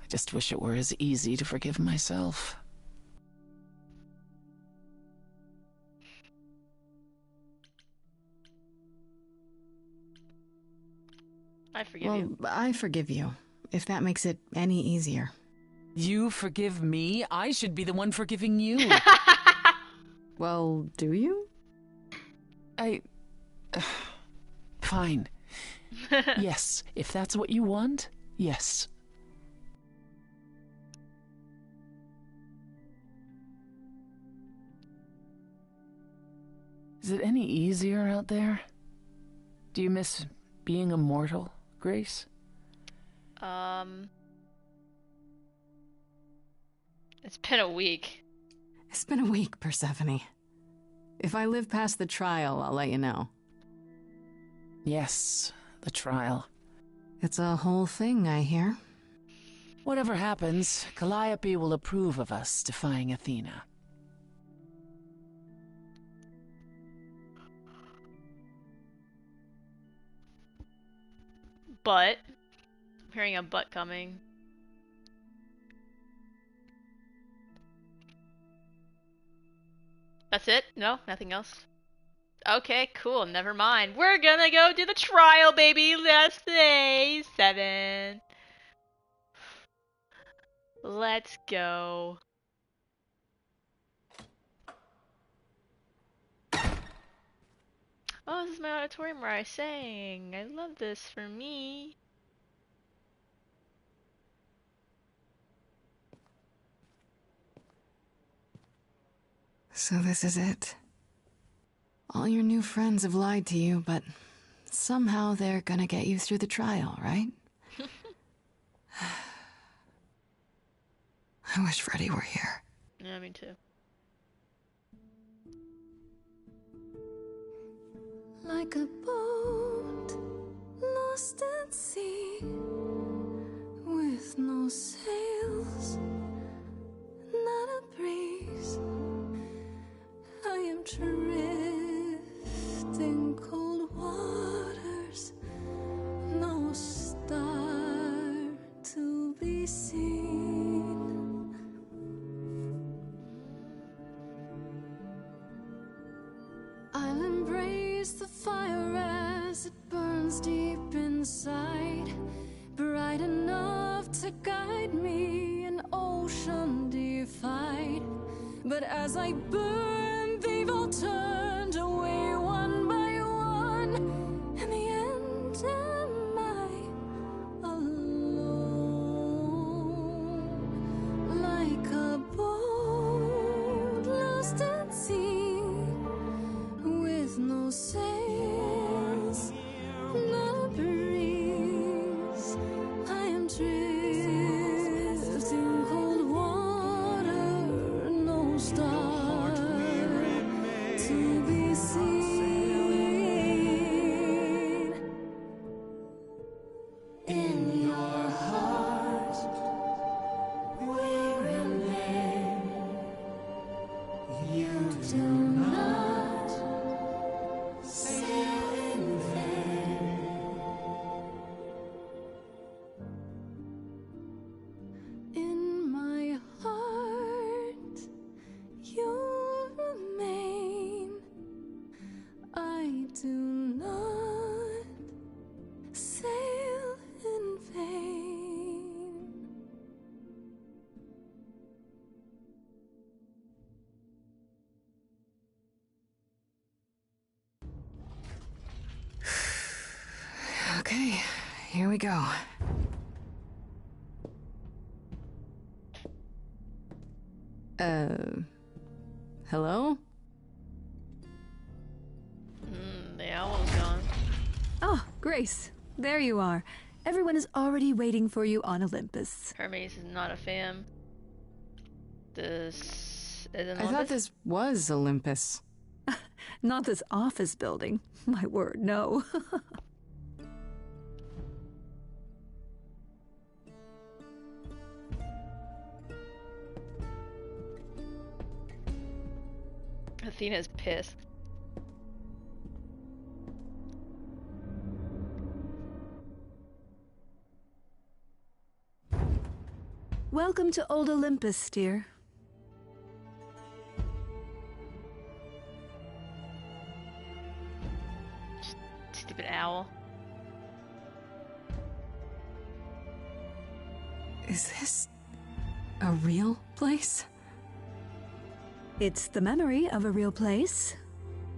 Speaker 11: I just wish it were as easy to forgive myself.
Speaker 1: I forgive you.
Speaker 9: I forgive you, if that makes it any easier.
Speaker 11: You forgive me? I should be the one forgiving you.
Speaker 9: Well, do you?
Speaker 11: Fine. Yes, if that's what you want, yes. Is it any easier out there? Do you miss being immortal, Grace?
Speaker 1: It's been a week.
Speaker 9: It's been a week, Persephone. If I live past the trial, I'll let you know.
Speaker 11: Yes, the trial.
Speaker 9: It's a whole thing, I hear.
Speaker 11: Whatever happens, Calliope will approve of us defying Athena.
Speaker 1: But, I'm hearing a but coming. That's it? No? Nothing else? Okay, cool. Never mind. We're gonna go do the trial, baby. Let's say 7. Let's go. Oh, this is my auditorium where I sang. I love this for me.
Speaker 9: So this is it. All your new friends have lied to you, but somehow they're gonna get you through the trial, right? I wish Freddy were here.
Speaker 1: Yeah, me too.
Speaker 2: Like a boat lost at sea, with no sails, not a breeze. I am drifting cold waters, no star to be seen. I'll embrace face the fire as it burns deep inside, bright enough to guide me, an ocean defied. But as I burn, they've all turned away one by one. In the end, am I alone? Like a boat lost at sea, with no sails, not a breeze. I am drifting cold water, no star to be seen. In your heart, we remain. You do not sail in vain. In my heart, you remain. I do not sail in vain.
Speaker 9: Okay, here we go. Hello?
Speaker 1: The owl's gone.
Speaker 12: Oh, Grace, there you are. Everyone is already waiting for you on Olympus.
Speaker 1: Hermes is not a fan. This isn't
Speaker 9: I thought this was Olympus.
Speaker 12: Not this office building. My word, no.
Speaker 1: Athena's pissed.
Speaker 12: Welcome to Old Olympus, dear.
Speaker 1: Stupid owl.
Speaker 9: Is this a real place?
Speaker 12: It's the memory of a real place,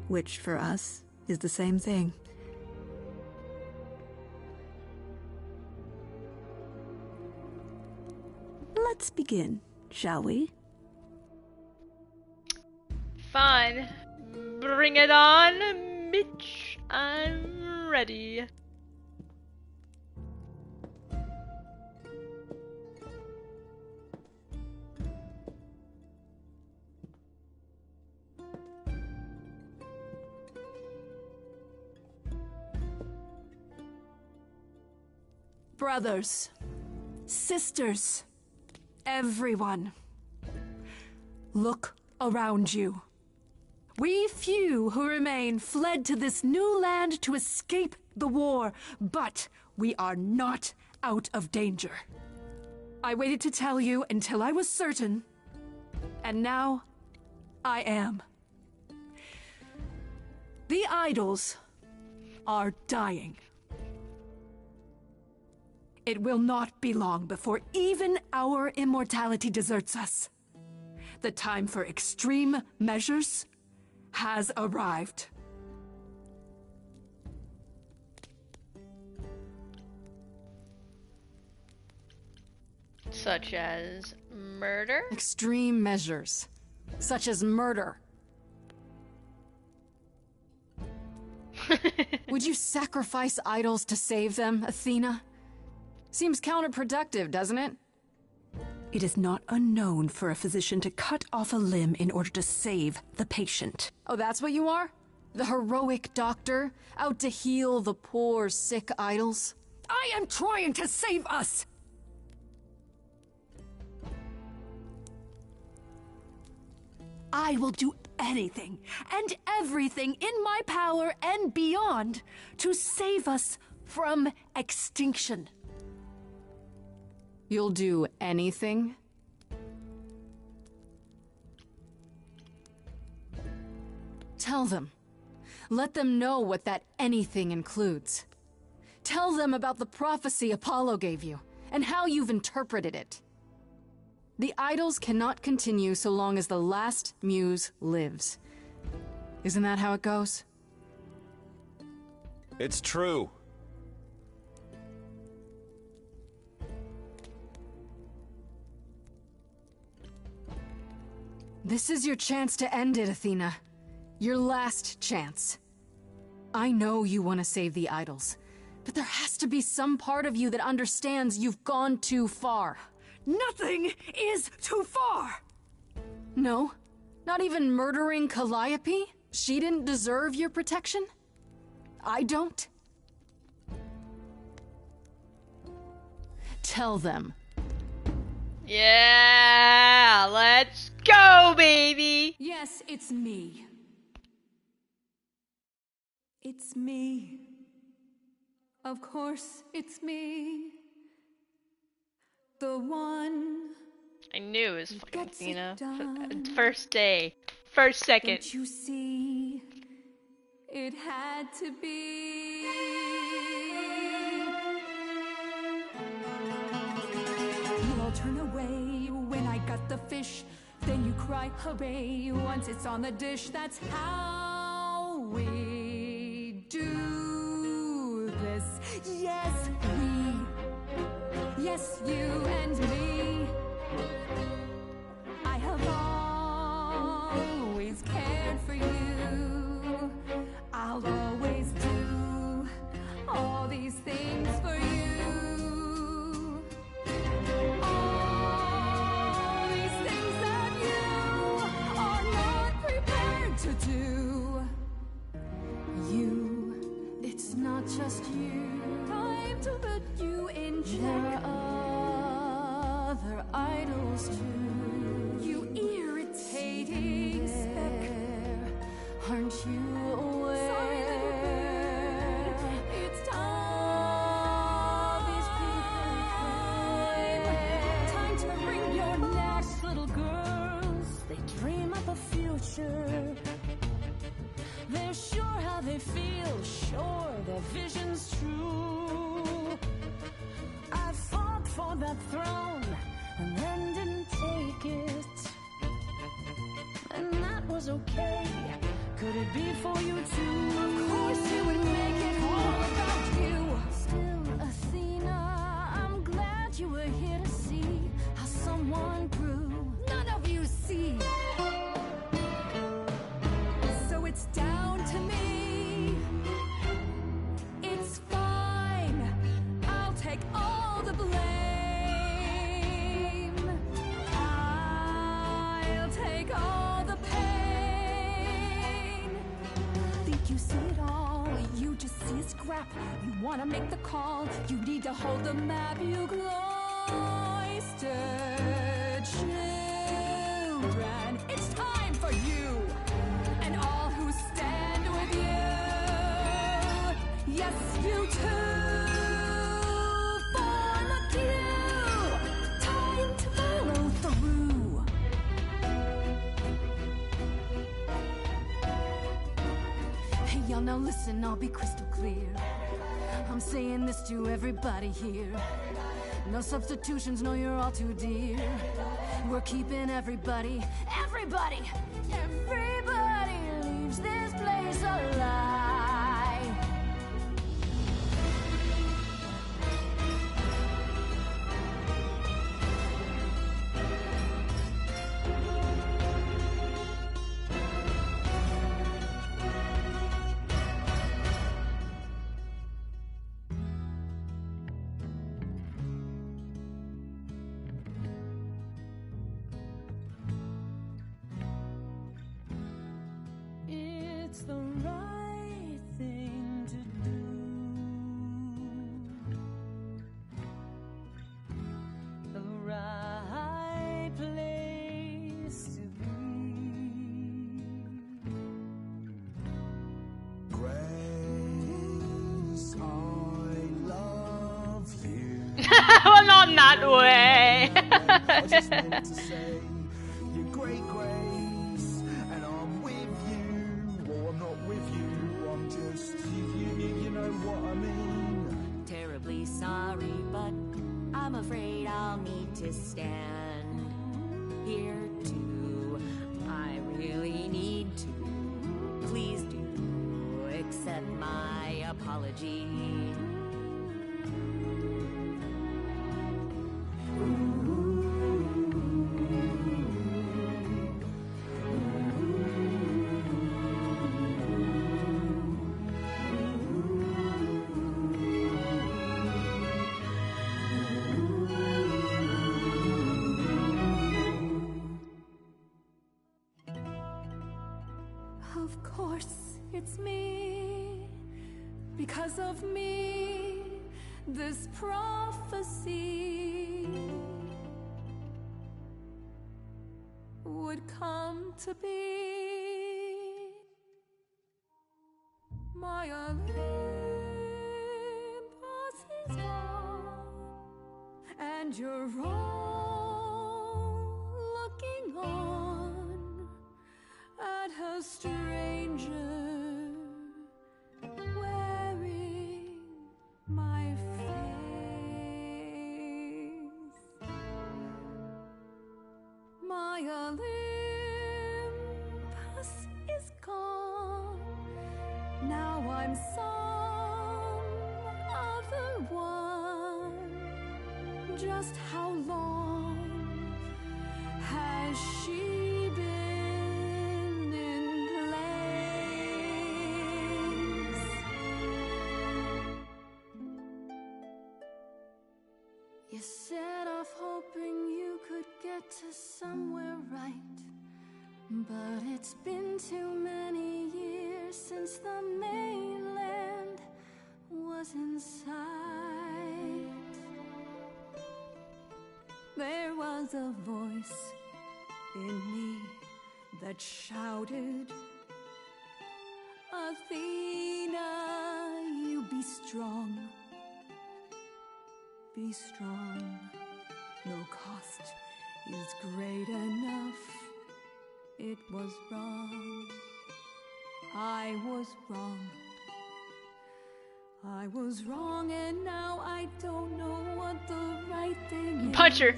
Speaker 12: which for us is the same thing. Let's begin, shall we?
Speaker 1: Fine. Bring it on, Mitch. I'm ready.
Speaker 9: Brothers, sisters, everyone, look around you. We few who remain fled to this new land to escape the war, but we are not out of danger. I waited to tell you until I was certain, and now I am. The idols are dying. It will not be long before even our immortality deserts us. The time for extreme measures has arrived.
Speaker 1: Such as murder?
Speaker 9: Extreme measures, such as murder. Would you sacrifice idols to save them, Athena? Seems counterproductive, doesn't it?
Speaker 12: It is not unknown for a physician to cut off a limb in order to save the patient.
Speaker 9: Oh, that's what you are? The heroic doctor, out to heal the poor, sick idols?
Speaker 12: I am trying to save us! I will do anything and everything in my power and beyond to save us from extinction.
Speaker 9: You'll do anything? Tell them. Let them know what that anything includes. Tell them about the prophecy Apollo gave you, and how you've interpreted it. The idols cannot continue so long as the last muse lives. Isn't that how it goes?
Speaker 13: It's true.
Speaker 9: This is your chance to end it, Athena. Your last chance. I know you want to save the idols, but there has to be some part of you that understands you've gone too far.
Speaker 12: Nothing is too far!
Speaker 9: No? Not even murdering Calliope? She didn't deserve your protection? I don't? Tell them.
Speaker 1: Yeah, let's go, baby!
Speaker 12: Yes, it's me. It's me. Of course, it's me. The one.
Speaker 1: I knew it was fucking Athena. First day. First second.
Speaker 12: Don't you see? It had to be. You all turn away when I got the fish. Then you cry hooray once it's on the dish. That's how we do this. Yes, we. Yes, you and me. I have always cared for you. I'll always do all these things for you. All these things that you are not prepared to do. You, it's not just you. Time to put you in check. There are other idols too. You irritating speck. Aren't you aware? Sorry, it's time. These people time to bring your next little girls. They dream up a future. They're sure how they feel, sure their vision's true. I fought for that throne and then didn't take it. And that was okay. Could it be for you too? Of course it would make it all about you. Still, Athena, I'm glad you were here to see how someone grew. None of you see. So it's down to me. It's fine. I'll take all the blame. I'll take all the pain. Think you see it all, you just see a scrap. You wanna make the call, you need to hold the map. You cloistered children. It's time for you and all who stand with you. Yes, you too. Form a queue. Time to follow through. Hey, y'all, now listen, I'll be crystal clear. I'm saying this to everybody here. No substitutions, no, you're all too dear. We're keeping everybody leaves this place alive. It's the right thing to do. The right place to be.
Speaker 15: Grace, I love you.
Speaker 1: Well, not in that way.
Speaker 15: I just wanted to say you're great, Grace, and I'm with you, or I'm not with you.
Speaker 16: I'm afraid I'll need to stand here too. I really need to. Please do accept my apology.
Speaker 2: Of course, it's me. Because of me, this prophecy would come to be. My Olympus is gone, and you're all looking on at a stranger wearing my face. My Olympus is gone. Now I'm some other one. Just how long has she been in place? You set off hoping you could get to somewhere right, but it's been too many years since the mainland was in sight. There was a voice in me that shouted, Athena, you be strong. Be strong. No cost is great enough. It was wrong. I was wrong. I was wrong, and now I don't know what the right thing is.
Speaker 1: Punch her.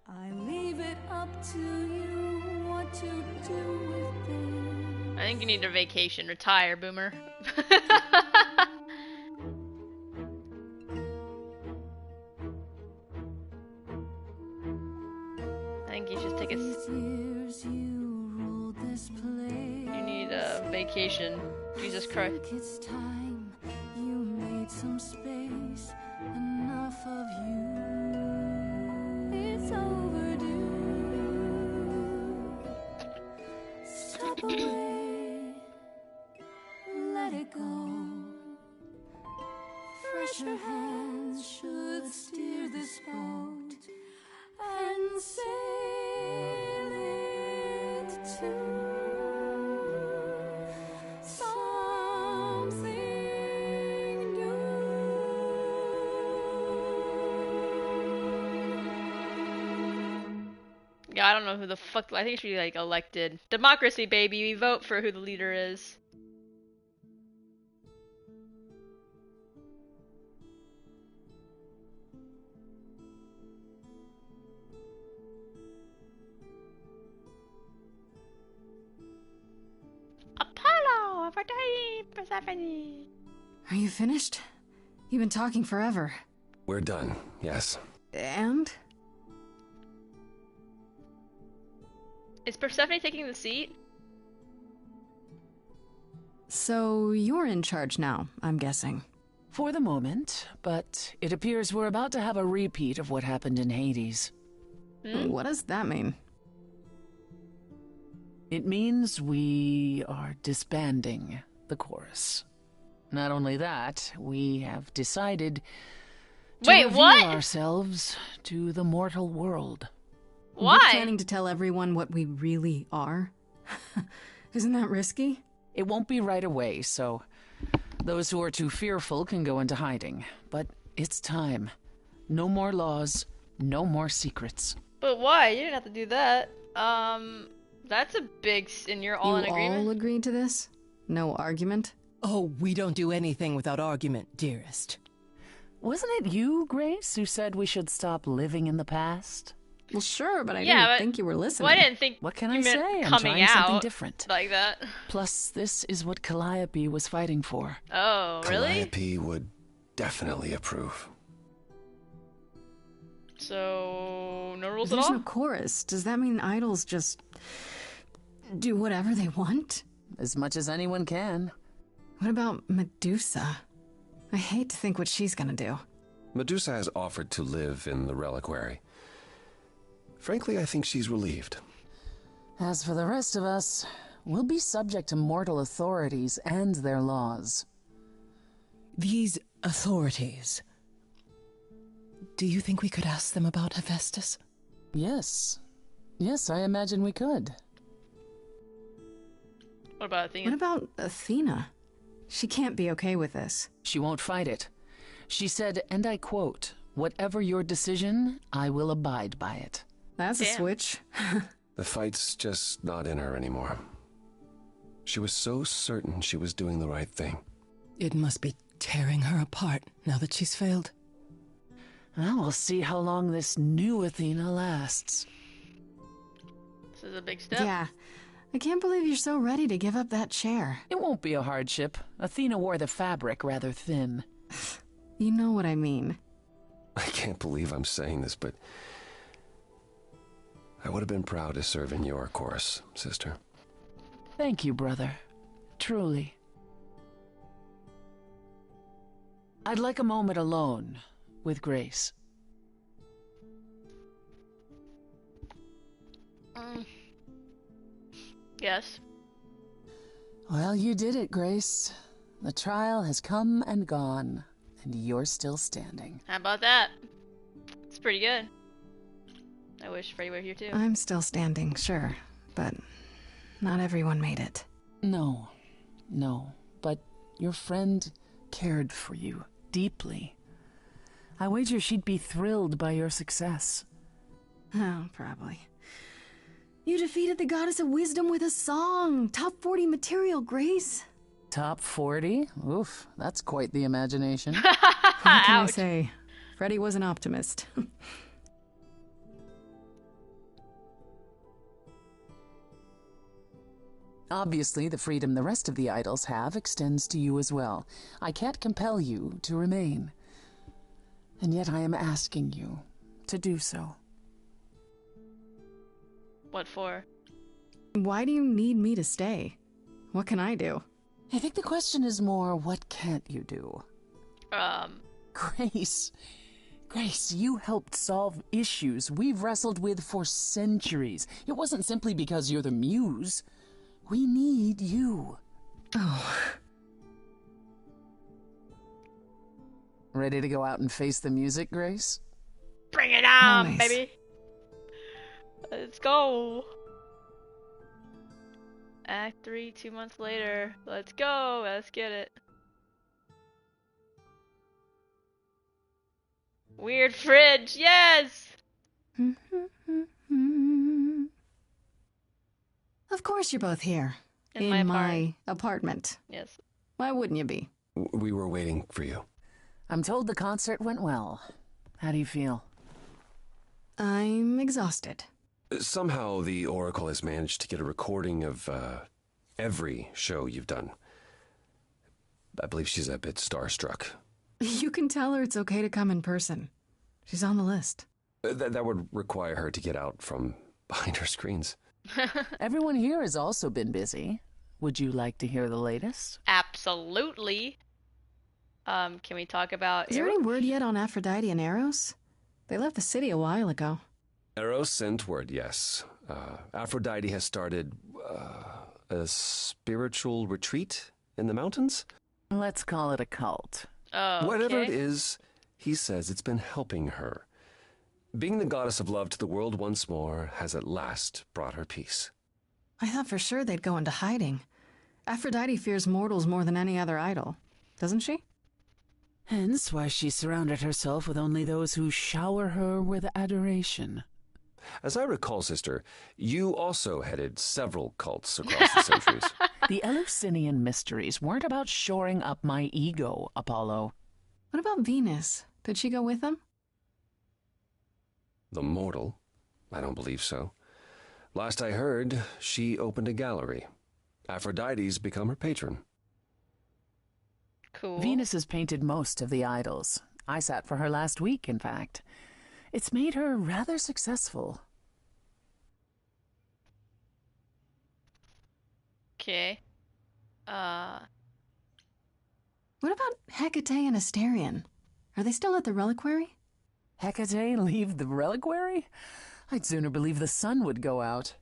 Speaker 2: I leave it up to you what to do with it.
Speaker 1: I think you need a vacation. Retire, Boomer. I think you should take a... You need a vacation. Jesus Christ.
Speaker 2: It's time you made some space. Enough of you. It's overdue. Step away. Let it go. Fresher hands should steer this boat and sail it to something new.
Speaker 1: Yeah, I don't know who the fuck. I think it should be like elected. Democracy, baby. We vote for who the leader is. Apollo, Aphrodite, Persephone.
Speaker 9: Are you finished? You've been talking forever.
Speaker 13: We're done, yes.
Speaker 9: And?
Speaker 1: Is Persephone taking the seat?
Speaker 9: So you're in charge now, I'm guessing.
Speaker 11: For the moment, but it appears we're about to have a repeat of what happened in Hades.
Speaker 9: What does that mean?
Speaker 11: It means we are disbanding the chorus. Not only that, we have decided to reveal ourselves to the mortal world.
Speaker 9: Why? You're planning to tell everyone what we really are? Isn't that risky?
Speaker 11: It won't be right away, so those who are too fearful can go into hiding. But it's time. No more laws, no more secrets.
Speaker 1: But why? You didn't have to do that. That's a big... And you're all in agreement?
Speaker 9: You all agreed to this? No argument?
Speaker 17: Oh, we don't do anything without argument, dearest.
Speaker 11: Wasn't it you, Grace, who said we should stop living in the past?
Speaker 9: Well, sure, but I
Speaker 1: Yeah,
Speaker 9: didn't
Speaker 1: but-
Speaker 9: think you were listening.
Speaker 1: Well, I didn't think
Speaker 11: What can
Speaker 1: you
Speaker 11: I
Speaker 1: meant
Speaker 11: say? I'm
Speaker 1: coming
Speaker 11: trying something
Speaker 1: out
Speaker 11: different.
Speaker 1: like that.
Speaker 11: Plus, this is what Calliope was fighting for.
Speaker 1: Oh, really?
Speaker 13: Calliope would definitely approve.
Speaker 1: So, no rules at
Speaker 9: There's
Speaker 1: all?
Speaker 9: no chorus. Does that mean idols just do whatever they want?
Speaker 11: As much as anyone can.
Speaker 9: What about Medusa? I hate to think what she's gonna do.
Speaker 13: Medusa has offered to live in the reliquary. Frankly, I think she's relieved.
Speaker 11: As for the rest of us, we'll be subject to mortal authorities and their laws.
Speaker 17: These authorities. Do you think we could ask them about Hephaestus?
Speaker 11: Yes. Yes, I imagine we could.
Speaker 1: What about Athena?
Speaker 9: What about Athena? She can't be okay with this.
Speaker 11: She won't fight it. She said, and I quote, "Whatever your decision, I will abide by it."
Speaker 9: That's a switch.
Speaker 13: The fight's just not in her anymore. She was so certain she was doing the right thing.
Speaker 17: It must be tearing her apart now that she's failed.
Speaker 11: Well, we'll see how long this new Athena lasts.
Speaker 1: This is a big step.
Speaker 9: Yeah. I can't believe you're so ready to give up that chair.
Speaker 11: It won't be a hardship. Athena wore the fabric rather thin.
Speaker 9: You know what I mean.
Speaker 13: I can't believe I'm saying this, but I would have been proud to serve in your chorus, sister.
Speaker 11: Thank you, brother. Truly. I'd like a moment alone with Grace.
Speaker 1: Yes.
Speaker 11: Well, you did it, Grace. The trial has come and gone, and you're still standing.
Speaker 1: How about that? It's pretty good. I wish Freddie were here too.
Speaker 9: I'm still standing, sure, but not everyone made it.
Speaker 11: No, but your friend cared for you deeply. I wager she'd be thrilled by your success.
Speaker 9: Oh, probably. You defeated the goddess of wisdom with a song. Top 40 material, Grace.
Speaker 11: Top 40? Oof, that's quite the imagination.
Speaker 9: What can I say? Freddie was an optimist.
Speaker 11: Obviously, the freedom the rest of the idols have extends to you as well. I can't compel you to remain. And yet I am asking you to do so.
Speaker 1: What for?
Speaker 9: Why do you need me to stay? What can I do?
Speaker 11: I think the question is more, what can't you do? Grace, you helped solve issues we've wrestled with for centuries. It wasn't simply because you're the muse. We need you.
Speaker 9: Oh.
Speaker 11: Ready to go out and face the music, Grace?
Speaker 1: Bring it on,
Speaker 9: Always.
Speaker 1: baby. Let's go. Act 3, 2 months later. Let's go. Let's get it. Weird fridge. Yes.
Speaker 9: Of course you're both here.
Speaker 1: In my
Speaker 9: apartment.
Speaker 1: Yes.
Speaker 9: Why wouldn't you be?
Speaker 13: We were waiting for you.
Speaker 11: I'm told the concert went well. How do you feel?
Speaker 9: I'm exhausted.
Speaker 13: Somehow the Oracle has managed to get a recording of every show you've done. I believe she's a bit starstruck.
Speaker 9: You can tell her it's okay to come in person. She's on the list.
Speaker 13: That would require her to get out from behind her screens.
Speaker 11: Everyone here has also been busy. Would you like to hear the latest?
Speaker 1: Absolutely. Can we talk about
Speaker 9: Is there any word yet on Aphrodite and Eros? They left the city a while ago.
Speaker 13: Eros sent word, yes. Aphrodite has started a spiritual retreat in the mountains?
Speaker 11: Let's call it a cult.
Speaker 1: Oh,
Speaker 13: Whatever it is, he says it's been helping her. Being the goddess of love to the world once more has at last brought her peace.
Speaker 9: I thought for sure they'd go into hiding. Aphrodite fears mortals more than any other idol, doesn't she?
Speaker 11: Hence why she surrounded herself with only those who shower her with adoration.
Speaker 13: As I recall, sister, you also headed several cults across the centuries.
Speaker 11: The Eleusinian mysteries weren't about shoring up my ego, Apollo.
Speaker 9: What about Venus? Did she go with them?
Speaker 13: The mortal? I don't believe so. Last I heard, she opened a gallery. Aphrodite's become her patron.
Speaker 1: Cool.
Speaker 11: Venus has painted most of the idols. I sat for her last week, in fact. It's made her rather successful.
Speaker 1: Okay.
Speaker 9: What about Hecate and Asterion? Are they still at the reliquary?
Speaker 11: Hecate leave the reliquary? I'd sooner believe the sun would go out.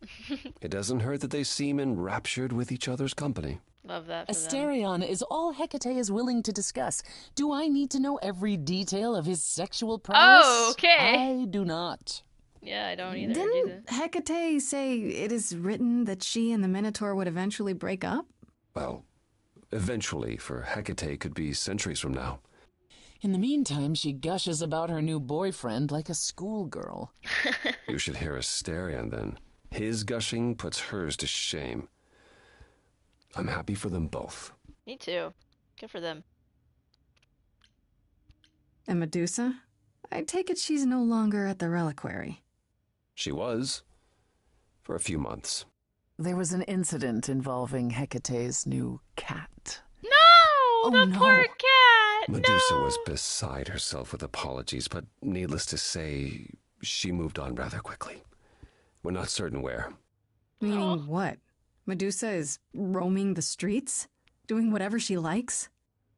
Speaker 13: It doesn't hurt that they seem enraptured with each other's company.
Speaker 1: Love that for them.
Speaker 11: Asterion is all Hecate is willing to discuss. Do I need to know every detail of his sexual prowess?
Speaker 1: Oh, okay.
Speaker 11: I do not.
Speaker 1: Yeah, I don't either.
Speaker 9: Didn't Hecate say it is written that she and the Minotaur would eventually break up?
Speaker 13: Well, eventually, for Hecate could be centuries from now.
Speaker 11: In the meantime, she gushes about her new boyfriend like a schoolgirl.
Speaker 13: You should hear Asterion, then. His gushing puts hers to shame. I'm happy for them both.
Speaker 1: Me too. Good for them.
Speaker 9: And Medusa? I take it she's no longer at the reliquary.
Speaker 13: She was. For a few months.
Speaker 11: There was an incident involving Hecate's new cat.
Speaker 1: No! The poor cat!
Speaker 13: Medusa was beside herself with apologies, but needless to say, she moved on rather quickly. We're not certain where.
Speaker 9: Meaning what? Medusa is roaming the streets? Doing whatever she likes?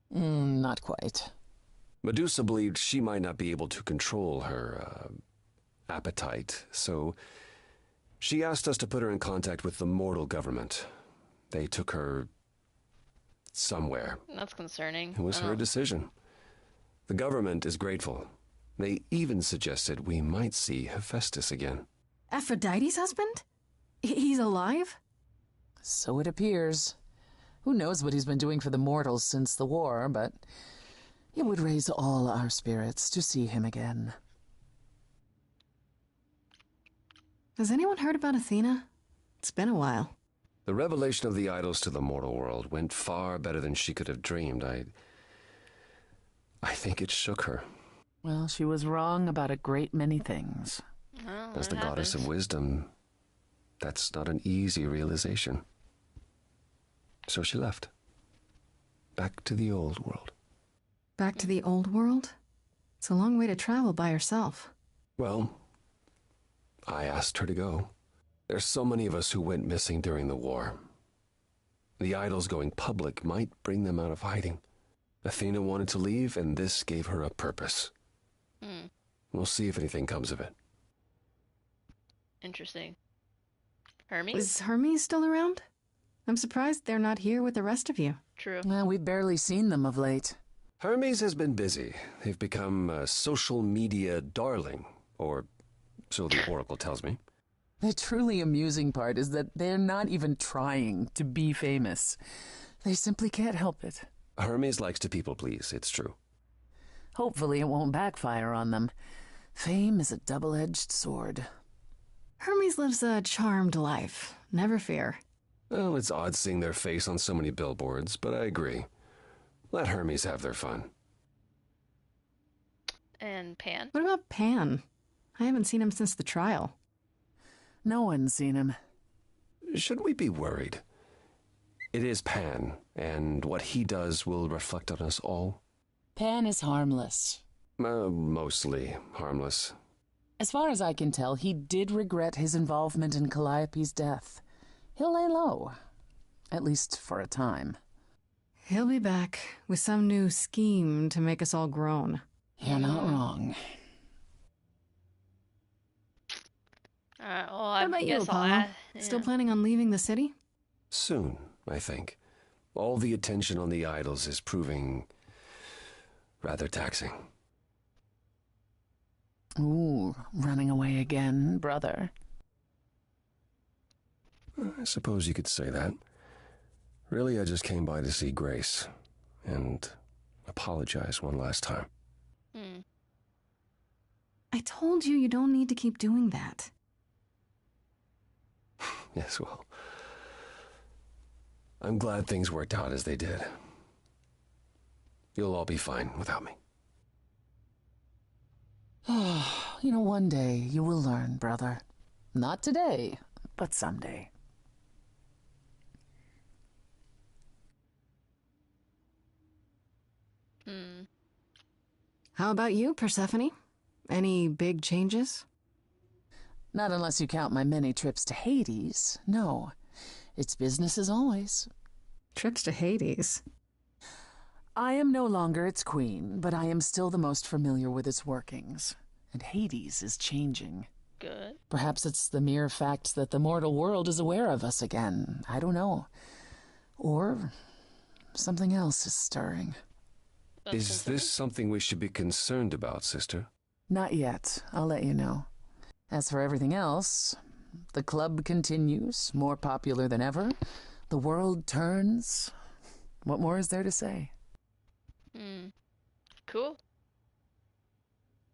Speaker 11: Not quite.
Speaker 13: Medusa believed she might not be able to control her, appetite, so she asked us to put her in contact with the mortal government. They took her somewhere.
Speaker 1: That's concerning.
Speaker 13: It was her decision. The government is grateful. They even suggested we might see Hephaestus again.
Speaker 9: Aphrodite's husband? He's alive?
Speaker 11: So it appears. Who knows what he's been doing for the mortals since the war, but it would raise all our spirits to see him again.
Speaker 9: Has anyone heard about Athena? It's been a while.
Speaker 13: The revelation of the idols to the mortal world went far better than she could have dreamed. I think it shook her.
Speaker 11: Well, she was wrong about a great many things.
Speaker 1: Well,
Speaker 13: as the goddess of wisdom, that's not an easy realization. So she left. Back to the old world.
Speaker 9: Back to the old world? It's a long way to travel by herself.
Speaker 13: Well, I asked her to go. There's so many of us who went missing during the war. The idols going public might bring them out of hiding. Athena wanted to leave, and this gave her a purpose. We'll see if anything comes of it.
Speaker 1: Interesting. Hermes?
Speaker 9: Is Hermes still around? I'm surprised they're not here with the rest of you.
Speaker 1: True.
Speaker 11: Well, we've barely seen them of late.
Speaker 13: Hermes has been busy. They've become a social media darling, or so the Oracle tells me.
Speaker 11: The truly amusing part is that they're not even trying to be famous. They simply can't help it.
Speaker 13: Hermes likes to people please, it's true.
Speaker 11: Hopefully it won't backfire on them. Fame is a double-edged sword.
Speaker 9: Hermes lives a charmed life. Never fear.
Speaker 13: Well, it's odd seeing their face on so many billboards, but I agree. Let Hermes have their fun.
Speaker 1: And Pan?
Speaker 9: What about Pan? I haven't seen him since the trial.
Speaker 11: No one's seen him.
Speaker 13: Should we be worried? It is Pan, and what he does will reflect on us all.
Speaker 11: Pan is harmless.
Speaker 13: Mostly harmless.
Speaker 11: As far as I can tell, he did regret his involvement in Calliope's death. He'll lay low, at least for a time.
Speaker 9: He'll be back with some new scheme to make us all groan.
Speaker 11: You're not wrong.
Speaker 1: Well,
Speaker 9: What about you, Apollo? Still planning on leaving the city?
Speaker 13: Soon, I think. All the attention on the idols is proving rather taxing.
Speaker 11: Ooh, running away again, brother.
Speaker 13: I suppose you could say that. Really, I just came by to see Grace and apologize one last time.
Speaker 9: I told you you don't need to keep doing that.
Speaker 13: Yes, well, I'm glad things worked out as they did. You'll all be fine without me.
Speaker 11: You know, one day you will learn, brother. Not today, but someday.
Speaker 9: How about you, Persephone? Any big changes?
Speaker 11: Not unless you count my many trips to Hades. No, it's business as always.
Speaker 9: Trips to Hades?
Speaker 11: I am no longer its queen, but I am still the most familiar with its workings. And Hades is changing.
Speaker 1: Good.
Speaker 11: Perhaps it's the mere fact that the mortal world is aware of us again. I don't know. Or something else is stirring.
Speaker 13: Is this something we should be concerned about, sister?
Speaker 11: Not yet. I'll let you know. As for everything else, the club continues, more popular than ever. The world turns. What more is there to say?
Speaker 1: Cool.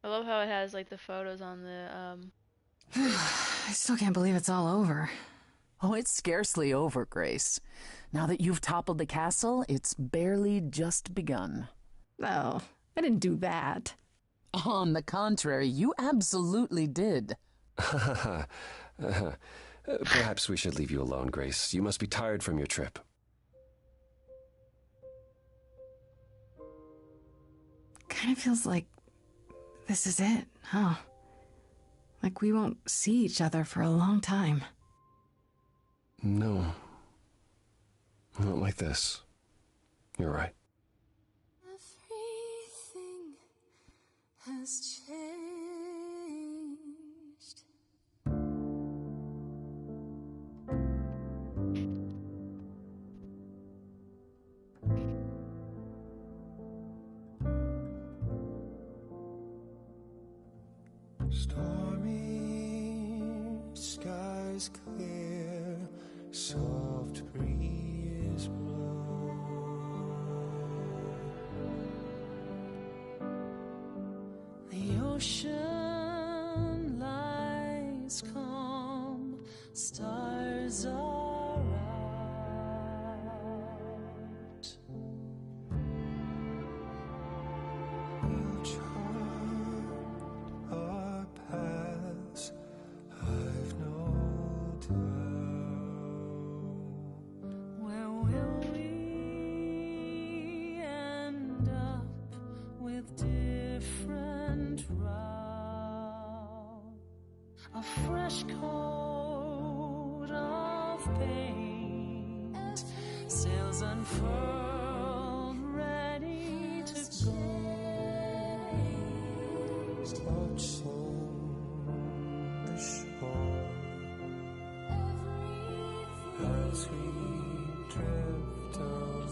Speaker 1: I love how it has like the photos on the
Speaker 9: I still can't believe it's all over.
Speaker 11: Oh, it's scarcely over, Grace. Now that you've toppled the castle, it's barely just begun.
Speaker 9: Oh, I didn't do that.
Speaker 11: On the contrary, you absolutely did.
Speaker 13: Perhaps we should leave you alone, Grace. You must be tired from your trip.
Speaker 9: Kind of feels like this is it, huh? Like we won't see each other for a long time.
Speaker 13: No. Not like this. You're right.
Speaker 2: Everything has changed.
Speaker 15: Stormy skies clear, soft breeze blow.
Speaker 2: The ocean lies calm, stars are out.
Speaker 15: We'll chart our paths, I've no doubt.
Speaker 2: Where will we end up with different routes? A fresh coat of paint, sails unfurled, ready to go.
Speaker 15: Watching the shore as we drift away.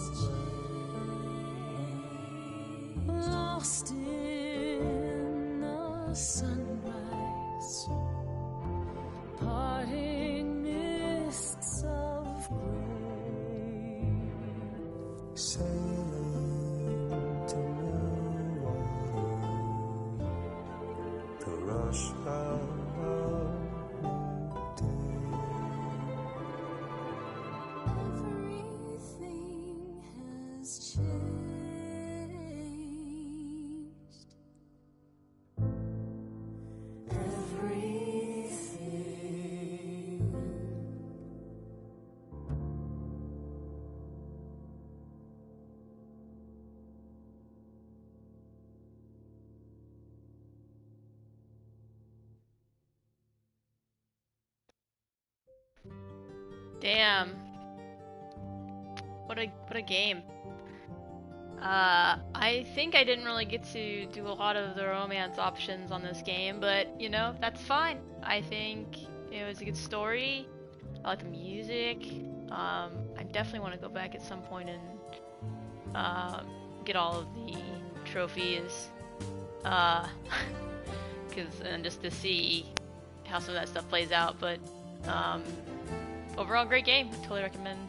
Speaker 2: Lost in the sunrise, parting mists of gray.
Speaker 15: Sailing to new water, the rush of a new day.
Speaker 2: Everything has changed. Everything.
Speaker 1: Damn. What a game. I think I didn't really get to do a lot of the romance options on this game, but you know, that's fine. I think it was a good story. I like the music. I definitely want to go back at some point and get all of the trophies. And just to see how some of that stuff plays out, but overall great game. Totally recommend.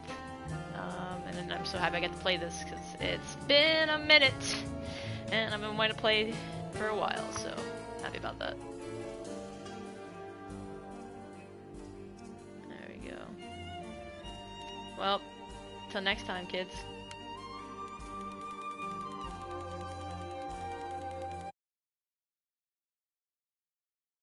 Speaker 1: And I'm so happy I got to play this because it's been a minute and I've been wanting to play for a while, so happy about that. There we go. Well, till next time, kids.